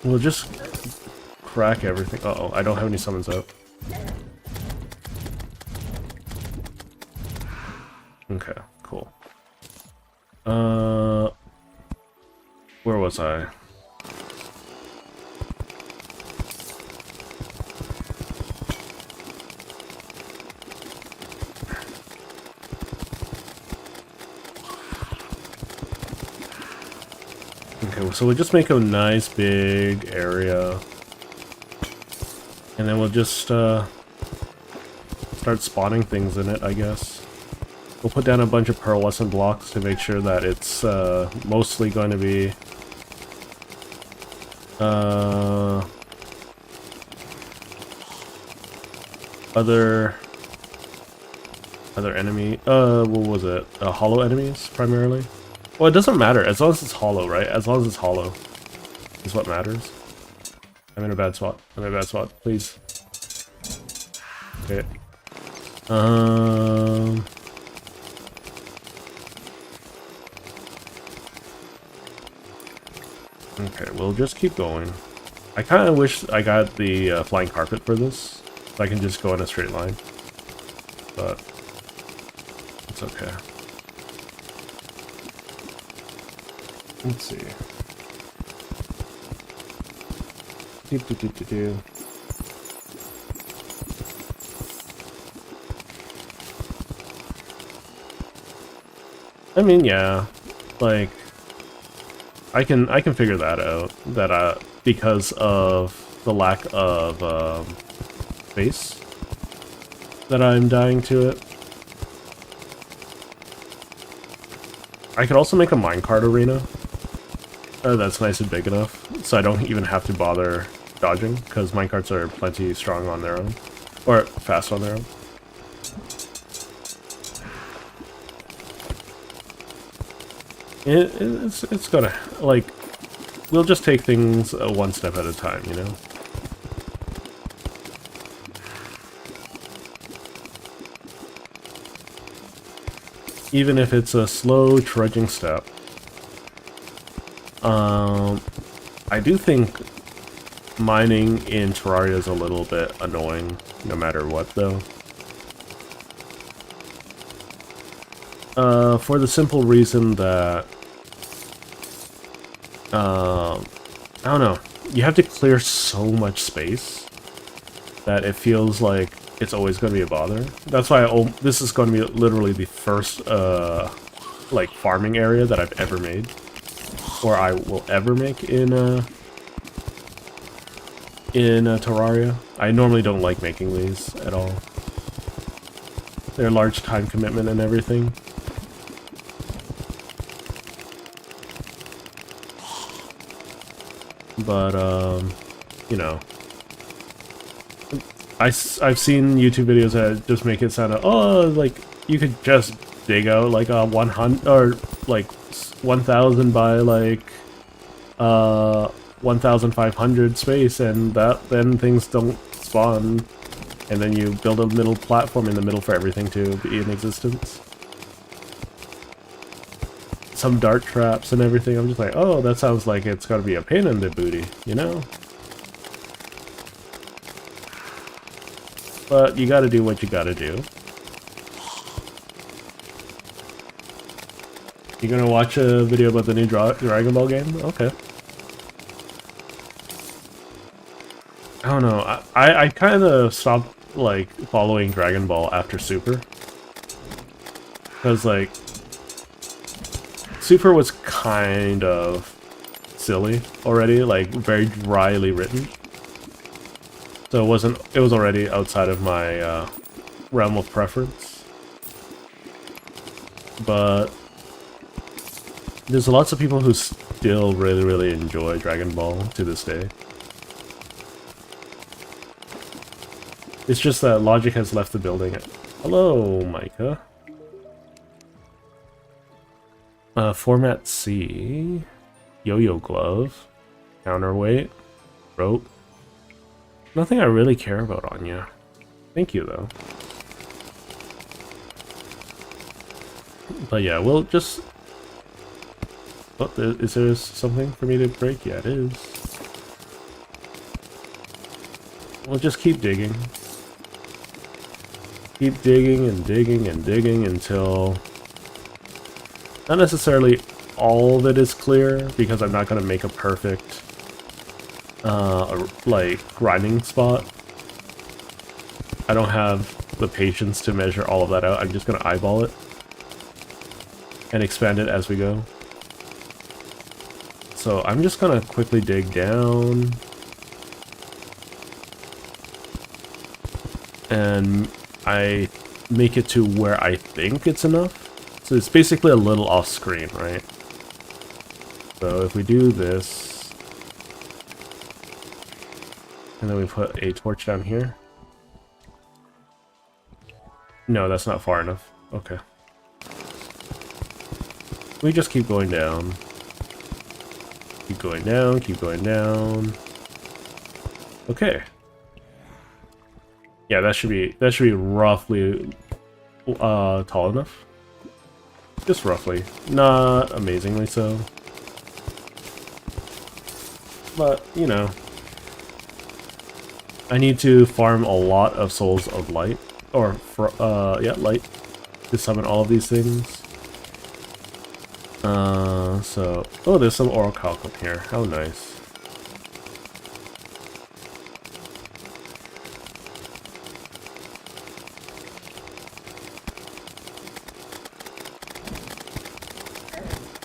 We'll just crack everything. Uh-oh, I don't have any summons out. Okay, cool. Where was I? Okay, so we'll just make a nice big area. And then we'll just start spawning things in it, I guess. We'll put down a bunch of pearlescent blocks to make sure that it's mostly going to be other enemy. What was it? Hollow enemies primarily. Well, it doesn't matter as long as it's hollow, right? As long as it's hollow is what matters. I'm in a bad spot. I'm in a bad spot. Please. Okay. Okay, we'll just keep going. I kind of wish I got the flying carpet for this, so I can just go in a straight line. But it's okay. Let's see. Do. I mean, yeah, like I can figure that out. That because of the lack of space that I'm dying to it. I could also make a minecart arena. That's nice and big enough, so I don't even have to bother dodging, because minecarts are plenty strong on their own, or fast on their own. It's gonna, like, we'll just take things one step at a time, you know? Even if it's a slow, trudging step. I do think mining in Terraria is a little bit annoying, no matter what, though. For the simple reason that... I don't know. You have to clear so much space that it feels like it's always going to be a bother. That's why this is going to be literally the first, like, farming area that I've ever made. Or I will ever make in Terraria. I normally don't like making these at all. They're a large time commitment and everything. But, you know, I've seen YouTube videos that just make it sound, oh, like, you could just dig out, like, a 100, or, like, 1,000 by, like, 1,500 space, and then things don't spawn, and then you build a middle platform in the middle for everything to be in existence. Some dart traps and everything. I'm just like, oh, that sounds like it's gotta be a pain in the booty, you know? But you gotta do what you gotta do. You gonna watch a video about the new Dragon Ball game? Okay. I don't know. I kind of stopped, like, following Dragon Ball after Super. Because, like, Super was kind of silly already, like, very dryly written. So it was already outside of my realm of preference. But there's lots of people who still really enjoy Dragon Ball to this day. It's just that logic has left the building. Hello, Micah. Format C. Yo-yo glove. Counterweight. Rope. Nothing I really care about on you. Thank you, though. But yeah, we'll just... Oh, is there something for me to break? Yeah, it is. We'll just keep digging. Keep digging and digging and digging until... Not necessarily all of it is clear, because I'm not going to make a perfect, like, grinding spot. I don't have the patience to measure all of that out. I'm just going to eyeball it. And expand it as we go. So I'm just going to quickly dig down. And I make it to where I think it's enough. So it's basically a little off screen, right? So if we do this, and then we put a torch down here. No, that's not far enough. Okay. We just keep going down. Keep going down, keep going down. Okay. Yeah, that should be roughly tall enough. Just roughly. Not amazingly so. But, you know, I need to farm a lot of Souls of Light, or, yeah, Light, to summon all of these things. Oh, there's some Orichalc up here. How nice.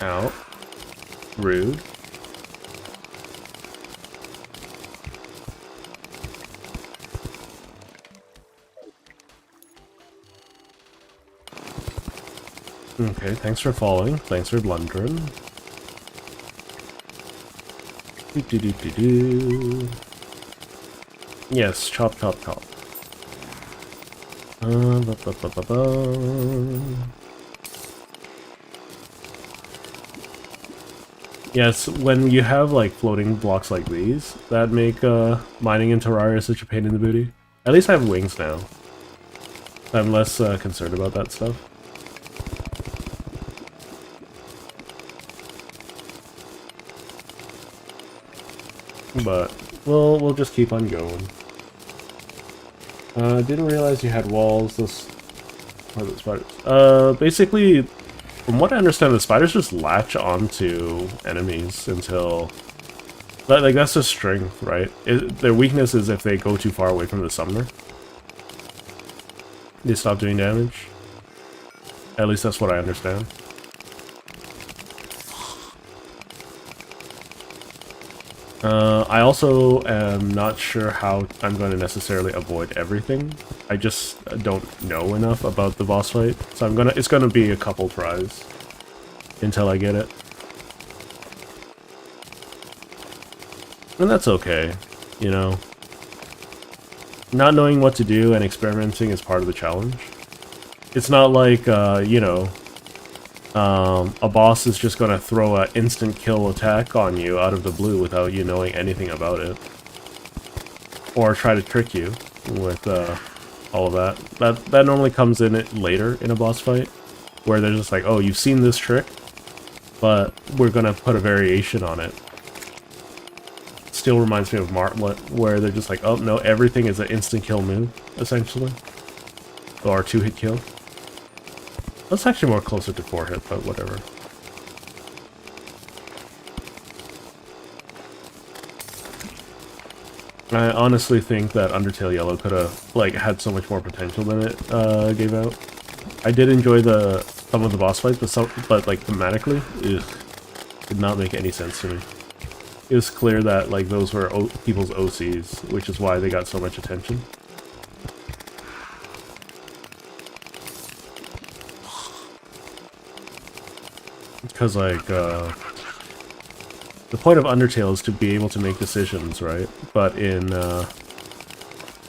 Ow. Rude. Okay, thanks for falling. Thanks for blundering. Do. Yes, chop, chop, chop. Ba, ba, ba, ba, ba. Yes, when you have like floating blocks like these, that make mining in Terraria such a pain in the booty. At least I have wings now. I'm less concerned about that stuff. But we'll just keep on going. Didn't realize you had walls. Those are the spiders. Basically, from what I understand, the spiders just latch onto enemies until, like, that's just strength, right? Their weakness is if they go too far away from the summoner. They stop doing damage. At least that's what I understand. I also am not sure how I'm going to necessarily avoid everything. I just don't know enough about the boss fight, so it's gonna be a couple tries until I get it. And that's okay, you know. Not knowing what to do and experimenting is part of the challenge. It's not like, you know, a boss is just gonna throw an instant kill attack on you out of the blue without you knowing anything about it. Or try to trick you with all of that. That normally comes in it later in a boss fight, where they're just like, oh, you've seen this trick, but we're gonna put a variation on it. Still reminds me of Martlet, where they're just like, oh no, everything is an instant kill move, essentially. Or 2-hit kill. That's actually more closer to 4-hit, but whatever. I honestly think that Undertale Yellow could have, like, had so much more potential than it gave out. I did enjoy some of the boss fights, but like, thematically, did not make any sense to me. It was clear that, like, those were people's OCs, which is why they got so much attention. Because, like, the point of Undertale is to be able to make decisions, right? But in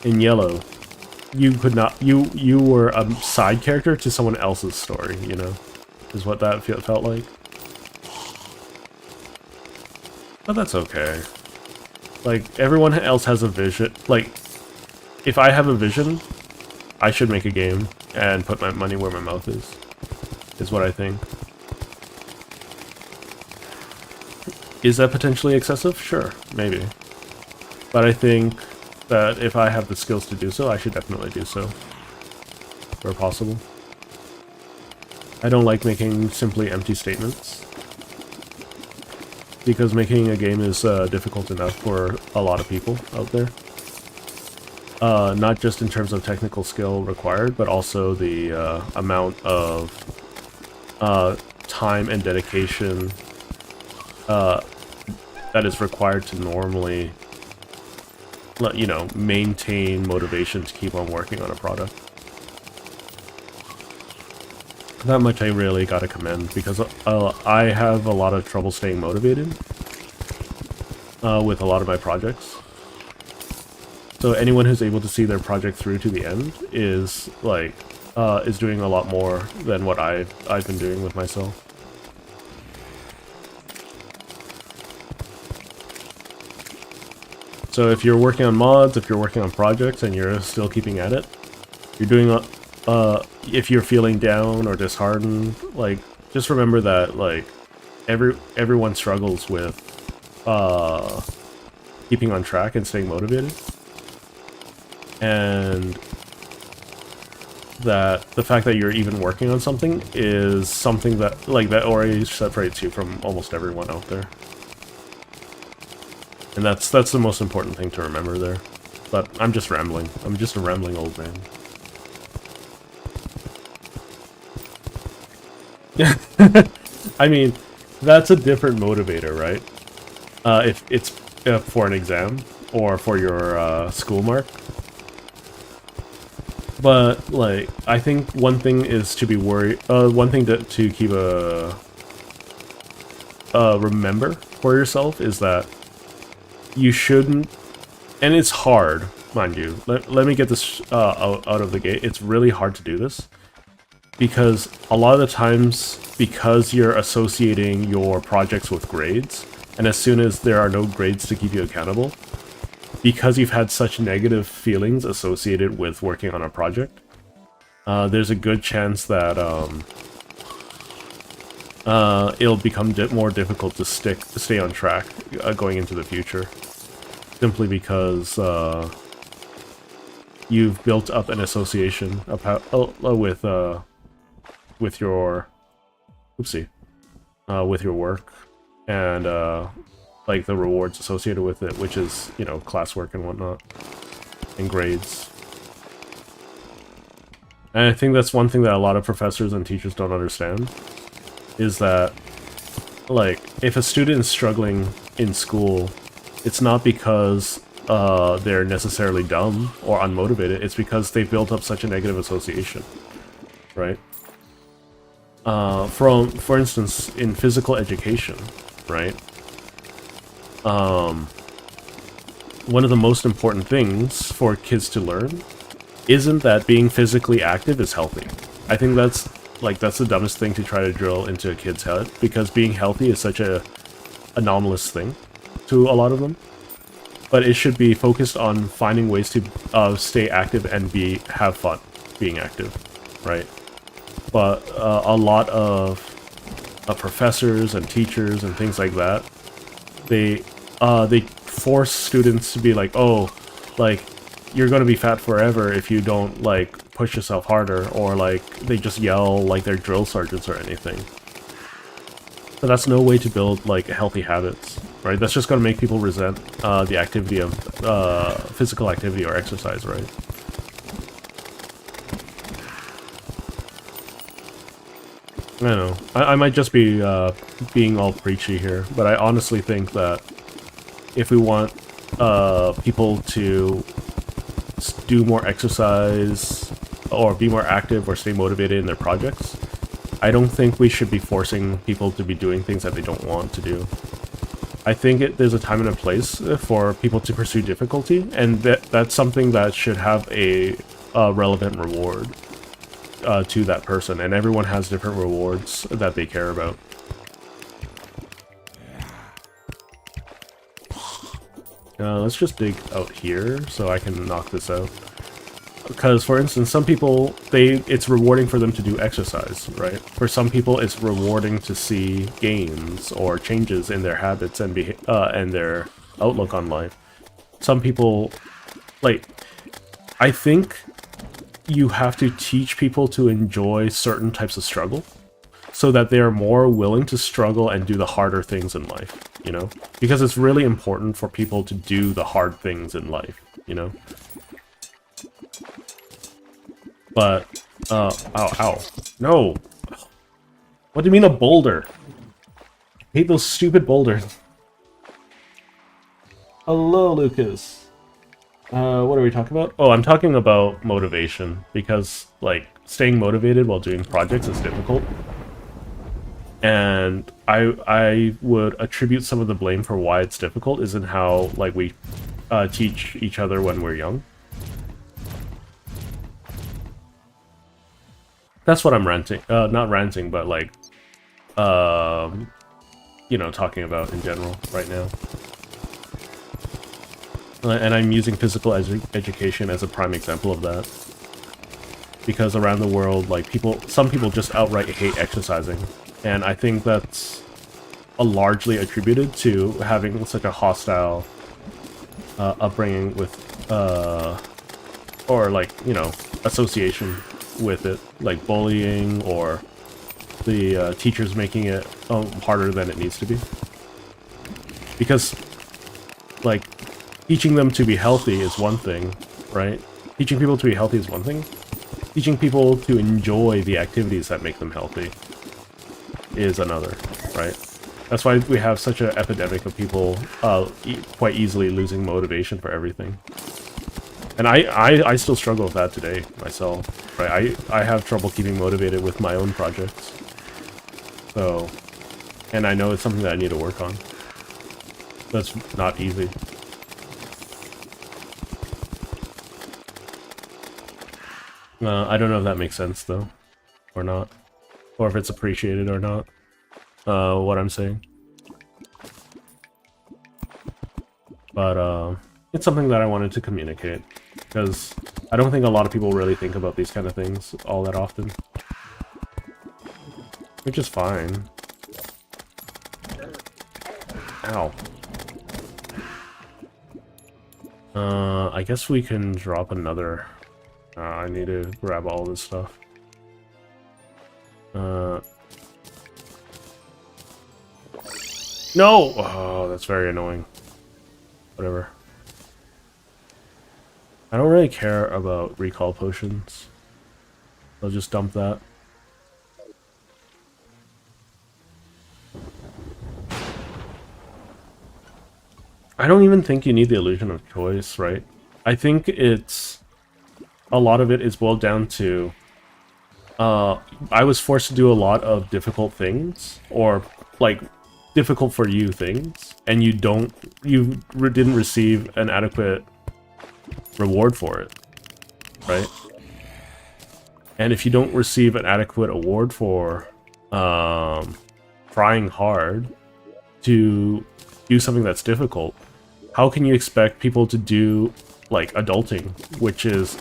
Yellow, you could not. You were a side character to someone else's story, you know, is what that felt like. But that's okay. Like, everyone else has a vision. Like, if I have a vision, I should make a game and put my money where my mouth is what I think. Is that potentially excessive? Sure, maybe. But I think that if I have the skills to do so, I should definitely do so. Where possible. I don't like making simply empty statements. Because making a game is difficult enough for a lot of people out there. Not just in terms of technical skill required, but also the amount of time and dedication that is required to normally, you know, maintain motivation to keep on working on a product. That much I really gotta commend, because I have a lot of trouble staying motivated with a lot of my projects. So anyone who's able to see their project through to the end is, like, is doing a lot more than what I've been doing with myself. So if you're working on mods, if you're working on projects, and you're still keeping at it, you're doing, if you're feeling down or disheartened, like, just remember that, like, everyone struggles with, keeping on track and staying motivated. And that the fact that you're even working on something is something that, like, that already separates you from almost everyone out there. And that's the most important thing to remember there. But I'm just rambling. I'm just a rambling old man. I mean, that's a different motivator, right? If it's for an exam or for your school mark. But, like, I think one thing is to be worried. One thing to keep remember for yourself is that you shouldn't, and it's hard, mind you. Let me get this out of the gate. It's really hard to do this because a lot of the times, because you're associating your projects with grades, and as soon as there are no grades to keep you accountable, because you've had such negative feelings associated with working on a project, there's a good chance that it'll become more difficult to stay on track going into the future, simply because you've built up an association with your with your work and like the rewards associated with it, which is, you know, classwork and whatnot, and grades. And I think that's one thing that a lot of professors and teachers don't understand, is that, like, if a student is struggling in school, it's not because they're necessarily dumb or unmotivated, it's because they've built up such a negative association, right? For instance, in physical education, right? One of the most important things for kids to learn isn't that being physically active is healthy. I think that's the dumbest thing to try to drill into a kid's head, because being healthy is such a anomalous thing to a lot of them. But it should be focused on finding ways to stay active and have fun being active, right? But a lot of professors and teachers and things like that, they force students to be like, oh, like, you're gonna be fat forever if you don't, like, push yourself harder, or, like, they just yell like they're drill sergeants or anything. But that's no way to build, like, healthy habits, right? That's just gonna make people resent the activity of physical activity or exercise, right? I don't know. I might just be being all preachy here, but I honestly think that if we want people to do more exercise or be more active or stay motivated in their projects, I don't think we should be forcing people to be doing things that they don't want to do. I think there's a time and a place for people to pursue difficulty, and that's something that should have a relevant reward to that person, and everyone has different rewards that they care about. Let's just dig out here so I can knock this out. Because, for instance, some people, it's rewarding for them to do exercise, right? For some people, it's rewarding to see gains or changes in their habits and their outlook on life. Some people, like, I think you have to teach people to enjoy certain types of struggle so that they are more willing to struggle and do the harder things in life, you know? Because it's really important for people to do the hard things in life, you know? But, ow. No! What do you mean a boulder? I hate those stupid boulders. Hello, Lucas. What are we talking about? Oh, I'm talking about motivation, because, like, staying motivated while doing projects is difficult. And I would attribute some of the blame for why it's difficult isn't how, like, we teach each other when we're young. That's what I'm ranting. Not ranting, but, like, you know, talking about in general right now. And I'm using physical education as a prime example of that. Because around the world, like, some people just outright hate exercising. And I think that's largely attributed to having such a hostile upbringing with, or like, you know, association with it, like bullying or the teachers making it harder than it needs to be. Because, like, teaching them to be healthy is one thing, right? Teaching people to be healthy is one thing. Teaching people to enjoy the activities that make them healthy is another, right? That's why we have such an epidemic of people quite easily losing motivation for everything. And I still struggle with that today myself, right? I have trouble keeping motivated with my own projects. So, and I know it's something that I need to work on. That's not easy. I don't know if that makes sense though, or not, or if it's appreciated or not. What I'm saying, but it's something that I wanted to communicate because I don't think a lot of people really think about these kind of things all that often, which is fine. Ow. I guess we can drop another. I need to grab all this stuff. No! Oh, that's very annoying. Whatever. I don't really care about recall potions. I'll just dump that. I don't even think you need the illusion of choice, right? I think it's... a lot of it is boiled down to... I was forced to do a lot of difficult things, or, like, difficult for you things, and you didn't receive an adequate reward for it, right? And if you don't receive an adequate award for trying hard to do something that's difficult, how can you expect people to do, like, adulting, which is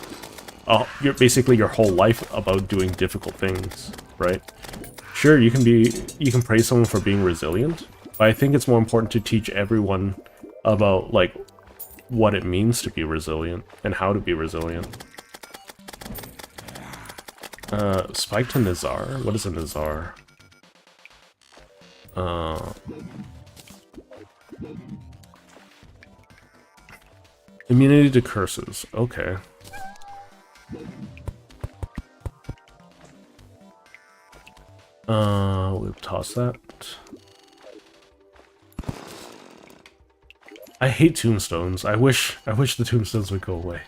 you're basically your whole life about doing difficult things, right? Sure, you can praise someone for being resilient, but I think it's more important to teach everyone about, like, what it means to be resilient and how to be resilient. Spike to Nizar? What is a Nizar? Immunity to curses. Okay. We'll toss that. I hate tombstones. I wish the tombstones would go away.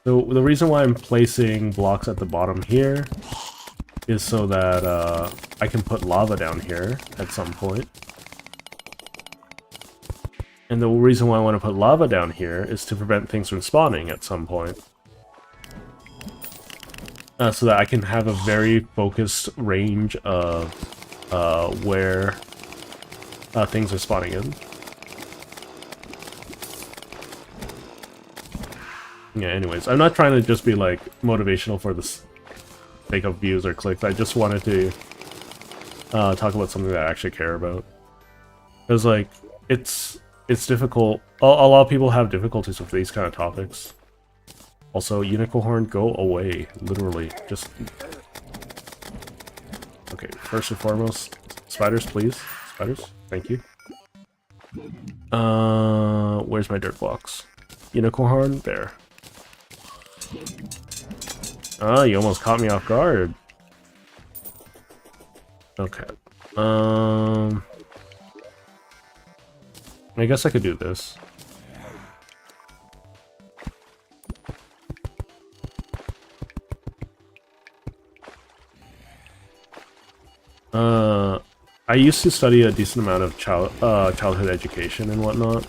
So the reason why I'm placing blocks at the bottom here is so that I can put lava down here at some point. And the reason why I want to put lava down here is to prevent things from spawning at some point. So that I can have a very focused range of where things are spawning in. Yeah, anyways, I'm not trying to just be, like, motivational for the sake of views or clicks. I just wanted to talk about something that I actually care about. Because, like, it's difficult. A lot of people have difficulties with these kind of topics. Also, unicorn, go away. Literally. Just... Okay, first and foremost, spiders, please. Spiders, thank you. Where's my dirt blocks? Unicorn, there. Ah, you almost caught me off guard. Okay. I guess I could do this. I used to study a decent amount of childhood education and whatnot.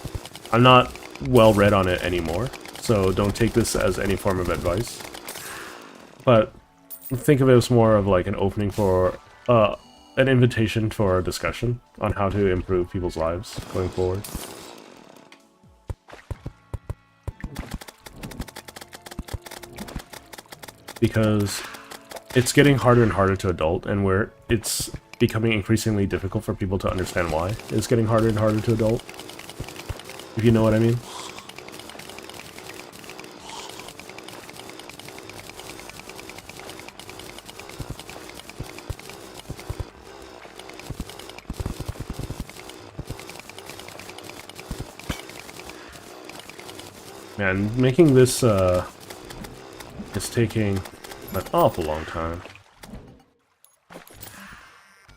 I'm not well read on it anymore, so don't take this as any form of advice. But think of it as more of like an opening for, an invitation for a discussion on how to improve people's lives going forward. Because it's getting harder and harder to adult, and where it's becoming increasingly difficult for people to understand why it's getting harder and harder to adult. If you know what I mean. Man, making this is taking an awful long time.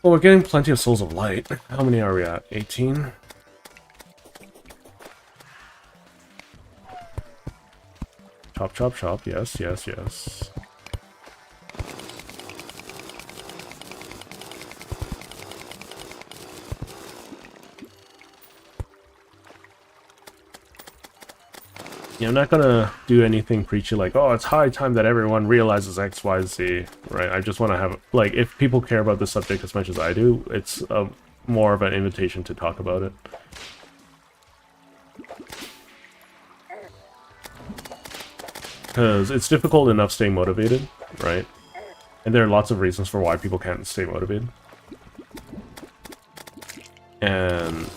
Well, we're getting plenty of Souls of Light. How many are we at? 18? Chop, chop, chop. Yes, yes, yes. Yeah, I'm not gonna do anything preachy like, oh, it's high time that everyone realizes X, Y, Z, right? I just want to have, like, if people care about this subject as much as I do, it's more of an invitation to talk about it. Because it's difficult enough staying motivated, right? And there are lots of reasons for why people can't stay motivated. And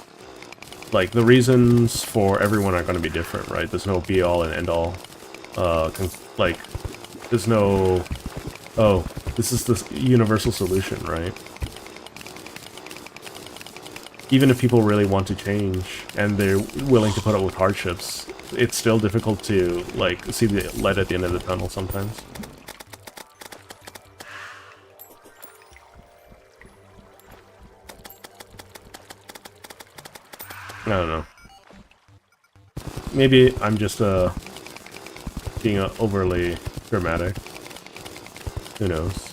like, the reasons for everyone are going to be different, right? There's no be-all and end-all. Like, there's no, oh, this is the universal solution, right? Even if people really want to change, and they're willing to put up with hardships, it's still difficult to, like, see the light at the end of the tunnel sometimes. I don't know. Maybe I'm just being overly dramatic. Who knows?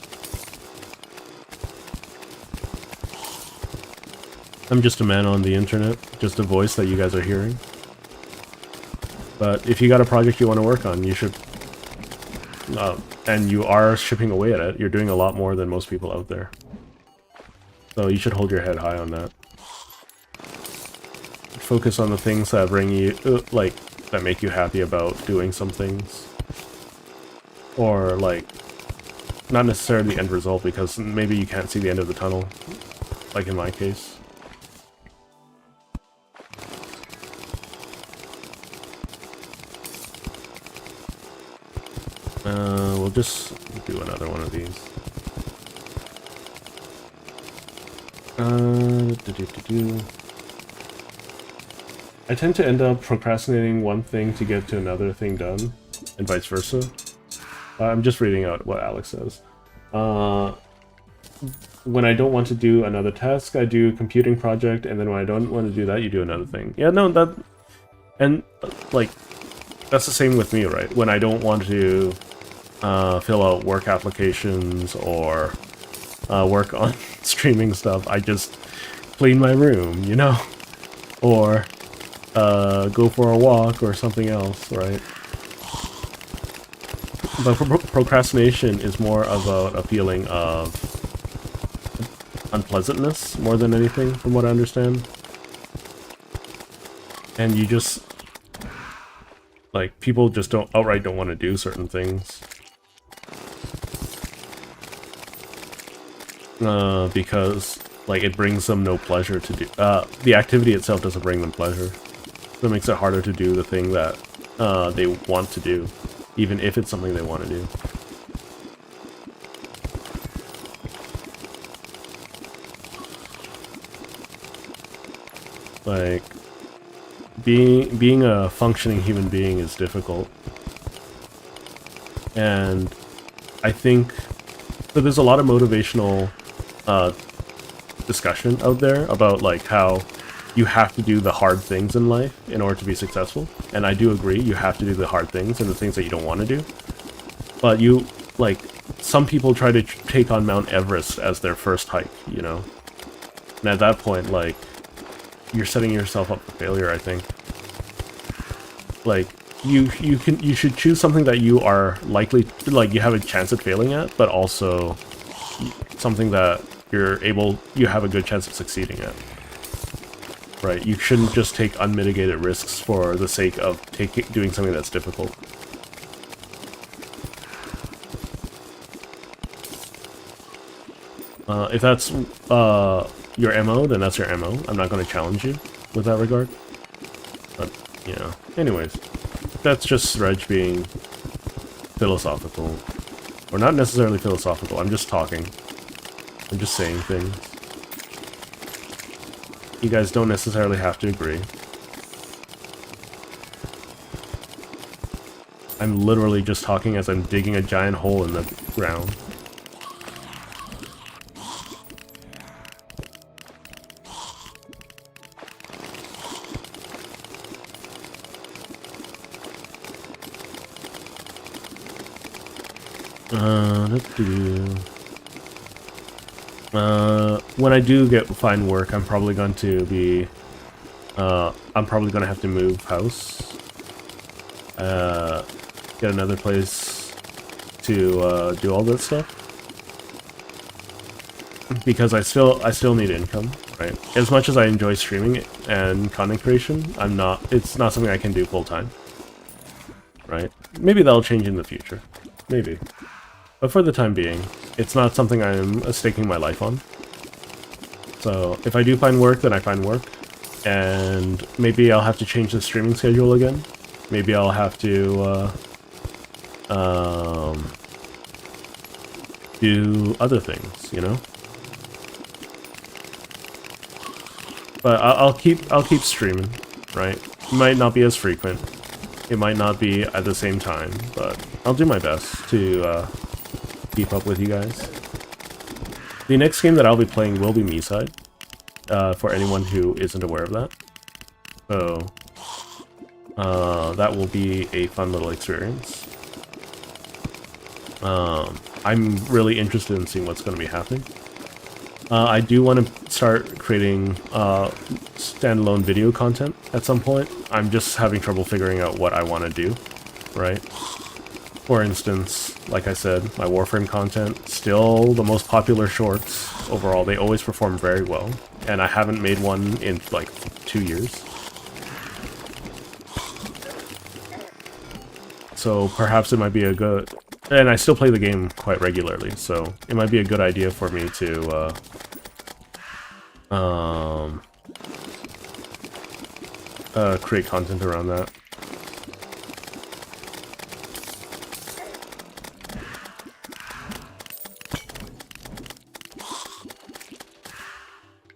I'm just a man on the internet, just a voice that you guys are hearing. But if you got a project you want to work on, you should... and you are chipping away at it, you're doing a lot more than most people out there. So you should hold your head high on that. Focus on the things that bring you, like, that make you happy about doing some things. Or, like, not necessarily the end result, because maybe you can't see the end of the tunnel, like in my case. We'll just do another one of these. I tend to end up procrastinating one thing to get to another thing done, and vice versa. I'm just reading out what Alex says. When I don't want to do another task, I do a computing project, and then when I don't want to do that, you do another thing. Yeah, no, that... And, like, that's the same with me, right? When I don't want to fill out work applications or work on streaming stuff, I just clean my room, you know? Or go for a walk or something else, right? But procrastination is more about a feeling of unpleasantness more than anything, from what I understand. And you just... like, people just outright don't want to do certain things. Because, like, it brings them no pleasure to do. The activity itself doesn't bring them pleasure. So it makes it harder to do the thing that they want to do, even if it's something they want to do. Like, being a functioning human being is difficult. And I think that there's a lot of motivational discussion out there about, like, how you have to do the hard things in life in order to be successful. And I do agree, you have to do the hard things and the things that you don't want to do. But you, like, some people try to take on Mount Everest as their first hike, you know? And at that point, like, you're setting yourself up for failure, I think. Like, you should choose something that you are likely, like, you have a chance at failing at, but also something that you have a good chance of succeeding at. Right? You shouldn't just take unmitigated risks for the sake of doing something that's difficult. If that's your MO, then that's your MO. I'm not going to challenge you with that regard. But, you know, anyways. That's just Reg being philosophical. Or not necessarily philosophical, I'm just talking. I'm just saying things. You guys don't necessarily have to agree. I'm literally just talking as I'm digging a giant hole in the ground. When I do find work, I'm probably going to be, I'm probably going to have to move house. Get another place to do all that stuff. Because I still need income, right? As much as I enjoy streaming and content creation, it's not something I can do full time. Right? Maybe that'll change in the future. Maybe. But for the time being, it's not something I'm staking my life on. So if I do find work, then I find work. And maybe I'll have to change the streaming schedule again. Maybe I'll have to do other things, you know? But I'll keep streaming, right? It might not be as frequent. It might not be at the same time, but I'll do my best to keep up with you guys. The next game that I'll be playing will be Me-Side, for anyone who isn't aware of that. So, that will be a fun little experience. I'm really interested in seeing what's going to be happening. I do want to start creating standalone video content at some point. I'm just having trouble figuring out what I want to do, right? For instance, like I said, my Warframe content, still the most popular shorts overall. They always perform very well, and I haven't made one in like 2 years. So perhaps it might be a good... And I still play the game quite regularly, so it might be a good idea for me to create content around that.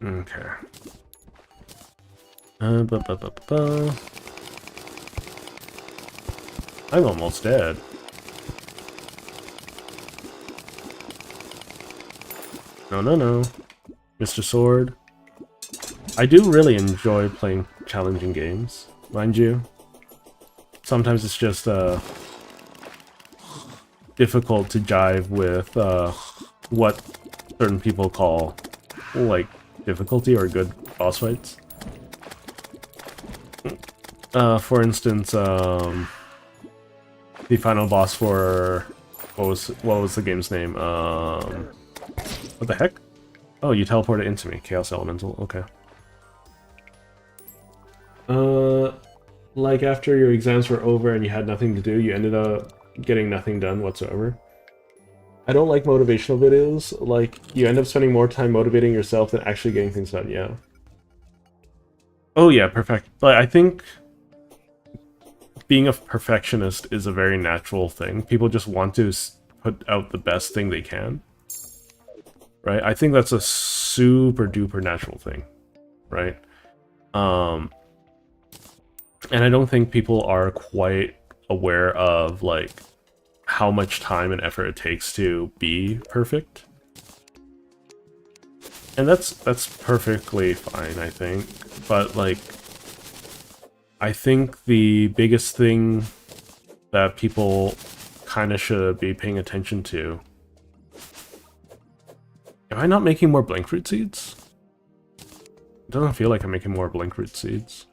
Okay. I'm almost dead. No. Mr. Sword. I do really enjoy playing challenging games, mind you. Sometimes it's just difficult to jive with what certain people call, like, difficulty or good boss fights. For instance, the final boss for... What was the game's name? What the heck? Oh, you teleported into me. Chaos Elemental. Okay. Like after your exams were over and you had nothing to do, you ended up getting nothing done whatsoever. I don't like motivational videos. Like, you end up spending more time motivating yourself than actually getting things done, yeah. Oh yeah, perfect. But I think being a perfectionist is a very natural thing. People just want to put out the best thing they can. Right? I think that's a super duper natural thing. Right? And I don't think people are quite aware of, like, how much time and effort it takes to be perfect. And that's perfectly fine, I think. But, like, I think the biggest thing that people kind of should be paying attention to... Am I not making more Blinkroot seeds? It doesn't feel like I'm making more Blinkroot seeds.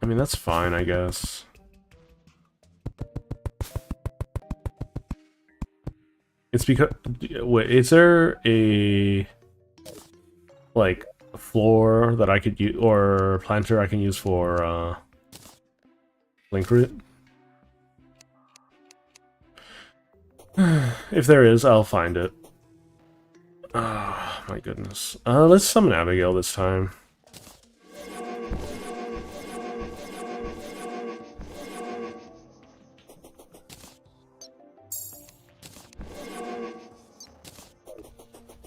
I mean, that's fine, I guess. It's because... Wait, is there a... like, a floor that I could use, or planter I can use for, Blinkroot? If there is, I'll find it. Oh, my goodness. Let's summon Abigail this time.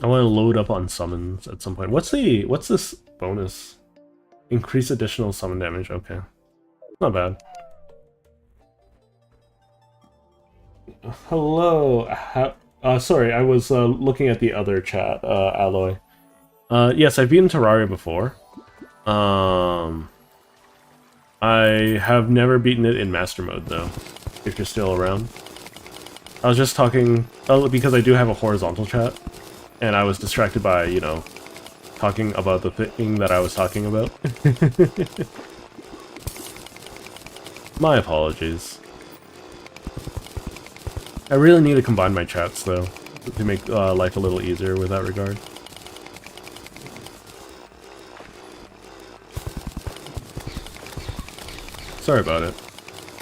I want to load up on summons at some point. What's this bonus? Increase additional summon damage, okay. Not bad. Hello. Sorry, I was looking at the other chat, Alloy. Yes, I've beaten Terraria before. I have never beaten it in Master Mode, though, if you're still around. I was just talking... Oh, because I do have a horizontal chat, and I was distracted by, you know, talking about the thing that I was talking about. My apologies. I really need to combine my chats, though, to make life a little easier with that regard. Sorry about it.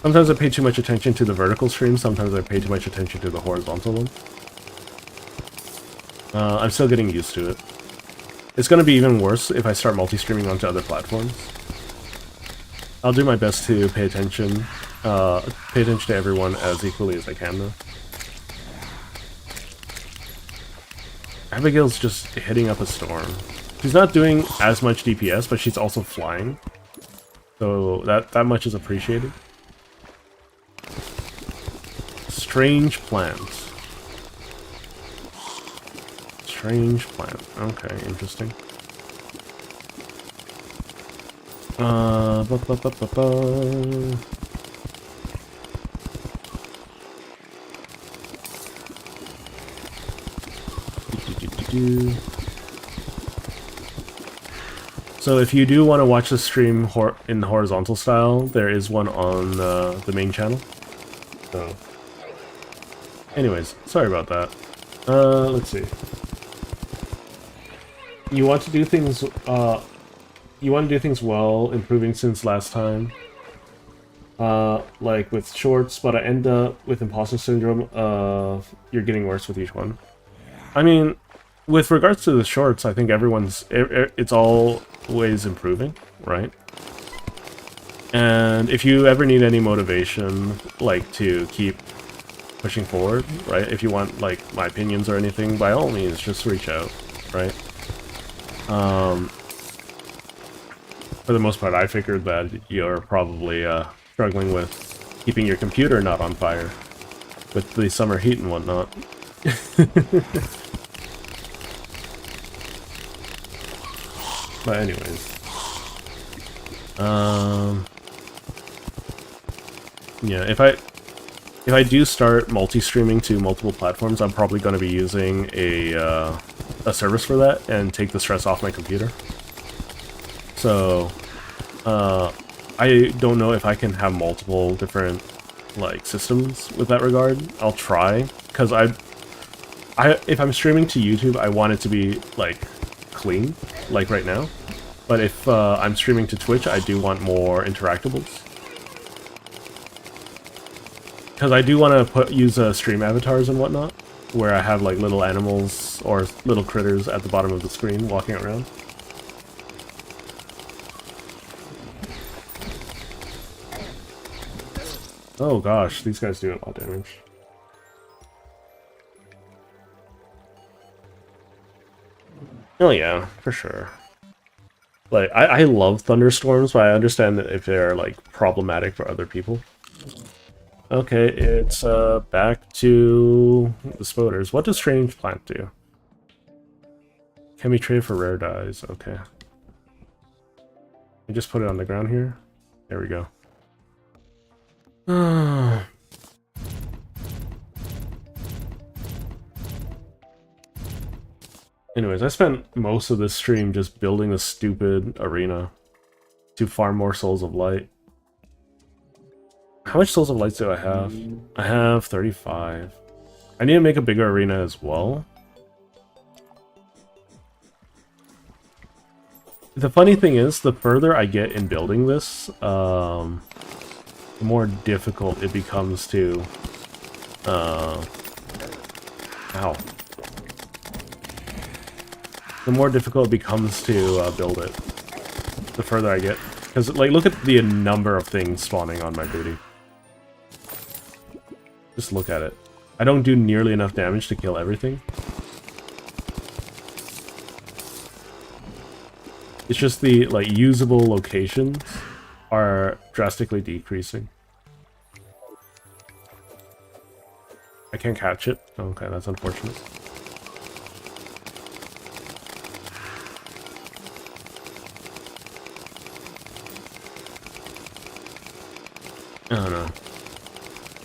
Sometimes I pay too much attention to the vertical stream, sometimes I pay too much attention to the horizontal one. I'm still getting used to it. It's gonna be even worse if I start multi-streaming onto other platforms. I'll do my best to pay attention to everyone as equally as I can, though. Abigail's just hitting up a storm. She's not doing as much DPS, but she's also flying. So that much is appreciated. Strange plant. Strange plant. Okay, interesting. So if you do want to watch the stream in the horizontal style, there is one on the main channel. So, anyways, sorry about that. Let's see. You want to do things. You want to do things well, improving since last time. Like with shorts, but I end up with imposter syndrome. You're getting worse with each one. I mean, with regards to the shorts, I think it's always improving, right? And if you ever need any motivation, like, to keep pushing forward, right? If you want, like, my opinions or anything, by all means, just reach out, right? For the most part, I figured that you're probably struggling with keeping your computer not on fire with the summer heat and whatnot. But anyways, yeah, if I do start multi-streaming to multiple platforms, I'm probably going to be using a service for that and take the stress off my computer. So, I don't know if I can have multiple different, like, systems with that regard. I'll try, because if I'm streaming to YouTube, I want it to be, like, clean, like right now. But if I'm streaming to Twitch, I do want more interactables. Because I do want to use stream avatars and whatnot, where I have, like, little animals or little critters at the bottom of the screen walking around. Oh gosh, these guys do a lot of damage. Oh yeah, for sure. Like, I love thunderstorms, but I understand that if they're, like, problematic for other people. Okay, it's back to the spoders. What does Strange Plant do? Can be traded for rare dyes. Okay. I just put it on the ground here. There we go. Anyways, I spent most of this stream just building a stupid arena to farm more Souls of Light. How much Souls of Light do I have? I have 35. I need to make a bigger arena as well. The funny thing is, the further I get in building this, the more difficult it becomes to... Ow. The more difficult it becomes to build it, the further I get. Because, like, look at the number of things spawning on my booty. Just look at it. I don't do nearly enough damage to kill everything. It's just the, like, usable locations are drastically decreasing. I can't catch it. Okay, that's unfortunate. I don't know.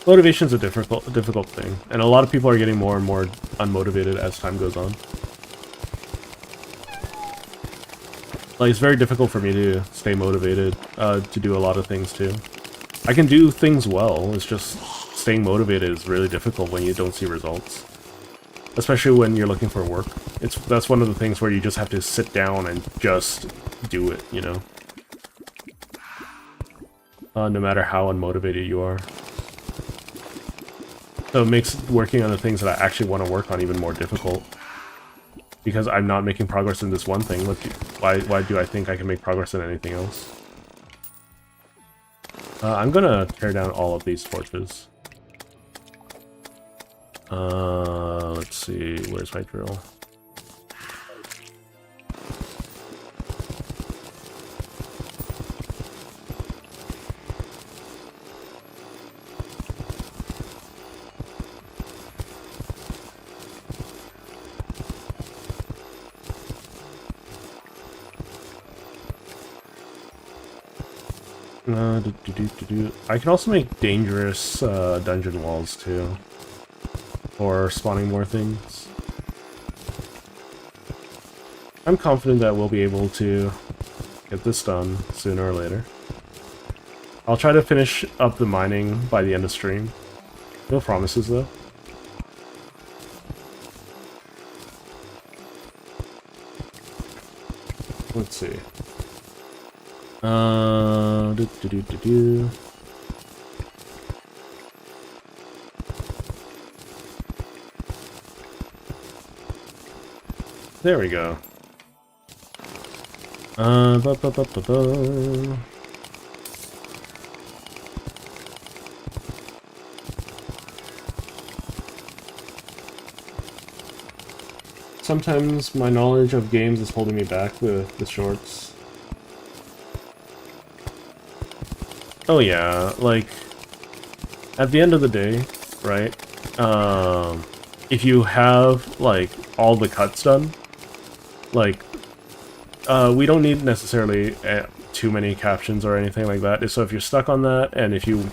Motivation's a difficult thing, and a lot of people are getting more and more unmotivated as time goes on. Like, it's very difficult for me to stay motivated, to do a lot of things too. I can do things well, it's just staying motivated is really difficult when you don't see results. Especially when you're looking for work. That's one of the things where you just have to sit down and just do it, you know? No matter how unmotivated you are. So it makes working on the things that I actually want to work on even more difficult. Because I'm not making progress in this one thing. Why do I think I can make progress in anything else? I'm gonna tear down all of these torches. Let's see, where's my drill? I can also make dangerous dungeon walls too, or spawning more things. I'm confident that we'll be able to get this done sooner or later. I'll try to finish up the mining by the end of stream. No promises though. Let's see. There we go. Sometimes my knowledge of games is holding me back with the shorts. Oh yeah, like, at the end of the day, right, if you have, like, all the cuts done, like, we don't need necessarily too many captions or anything like that. So if you're stuck on that, and if you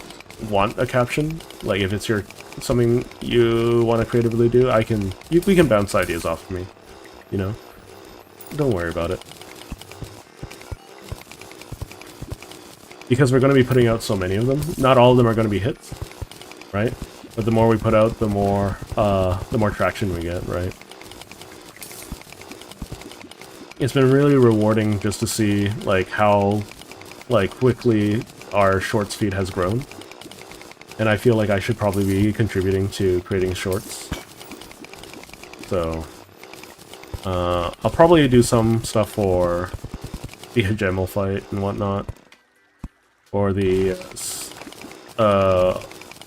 want a caption, like, if it's something you want to creatively do, we can bounce ideas off of me, you know? Don't worry about it. Because we're going to be putting out so many of them. Not all of them are going to be hits, right? But the more we put out, the more traction we get, right? It's been really rewarding just to see, like, how, like, quickly our shorts feed has grown. And I feel like I should probably be contributing to creating shorts. So, I'll probably do some stuff for the Hejemel fight and whatnot. Or the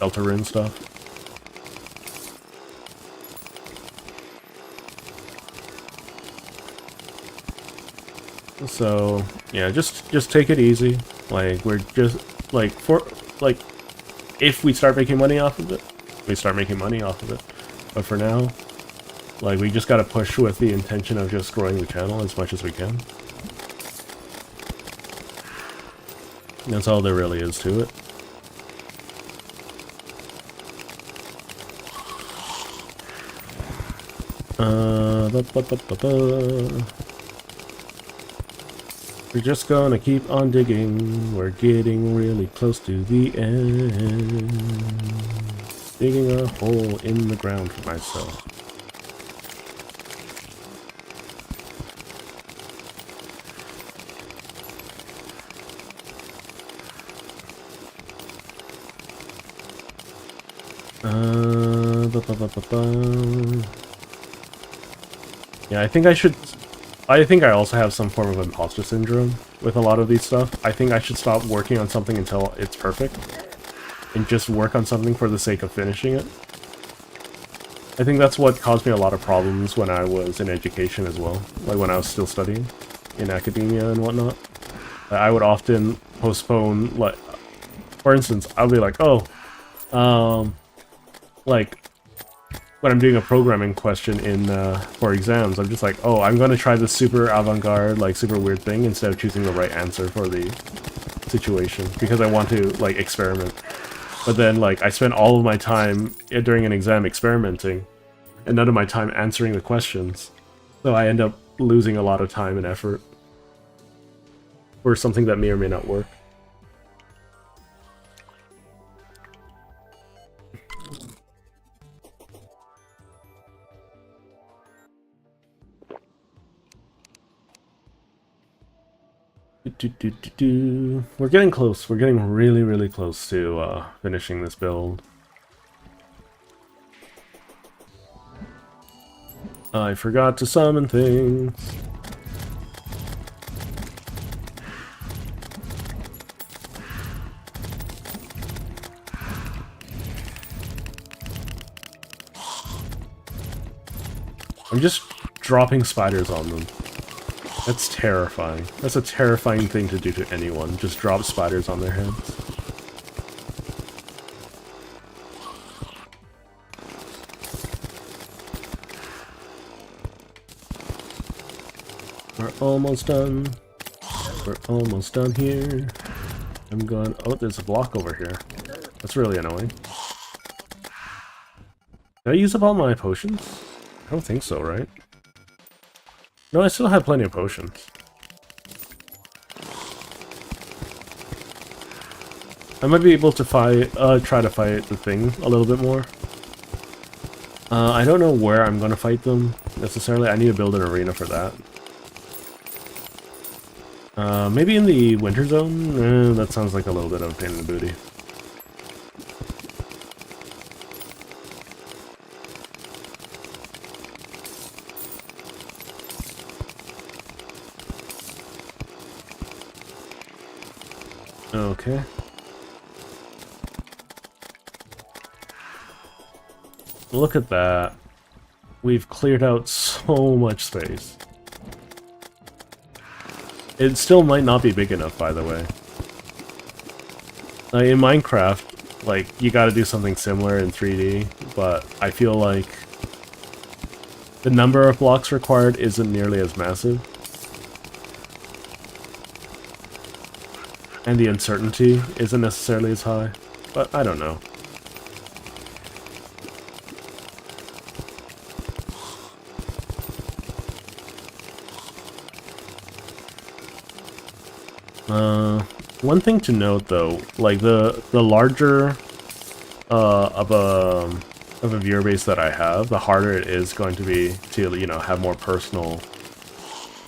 Deltarune stuff. So yeah, just take it easy. Like, we're just if we start making money off of it, we start making money off of it. But for now, like, we just gotta push with the intention of just growing the channel as much as we can. That's all there really is to it. We're just gonna keep on digging. We're getting really close to the end. Digging a hole in the ground for myself. Yeah, I think I also have some form of imposter syndrome with a lot of these stuff. I think I should stop working on something until it's perfect, and just work on something for the sake of finishing it. I think that's what caused me a lot of problems when I was in education as well, like when I was still studying. in academia and whatnot. I would often postpone, like, for instance, I'll be like, oh, like, when I'm doing a programming question in for exams, I'm just like, oh, I'm gonna try this super avant-garde, like, super weird thing instead of choosing the right answer for the situation, because I want to, like, experiment. But then, like, I spend all of my time during an exam experimenting, and none of my time answering the questions. So I end up losing a lot of time and effort for something that may or may not work. We're getting close. We're getting really, really close to finishing this build. I forgot to summon things. I'm just dropping spiders on them. That's terrifying. That's a terrifying thing to do to anyone. Just drop spiders on their heads. We're almost done. We're almost done here. I'm going... Oh, there's a block over here. That's really annoying. Did I use up all my potions? I don't think so, right? No, I still have plenty of potions. I might be able to fight, try to fight the thing a little bit more. I don't know where I'm gonna fight them, necessarily. I need to build an arena for that. Maybe in the winter zone? That sounds like a little bit of a pain in the booty. Okay. Look at that. We've cleared out so much space. It still might not be big enough, by the way. In Minecraft, like, you gotta do something similar in 3D, but I feel like the number of blocks required isn't nearly as massive. And the uncertainty isn't necessarily as high, but I don't know. One thing to note though, like the larger of a viewer base that I have, the harder it is going to be to, you know, have more personal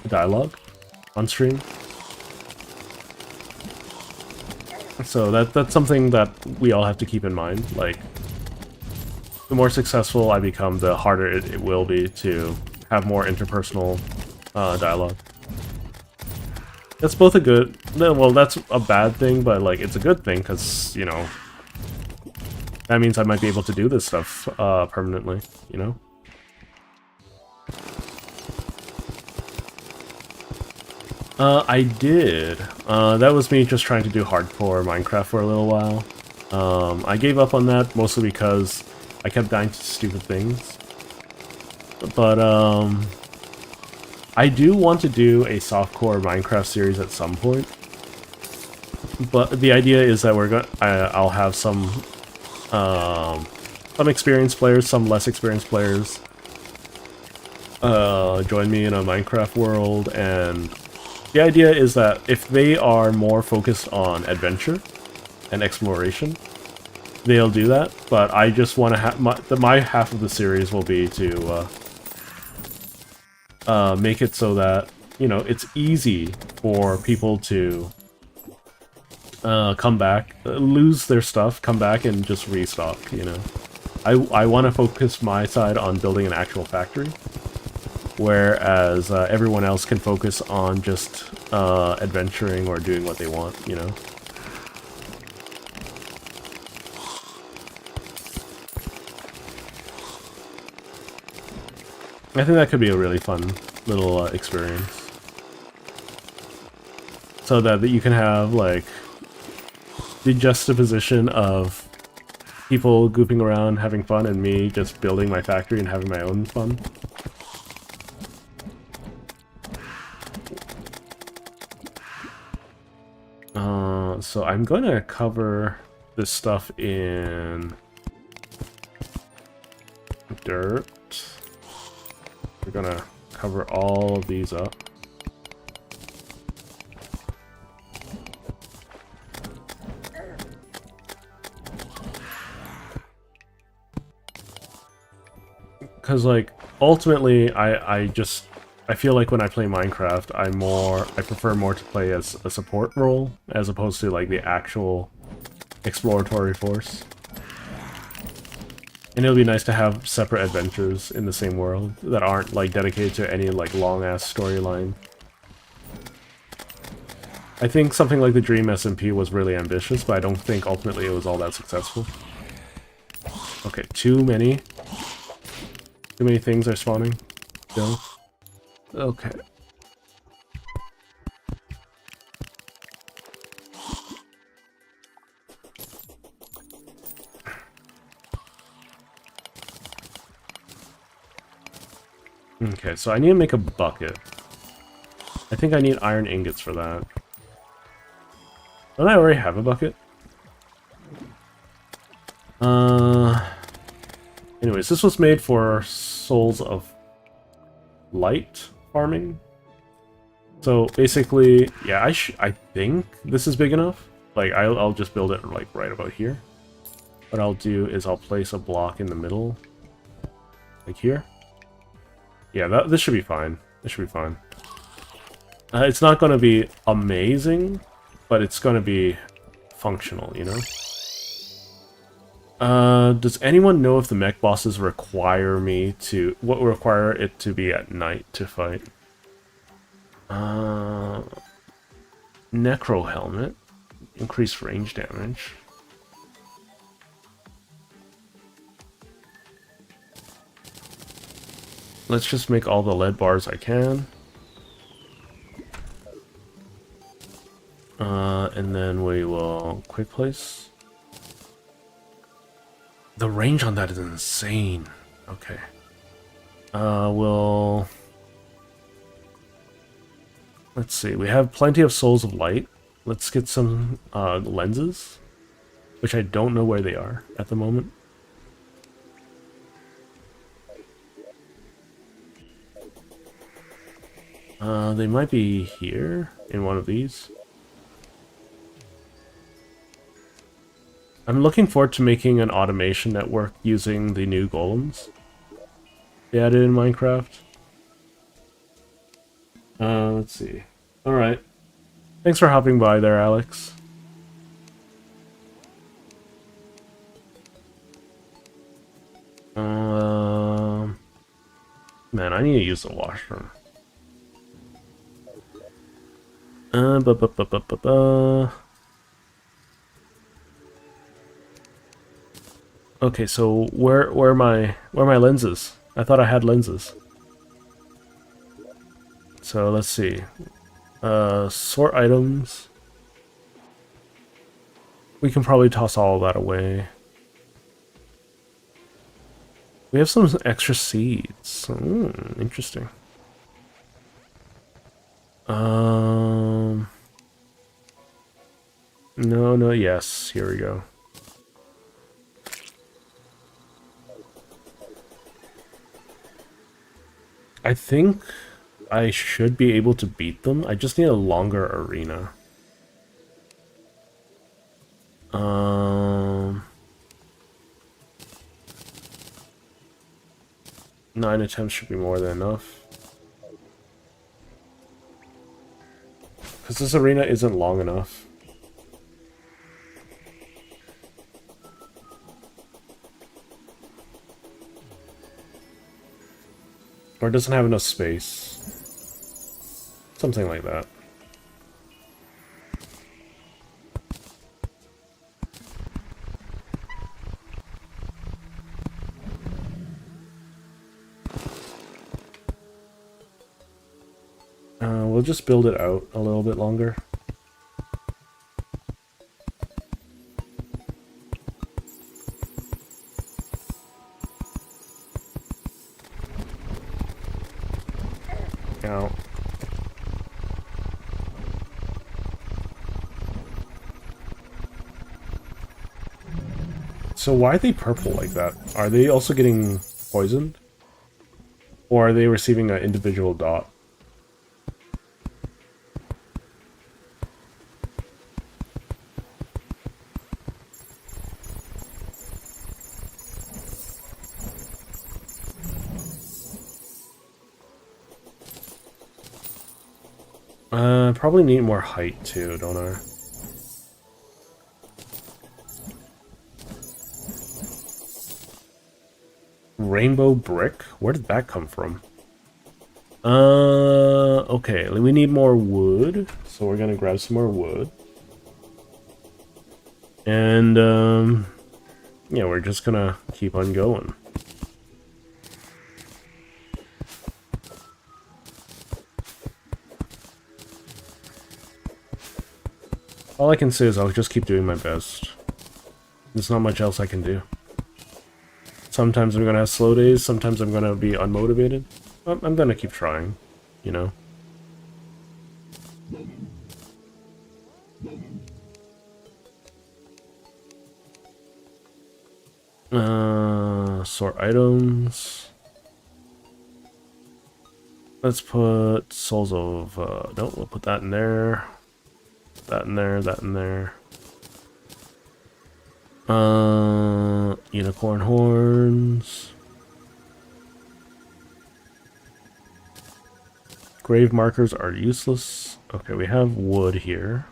dialogue on stream. So that's something that we all have to keep in mind. Like, the more successful I become, the harder it will be to have more interpersonal dialogue. That's both a good... Well, that's a bad thing, but, like, it's a good thing, because, you know, that means I might be able to do this stuff permanently, you know? I did. That was me just trying to do hardcore Minecraft for a little while. I gave up on that, mostly because I kept dying to stupid things. But, I do want to do a softcore Minecraft series at some point. But the idea is that I'll have some experienced players, some less experienced players join me in a Minecraft world, and the idea is that if they are more focused on adventure and exploration, they'll do that. But I just want to have my half of the series will be to make it so that, you know, it's easy for people to come back, lose their stuff, come back and just restock, you know. I want to focus my side on building an actual factory, whereas everyone else can focus on just adventuring or doing what they want, you know. I think that could be a really fun little experience. so that you can have like the juxtaposition of people goofing around having fun and me just building my factory and having my own fun. So I'm going to cover this stuff in dirt. We're going to cover all of these up. Because, like, ultimately, I feel like when I play Minecraft, I prefer more to play as a support role, as opposed to, like, the actual exploratory force. And it'll be nice to have separate adventures in the same world that aren't, like, dedicated to any, like, long-ass storyline. I think something like the Dream SMP was really ambitious, but I don't think ultimately it was all that successful. Okay, too many things are spawning. Still. Okay. Okay, so I need to make a bucket. I think I need iron ingots for that. Don't I already have a bucket? Anyways, this was made for Souls of Light farming. So basically, yeah, I think this is big enough. Like, I'll just build it like right about here. What I'll do is I'll place a block in the middle, like here. Yeah, this should be fine. This should be fine. It's not going to be amazing, but it's going to be functional, you know? Does anyone know if the mech bosses require it to be at night to fight? Necro helmet. Increased range damage. Let's just make all the lead bars I can. And then we will quick place. The range on that is insane. Okay. Let's see. We have plenty of Souls of Light. Let's get some lenses, which I don't know where they are at the moment. They might be here in one of these. I'm looking forward to making an automation network using the new golems they added in Minecraft. Let's see. Alright. Thanks for hopping by there, Alex. Man, I need to use the washroom. Okay, so where are my lenses? I thought I had lenses. So let's see. Sort items. We can probably toss all of that away. We have some extra seeds. Interesting. No, yes. Here we go. I think I should be able to beat them. I just need a longer arena. 9 attempts should be more than enough. Because this arena isn't long enough. Or it doesn't have enough space. Something like that. We'll just build it out a little bit longer. So why are they purple like that? Are they also getting poisoned? Or are they receiving an individual dot? Probably need more height too, don't I? Rainbow brick? Where did that come from? Okay, we need more wood, so we're gonna grab some more wood. And, yeah, we're just gonna keep on going. All I can say is I'll just keep doing my best. There's not much else I can do. Sometimes I'm gonna have slow days, sometimes I'm gonna be unmotivated. I'm gonna keep trying, you know? Sort items. Let's put souls of, no, we'll put that in there. That in there, that in there. Unicorn horns. Grave markers are useless. Okay, we have wood here.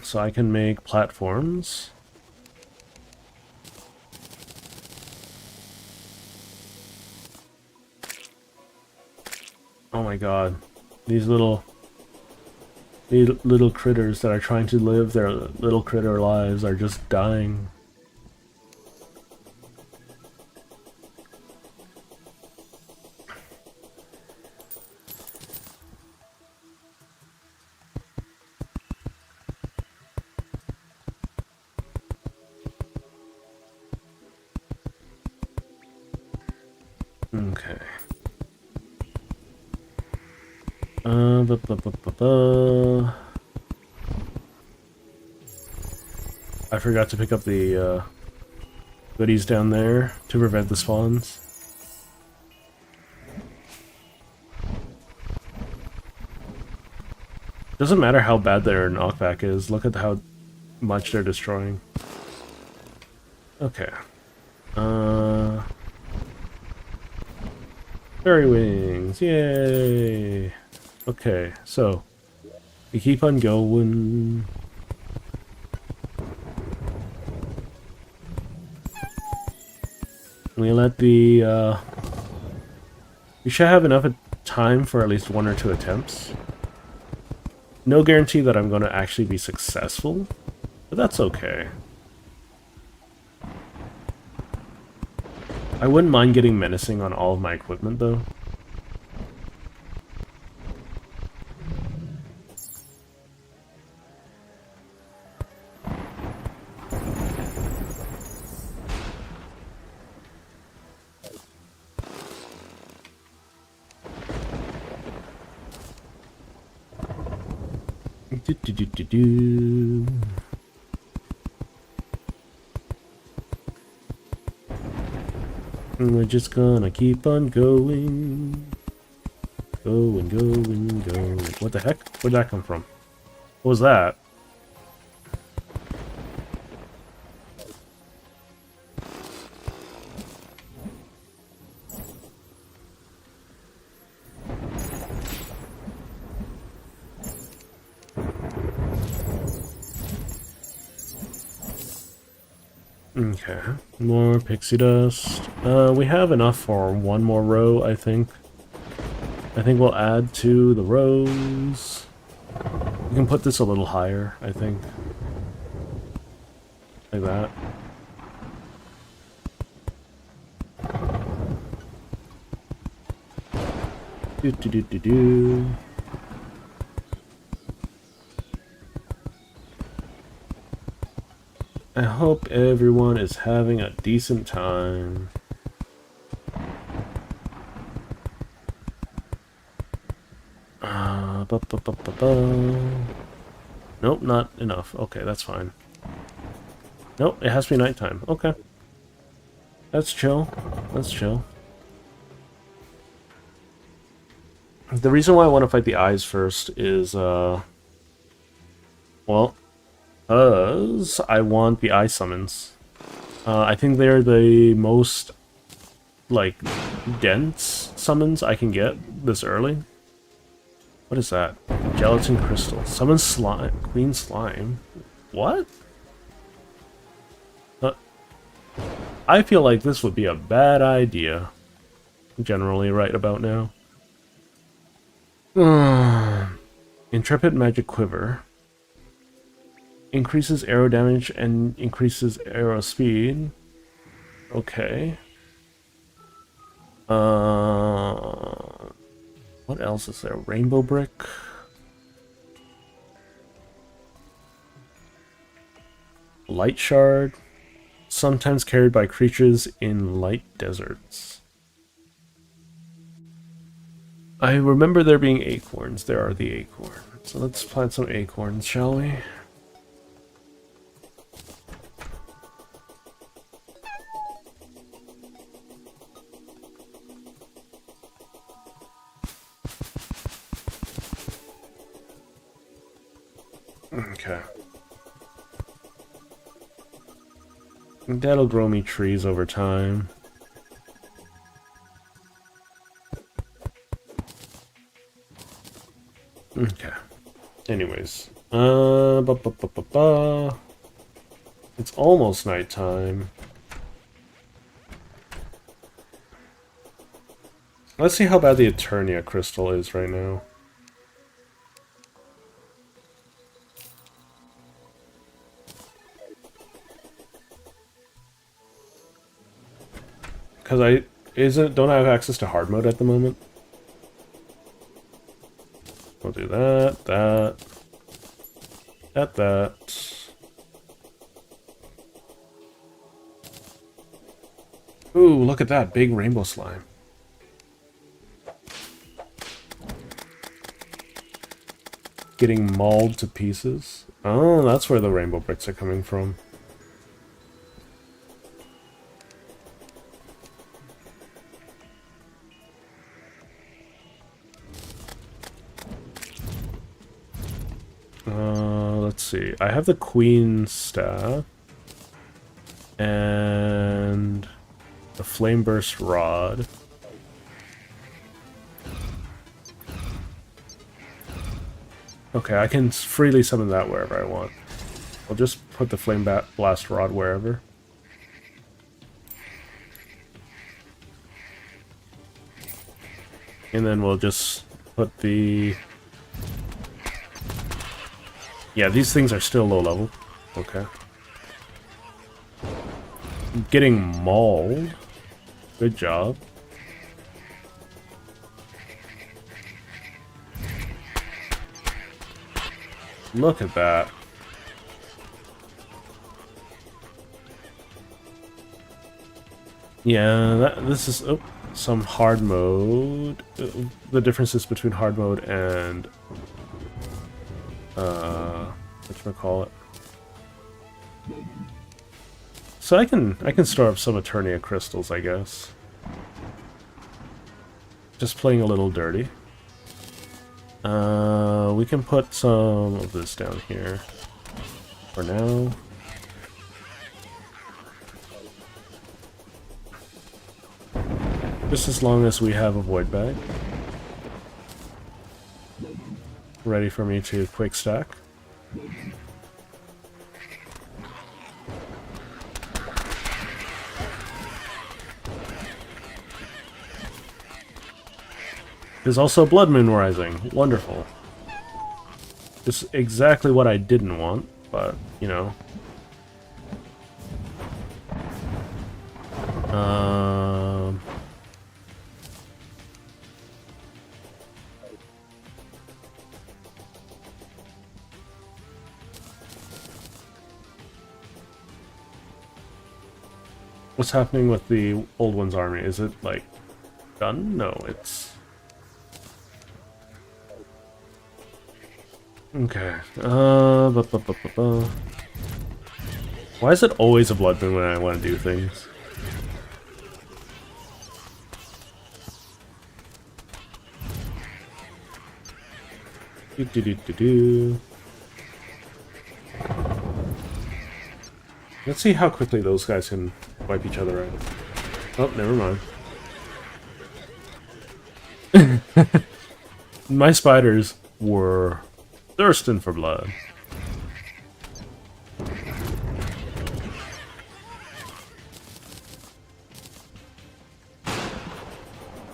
So I can make platforms. Oh my god. These little critters that are trying to live their little critter lives are just dying. Okay. I forgot to pick up the goodies down there to prevent the spawns. Doesn't matter how bad their knockback is, look at how much they're destroying. Okay. Fairy wings, yay! Okay, so we keep on going. We let the we should have enough time for at least 1 or 2 attempts. No guarantee that I'm going to actually be successful, but that's okay. I wouldn't mind getting menacing on all of my equipment, though. We're just gonna keep on going. Going, going, going. What the heck? Where'd that come from? What was that? Okay, more pixie dust. We have enough for 1 more row, I think. I think we'll add to the rows. We can put this a little higher, I think. Like that. Do. I hope everyone is having a decent time. Nope, not enough. Okay, that's fine. Nope, it has to be nighttime. Okay. That's chill. That's chill. The reason why I want to fight the eyes first is, well, because I want the eye summons. I think they're the most, like, dense summons I can get this early. What is that? Gelatin crystal. Summon slime. Queen slime. What? I feel like this would be a bad idea. Generally, right about now. Intrepid magic quiver. Increases arrow damage and increases arrow speed. Okay. What else is there? Rainbow brick. Light shard. Sometimes carried by creatures in light deserts. I remember there being acorns. There are the acorns. So let's plant some acorns, shall we? Okay. That'll grow me trees over time. Okay. Anyways. It's almost nighttime. Let's see how bad the Eternia crystal is right now. Because don't I have access to hard mode at the moment? We'll do that. Ooh, look at that big rainbow slime. Getting mauled to pieces. Oh, that's where the rainbow bricks are coming from. Let's see. I have the queen staff and the flame burst rod. Okay, I can freely summon that wherever I want. I'll just put the flame blast rod wherever. And then we'll just put the... Yeah, these things are still low level. Okay. Getting mauled. Good job. Look at that. Yeah, this is some hard mode. The differences between hard mode and whatchamacallit. So I can store up some Eternia crystals, I guess. Just playing a little dirty. We can put some of this down here for now. Just as long as we have a void bag ready for me to quick stack. There's also Blood Moon Rising. Wonderful. Just exactly what I didn't want, but, you know. What's happening with the Old One's army? Is it, like, done? No, it's... Okay. Why is it always a blood moon when I want to do things? Do. Let's see how quickly those guys can wipe each other out. Oh, never mind. My spiders were thirsting for blood.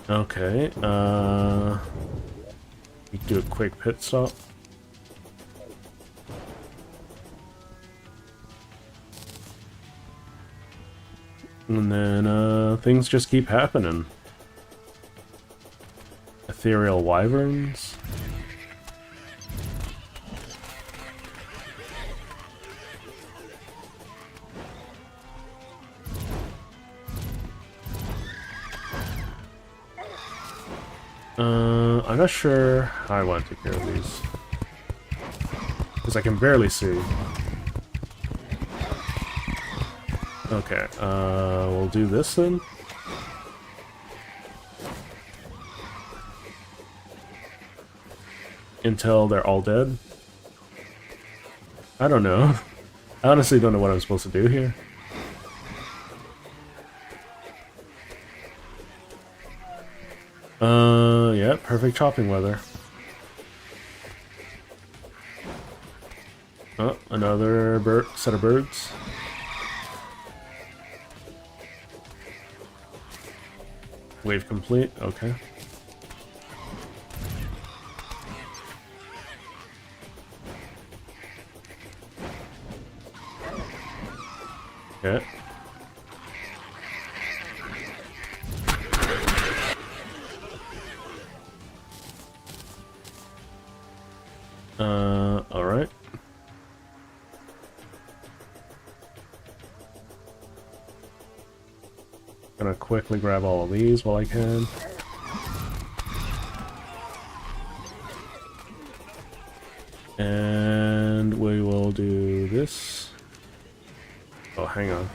Okay, we can do a quick pit stop. And then, things just keep happening. Ethereal wyverns. I'm not sure how I want to take care of these. Because I can barely see. Okay, we'll do this then. Until they're all dead. I don't know. I honestly don't know what I'm supposed to do here. Yeah, perfect chopping weather. Oh, another set of birds. Wave complete, okay. Okay. Alright. Gonna quickly grab all of these while I can. And we will do this. Oh, hang on.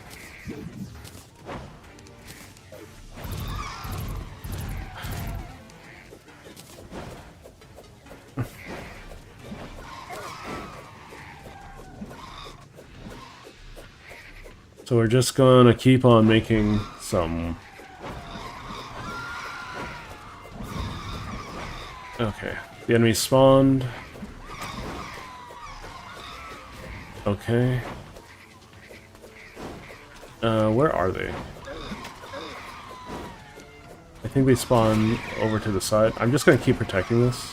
So we're just gonna keep on making some... Okay, the enemy spawned. Okay. Where are they? I think they spawn over to the side. I'm just gonna keep protecting this.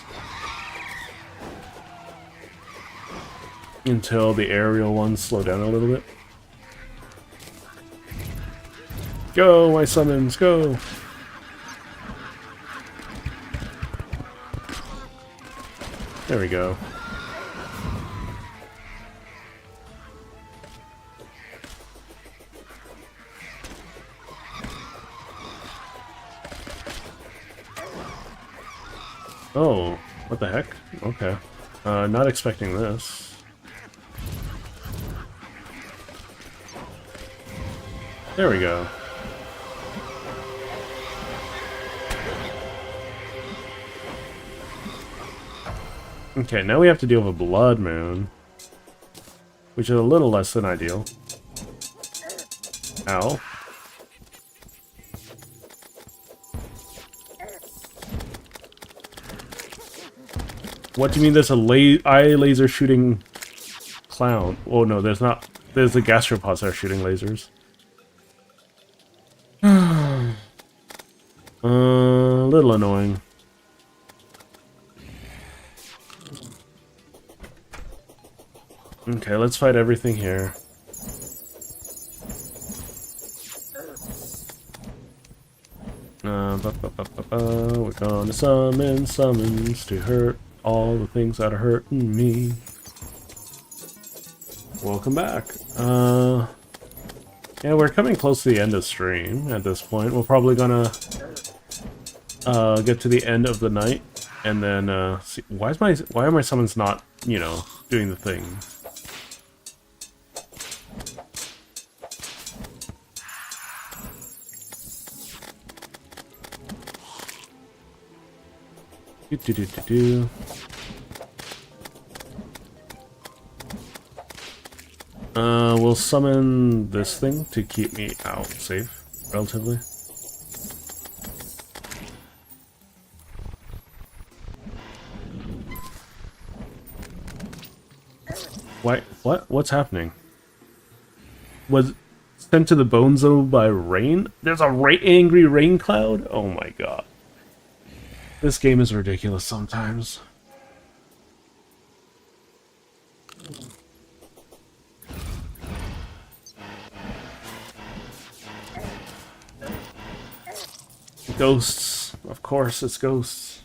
Until the aerial ones slow down a little bit. Go, my summons, go! There we go. Oh, what the heck? Okay. Not expecting this. There we go. Okay, now we have to deal with a blood moon, which is a little less than ideal. Ow. What do you mean there's a eye laser shooting clown? Oh no, there's not. There's the gastropods that are shooting lasers. A little annoying. Okay, let's fight everything here. We're gonna summon summons to hurt all the things that are hurting me. Welcome back. Yeah, we're coming close to the end of stream at this point. We're probably gonna get to the end of the night and then see. Why are my summons not you know, doing the thing. Do. We'll summon this thing to keep me out safe, relatively. Why? What? What's happening? Was sent to the bone zone by rain? There's a angry rain cloud? Oh my god. This game is ridiculous sometimes. Ghosts. Of course, it's ghosts.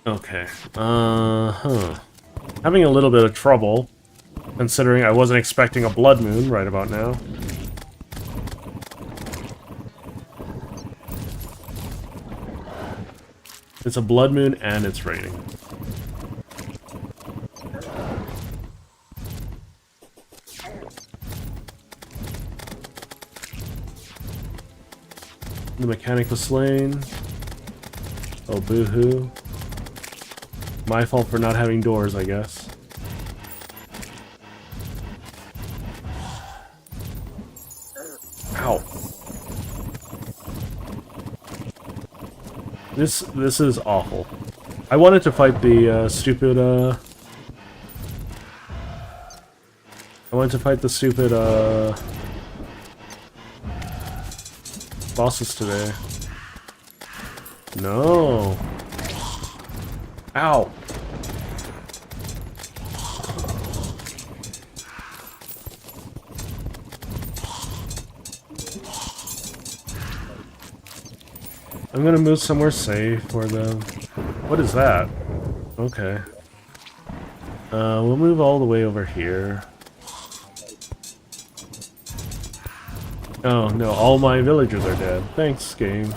Okay. Having a little bit of trouble, considering I wasn't expecting a blood moon right about now. It's a blood moon and it's raining. The mechanic was slain. Oh, boo-hoo. My fault for not having doors, I guess. Ow. This is awful. I wanted to fight the stupid bosses today. No. Ow. I'm gonna move somewhere safe for them. What is that? Okay. We'll move all the way over here. Oh no, all my villagers are dead. Thanks, game.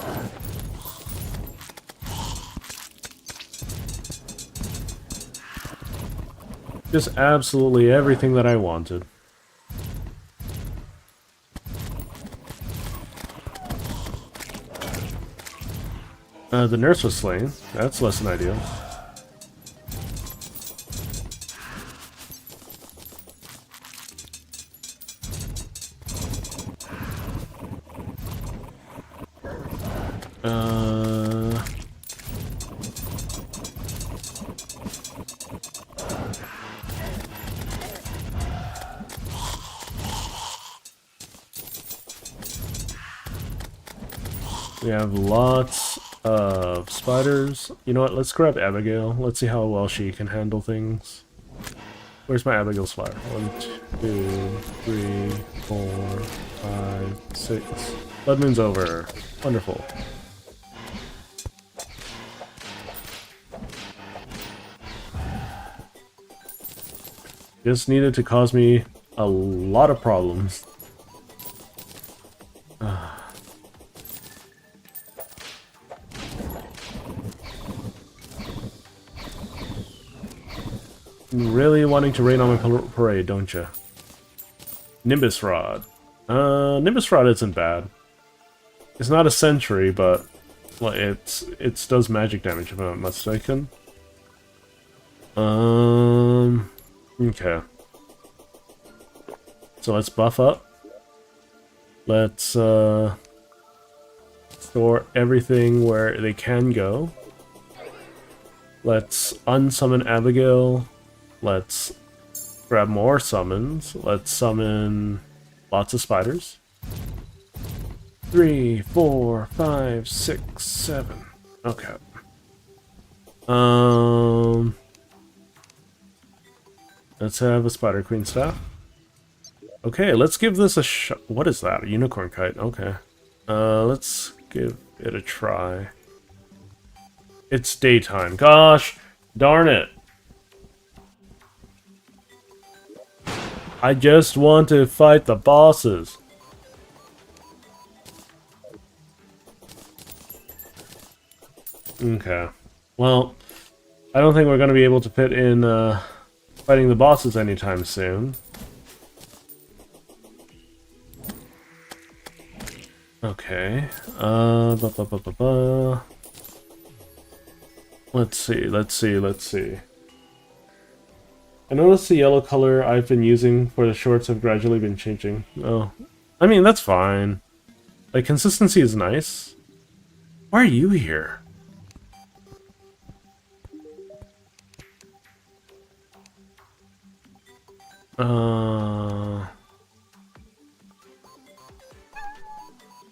Just absolutely everything that I wanted. The nurse was slain. That's less than ideal. We have lots of spiders. You know what? Let's grab Abigail. Let's see how well she can handle things. Where's my Abigail's fire? 1, 2, 3, 4, 5, 6. Blood moon's over. Wonderful. This needed to cause me a lot of problems. Really wanting to rain on my parade, don't you? Nimbus Rod. Nimbus Rod isn't bad. It's not a sentry, but it does magic damage if I'm not mistaken. Okay. So let's buff up. Let's store everything where they can go. Let's unsummon Abigail. Let's grab more summons. Let's summon lots of spiders. 3, 4, 5, 6, 7. Okay. Let's have a Spider Queen staff. Okay, let's give this a shot. What is that? A unicorn kite. Okay. Let's give it a try. It's daytime. Gosh, darn it. I just want to fight the bosses. Okay. Well, I don't think we're going to be able to fit in fighting the bosses anytime soon. Okay. Let's see, let's see, let's see. I noticed the yellow color I've been using for the shorts have gradually been changing. Oh. I mean, that's fine. Like, consistency is nice. Why are you here?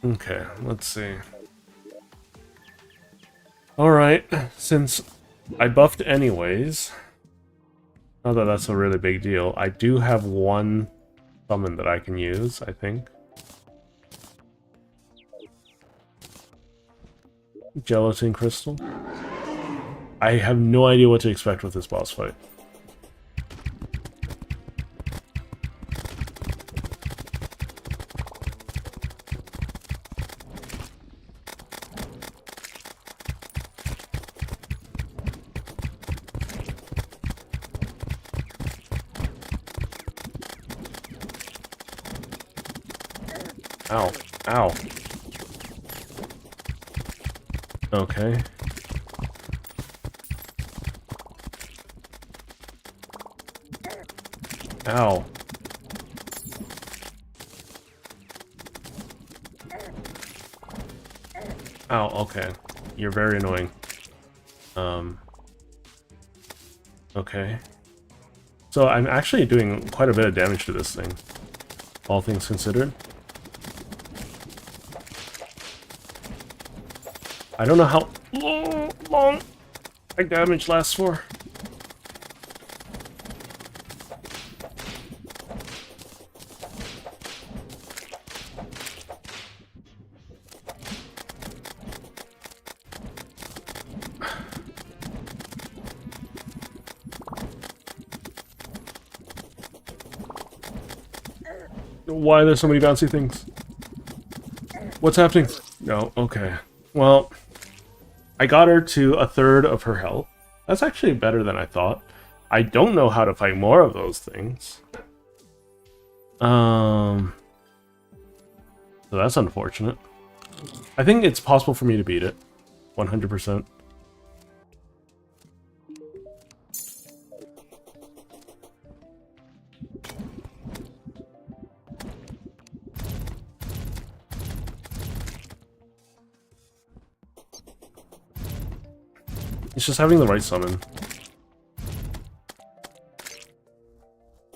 Okay, let's see. Alright, since I buffed anyways, not that that's a really big deal, I do have one summon that I can use, I think. Gelatin Crystal. I have no idea what to expect with this boss fight. Ow. Ow. Okay. Ow. Ow, okay. You're very annoying. Okay. So I'm actually doing quite a bit of damage to this thing, all things considered. I don't know how long my damage lasts for. Why are there so many bouncy things? What's happening? No, okay. Well, I got her to a third of her health. That's actually better than I thought. I don't know how to fight more of those things. So that's unfortunate. I think it's possible for me to beat it. 100%. It's just having the right summon.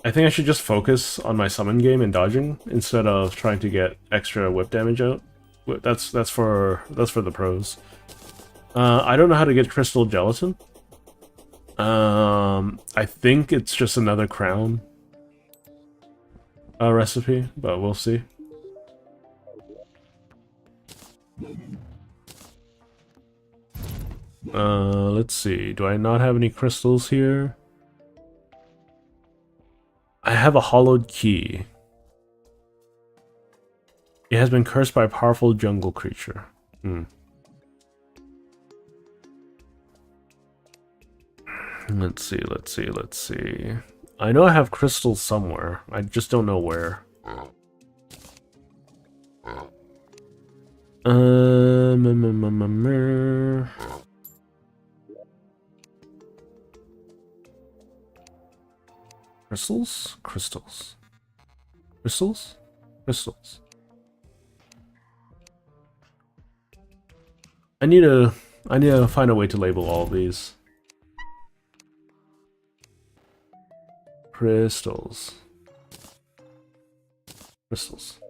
I think I should just focus on my summon game and dodging instead of trying to get extra whip damage out. That's for the pros. I don't know how to get crystal gelatin. I think it's just another crown recipe, but we'll see. Let's see. Do I not have any crystals here? I have a hollowed key. It has been cursed by a powerful jungle creature. Let's see, let's see, let's see. I know I have crystals somewhere. I just don't know where. Crystals? Crystals. Crystals? Crystals. I need to find a way to label all of these. Crystals. Crystals.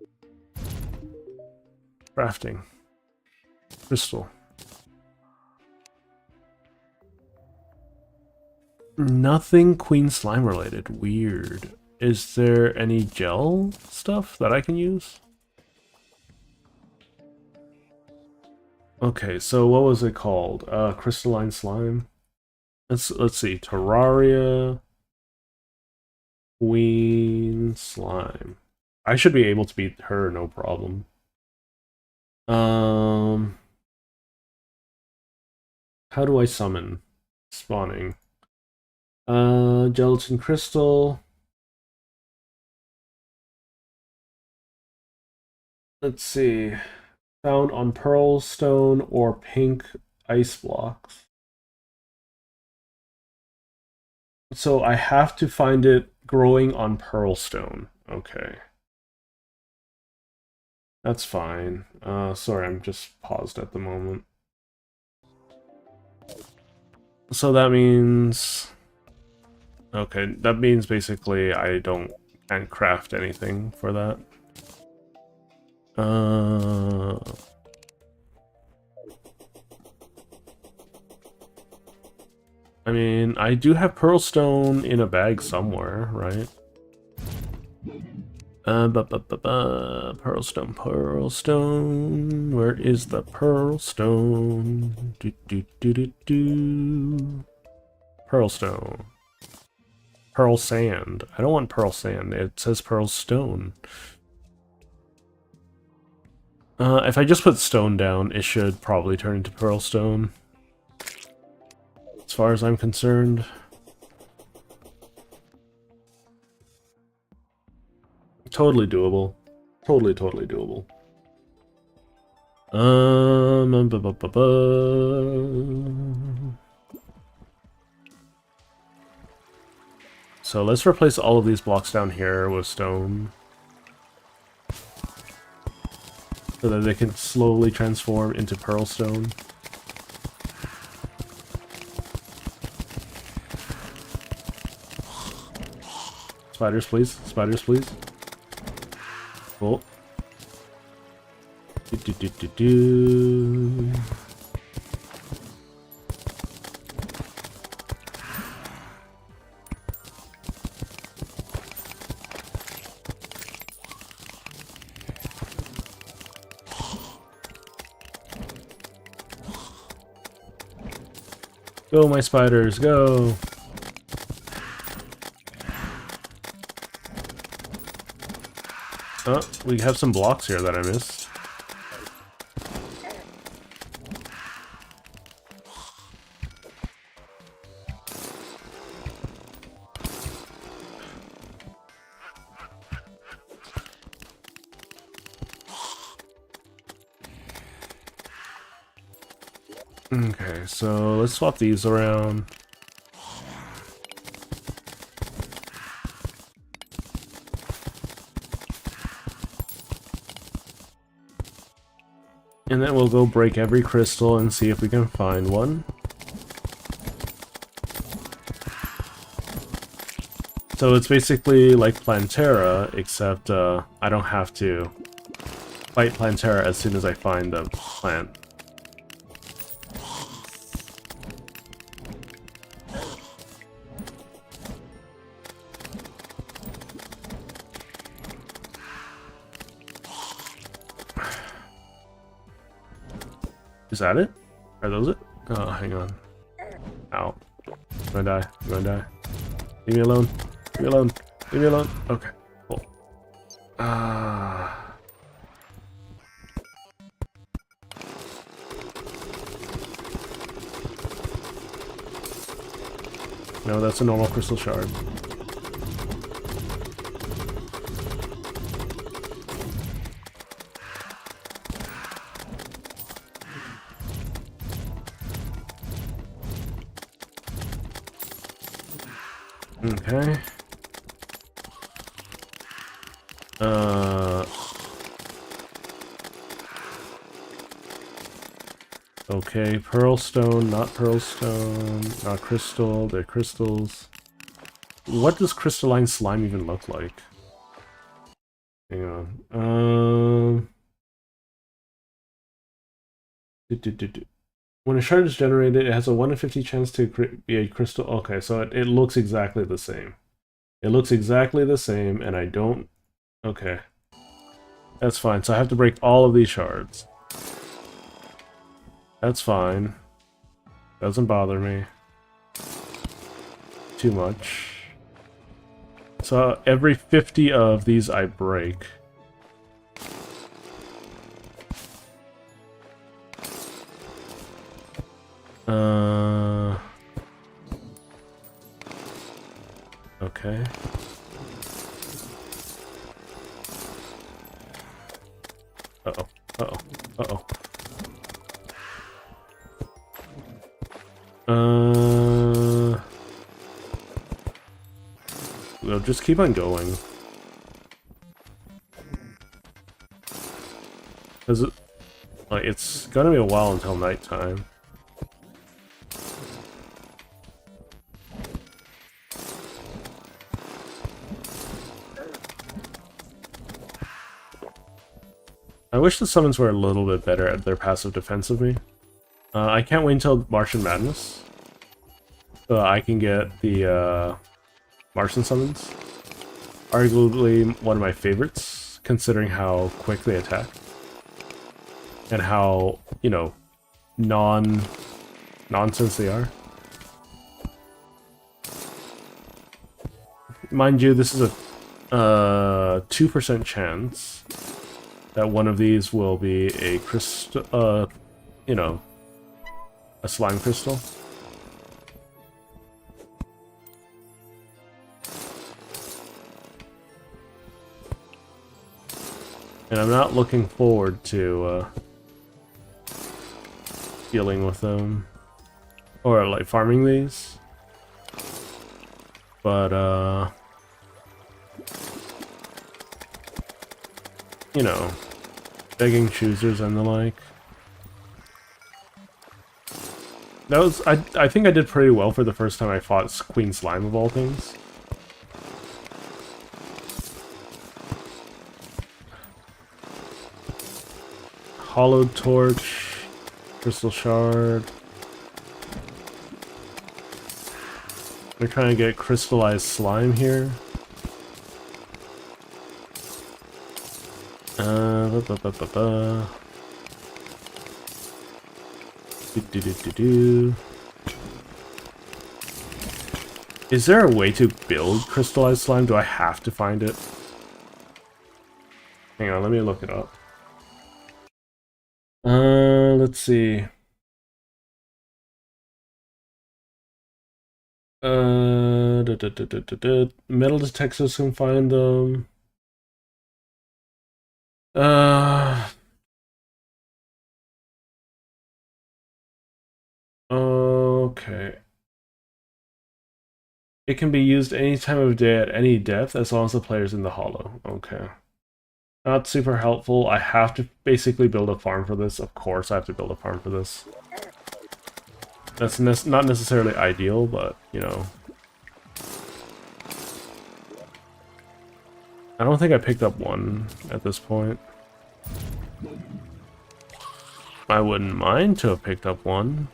Crafting. Crystal. Nothing Queen Slime related. Weird. Is there any gel stuff that I can use? Okay, so what was it called? Crystalline Slime? Let's see. Terraria. Queen Slime. I should be able to beat her, no problem. How do I summon? Spawning. Gelatin crystal. Let's see. Found on pearl stone or pink ice blocks. So I have to find it growing on pearl stone. Okay. That's fine. Sorry, I'm just paused at the moment. So that means... Okay, that means basically I can't craft anything for that. I mean, I do have pearl stone in a bag somewhere, right? Pearl stone, pearl stone. Where is the pearl stone? Pearl stone. Pearl sand. I don't want pearl sand. It says pearl stone. If I just put stone down, it should probably turn into pearl stone. As far as I'm concerned. Totally doable. Totally doable. So let's replace all of these blocks down here with stone. So that they can slowly transform into pearl stone. Spiders, please. Spiders, please. Cool. Go, my spiders, go! Oh, we have some blocks here that I missed. Okay, so let's swap these around. And then we'll go break every crystal and see if we can find one. So it's basically like Plantera, except I don't have to fight Plantera as soon as I find the plant. Is that it? Are those it? Oh, hang on. Ow. I'm gonna die. I'm gonna die. Leave me alone. Leave me alone. Leave me alone. Okay. Cool. No, that's a normal crystal shard. Okay. Okay, pearl stone, not pearl stone, not crystal, they're crystals. What does crystalline slime even look like? Hang on. When a shard is generated, it has a 1 in 50 chance to be a crystal. Okay, so it looks exactly the same. It looks exactly the same, and I don't... Okay. That's fine, so I have to break all of these shards. That's fine. Doesn't bother me too much. So every 50 of these I break. Okay. Uh-oh. Uh-oh. Uh-oh. We'll just keep on going. Cause it's gonna be a while until nighttime. I wish the summons were a little bit better at their passive defense of me. I can't wait until Martian Madness. So I can get the Martian summons. Arguably one of my favorites, considering how quick they attack. And how, you know, nonsense they are. Mind you, this is a 2% chance that one of these will be a crystal, you know, a slime crystal. And I'm not looking forward to dealing with them or like farming these. But you know, begging choosers and the like. That was I think I did pretty well for the first time I fought Queen Slime of all things. Hollowed Torch, Crystal Shard. We're trying to get crystallized slime here. Is there a way to build crystallized slime? Do I have to find it? Hang on, let me look it up. Let's see. Metal detectors can find them. Okay. It can be used any time of day at any depth as long as the player's in the hollow. Okay. Not super helpful. I have to basically build a farm for this. Of course I have to build a farm for this. That's not necessarily ideal, but, you know. I don't think I picked up one at this point. I wouldn't mind to have picked up one.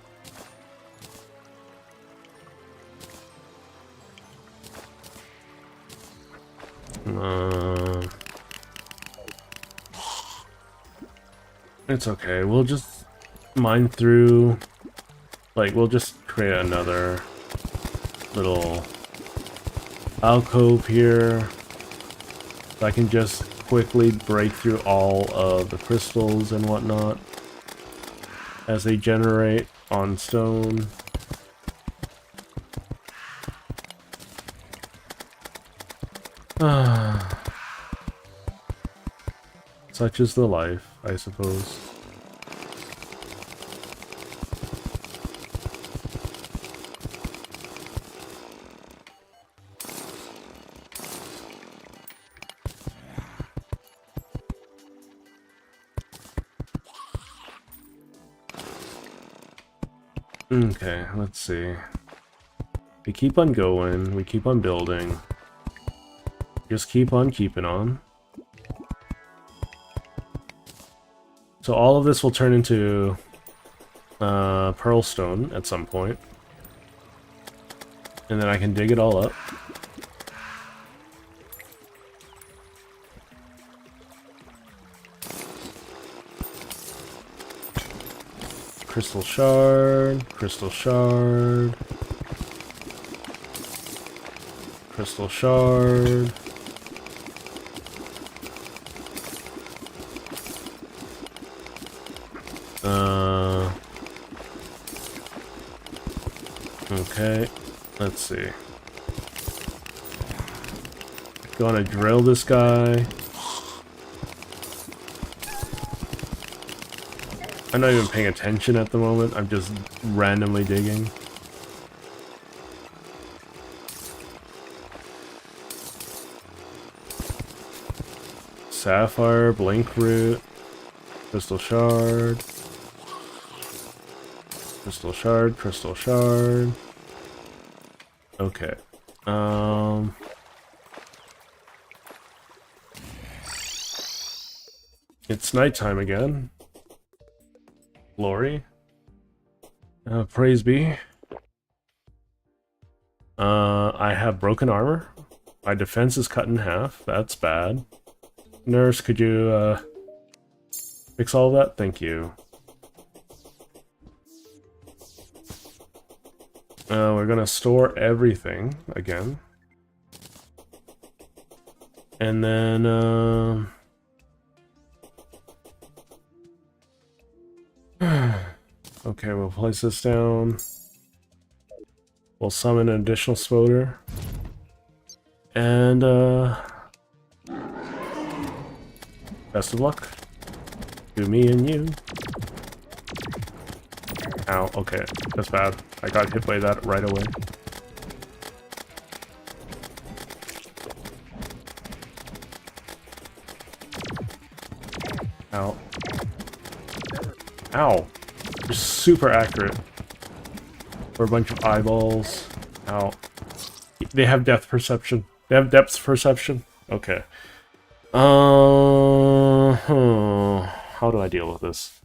It's okay. We'll just mine through. Like, we'll just create another little alcove here. So I can just quickly break through all of the crystals and whatnot as they generate on stone. Such is the life, I suppose. Okay, let's see. We keep on going, we keep on building. Just keep on keeping on. So all of this will turn into pearl stone at some point. And then I can dig it all up. Crystal shard, crystal shard, crystal shard. Okay, let's see. Gonna drill this guy. I'm not even paying attention at the moment. I'm just randomly digging. Sapphire, blink root, crystal shard, crystal shard, crystal shard. Okay. It's nighttime again. Glory. Praise be. I have broken armor. My defense is cut in half. That's bad. Nurse, could you fix all of that? Thank you. We're gonna store everything again. And then okay, we'll place this down. We'll summon an additional spoder. And best of luck to me and you. Ow, okay, that's bad. I got hit by that right away. Ow. Ow. Just super accurate. For a bunch of eyeballs. Ow. They have depth perception. They have depth perception? Okay. How do I deal with this?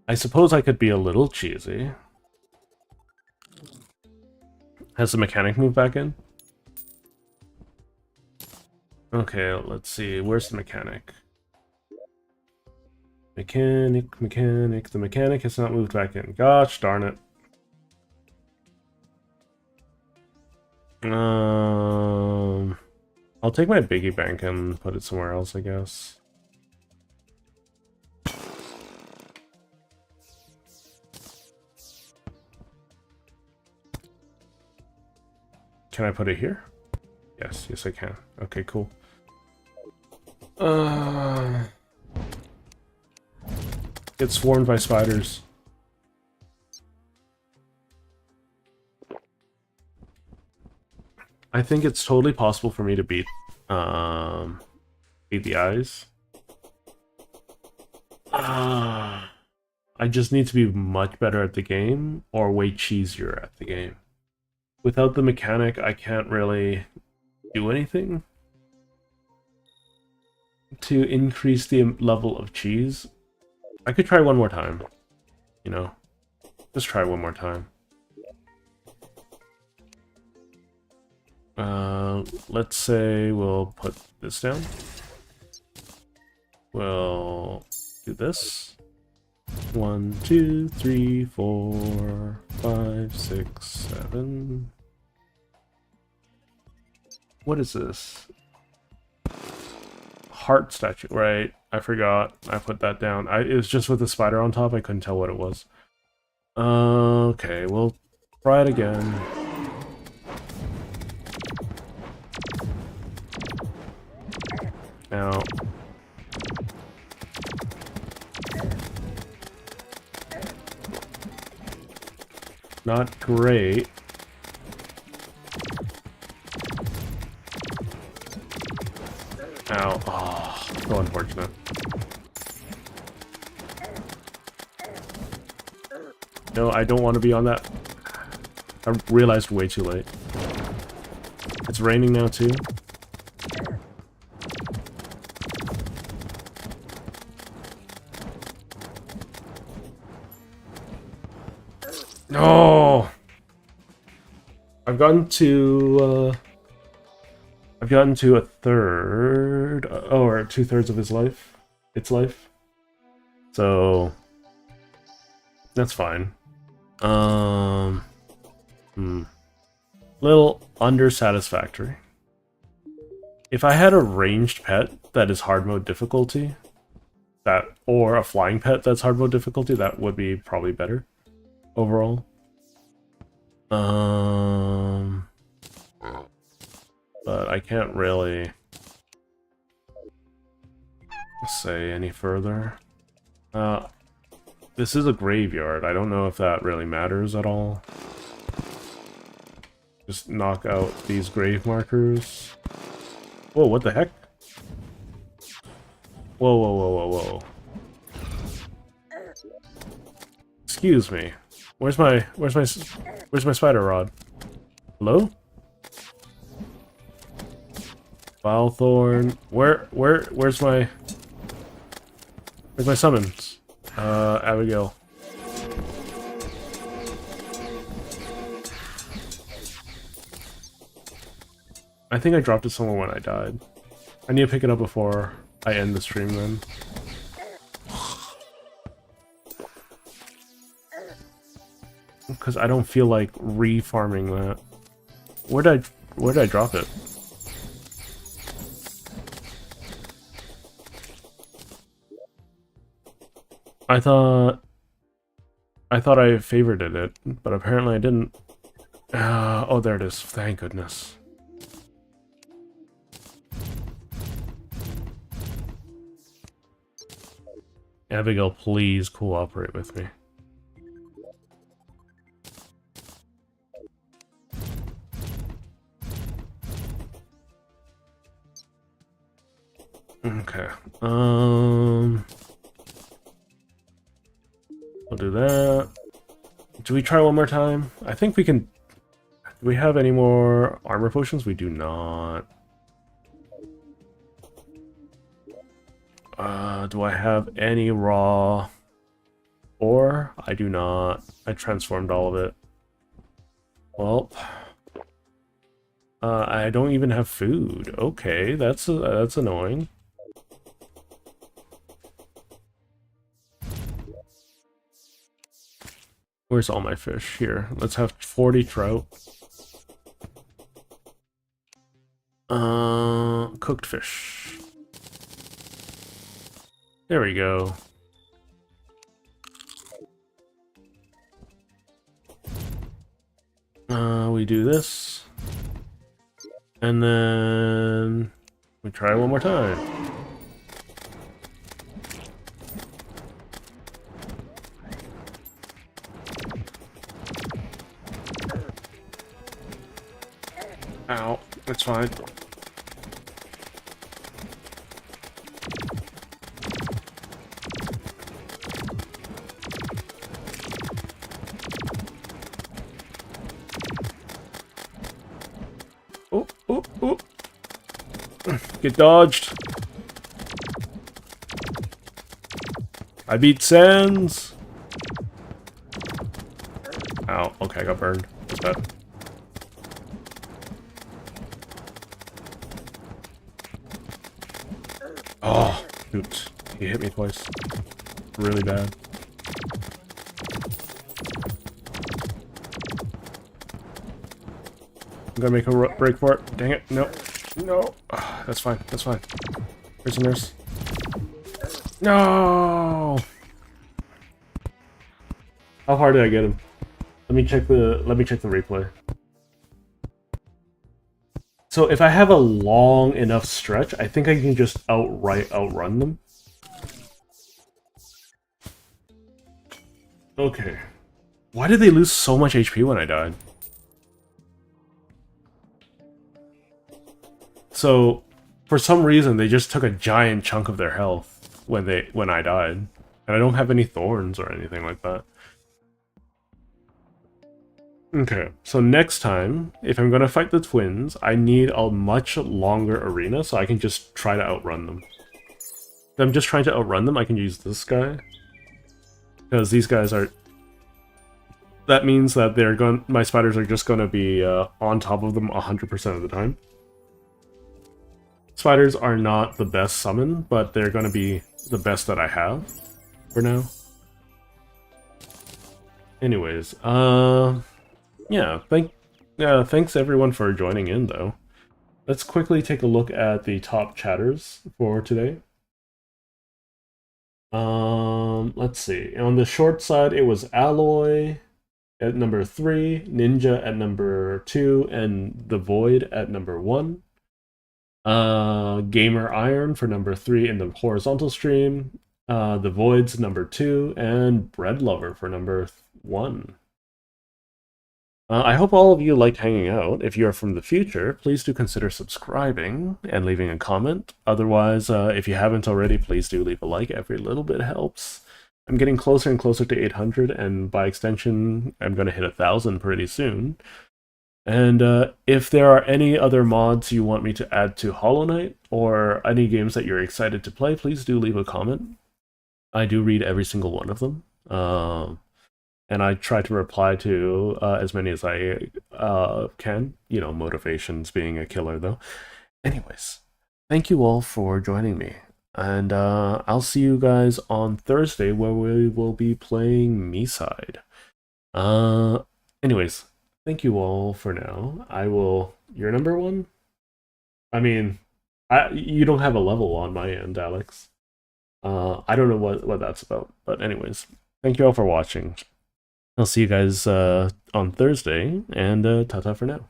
I suppose I could be a little cheesy. Has the mechanic moved back in? Okay, let's see. Where's the mechanic? Mechanic. The mechanic has not moved back in. Gosh darn it. I'll take my piggy bank and put it somewhere else, I guess. Can I put it here? Yes, I can. Okay, cool. Get swarmed by spiders. I think it's totally possible for me to beat the eyes. I just need to be much better at the game, or way cheesier at the game. Without the mechanic, I can't really do anything to increase the level of cheese. I could try one more time, you know. Just try one more time. Let's say we'll put this down. We'll do this. 1, 2, 3, 4, 5, 6, 7. What is this? Heart statue, right? I forgot. I put that down. It was just with the spider on top. I couldn't tell what it was. Okay, we'll try it again. Now, not great. Ow. Oh, so unfortunate. No, I don't want to be on that. I realized way too late. It's raining now too. No! I've gotten to a third, or 2/3 of his life. Its life. So that's fine. Little undersatisfactory. If I had a ranged pet that is hard mode difficulty, or a flying pet that's hard mode difficulty, that would be probably better. overall. But I can't really say any further. This is a graveyard. I don't know if that really matters at all. Just knock out these grave markers. Whoa, what the heck? Whoa, whoa, whoa, whoa, whoa. Excuse me. Where's my spider rod? Hello? Vilethorn. Where's my summons? Abigail. I think I dropped it somewhere when I died. I need to pick it up before I end the stream then. Because I don't feel like re-farming that. Where did I drop it? I thought I favorited it, but apparently I didn't. Oh, there it is. Thank goodness. Abigail, please cooperate with me. Okay. We'll do that. Do we try one more time? I think we can. Do we have any more armor potions? We do not. Do I have any raw ore? I do not. I transformed all of it. Well, I don't even have food. Okay, that's annoying. Where's all my fish? Here, let's have 40 trout. Cooked fish. There we go. We do this. And then we try one more time. Ow, it's fine. Oh, oh, oh. Get dodged. I beat Sans. Ow, okay, I got burned. That's bad. Oh, oops. He hit me twice. Really bad. I'm gonna make a break for it. Dang it. No. No. Oh, that's fine. That's fine. Where's the nurse? No! How far did I get him? Let me check the replay. So if I have a long enough stretch, I think I can just outrun them. Okay. Why did they lose so much HP when I died? So, for some reason, they just took a giant chunk of their health when I died. And I don't have any thorns or anything like that. Okay, so next time, if I'm gonna fight the twins, I need a much longer arena so I can just try to outrun them. If I'm just trying to outrun them, I can use this guy. Because these guys are... That means that my spiders are just gonna be on top of them 100% of the time. Spiders are not the best summon, but they're gonna be the best that I have for now. Anyways, yeah, thanks everyone for joining in, though. Let's quickly take a look at the top chatters for today. Let's see. On the short side, it was Alloy, at number 3, Ninja at number 2, and The Void at number 1. Gamer Iron for number 3 in the horizontal stream. The Void's number 2, and Bread Lover for number 1. I hope all of you liked hanging out. If you are from the future, please do consider subscribing and leaving a comment. Otherwise, if you haven't already, please do leave a like. Every little bit helps. I'm getting closer and closer to 800, and by extension, I'm going to hit 1,000 pretty soon. And if there are any other mods you want me to add to Hollow Knight, or any games that you're excited to play, please do leave a comment. I do read every single one of them. And I try to reply to as many as I can. You know, motivations being a killer, though. Anyways, thank you all for joining me. And I'll see you guys on Thursday, where we will be playing Me-Side. Anyways, thank you all for now. I will... You're number 1? I mean, you don't have a level on my end, Alex. I don't know what that's about. But anyways, thank you all for watching. I'll see you guys on Thursday, and ta-ta for now.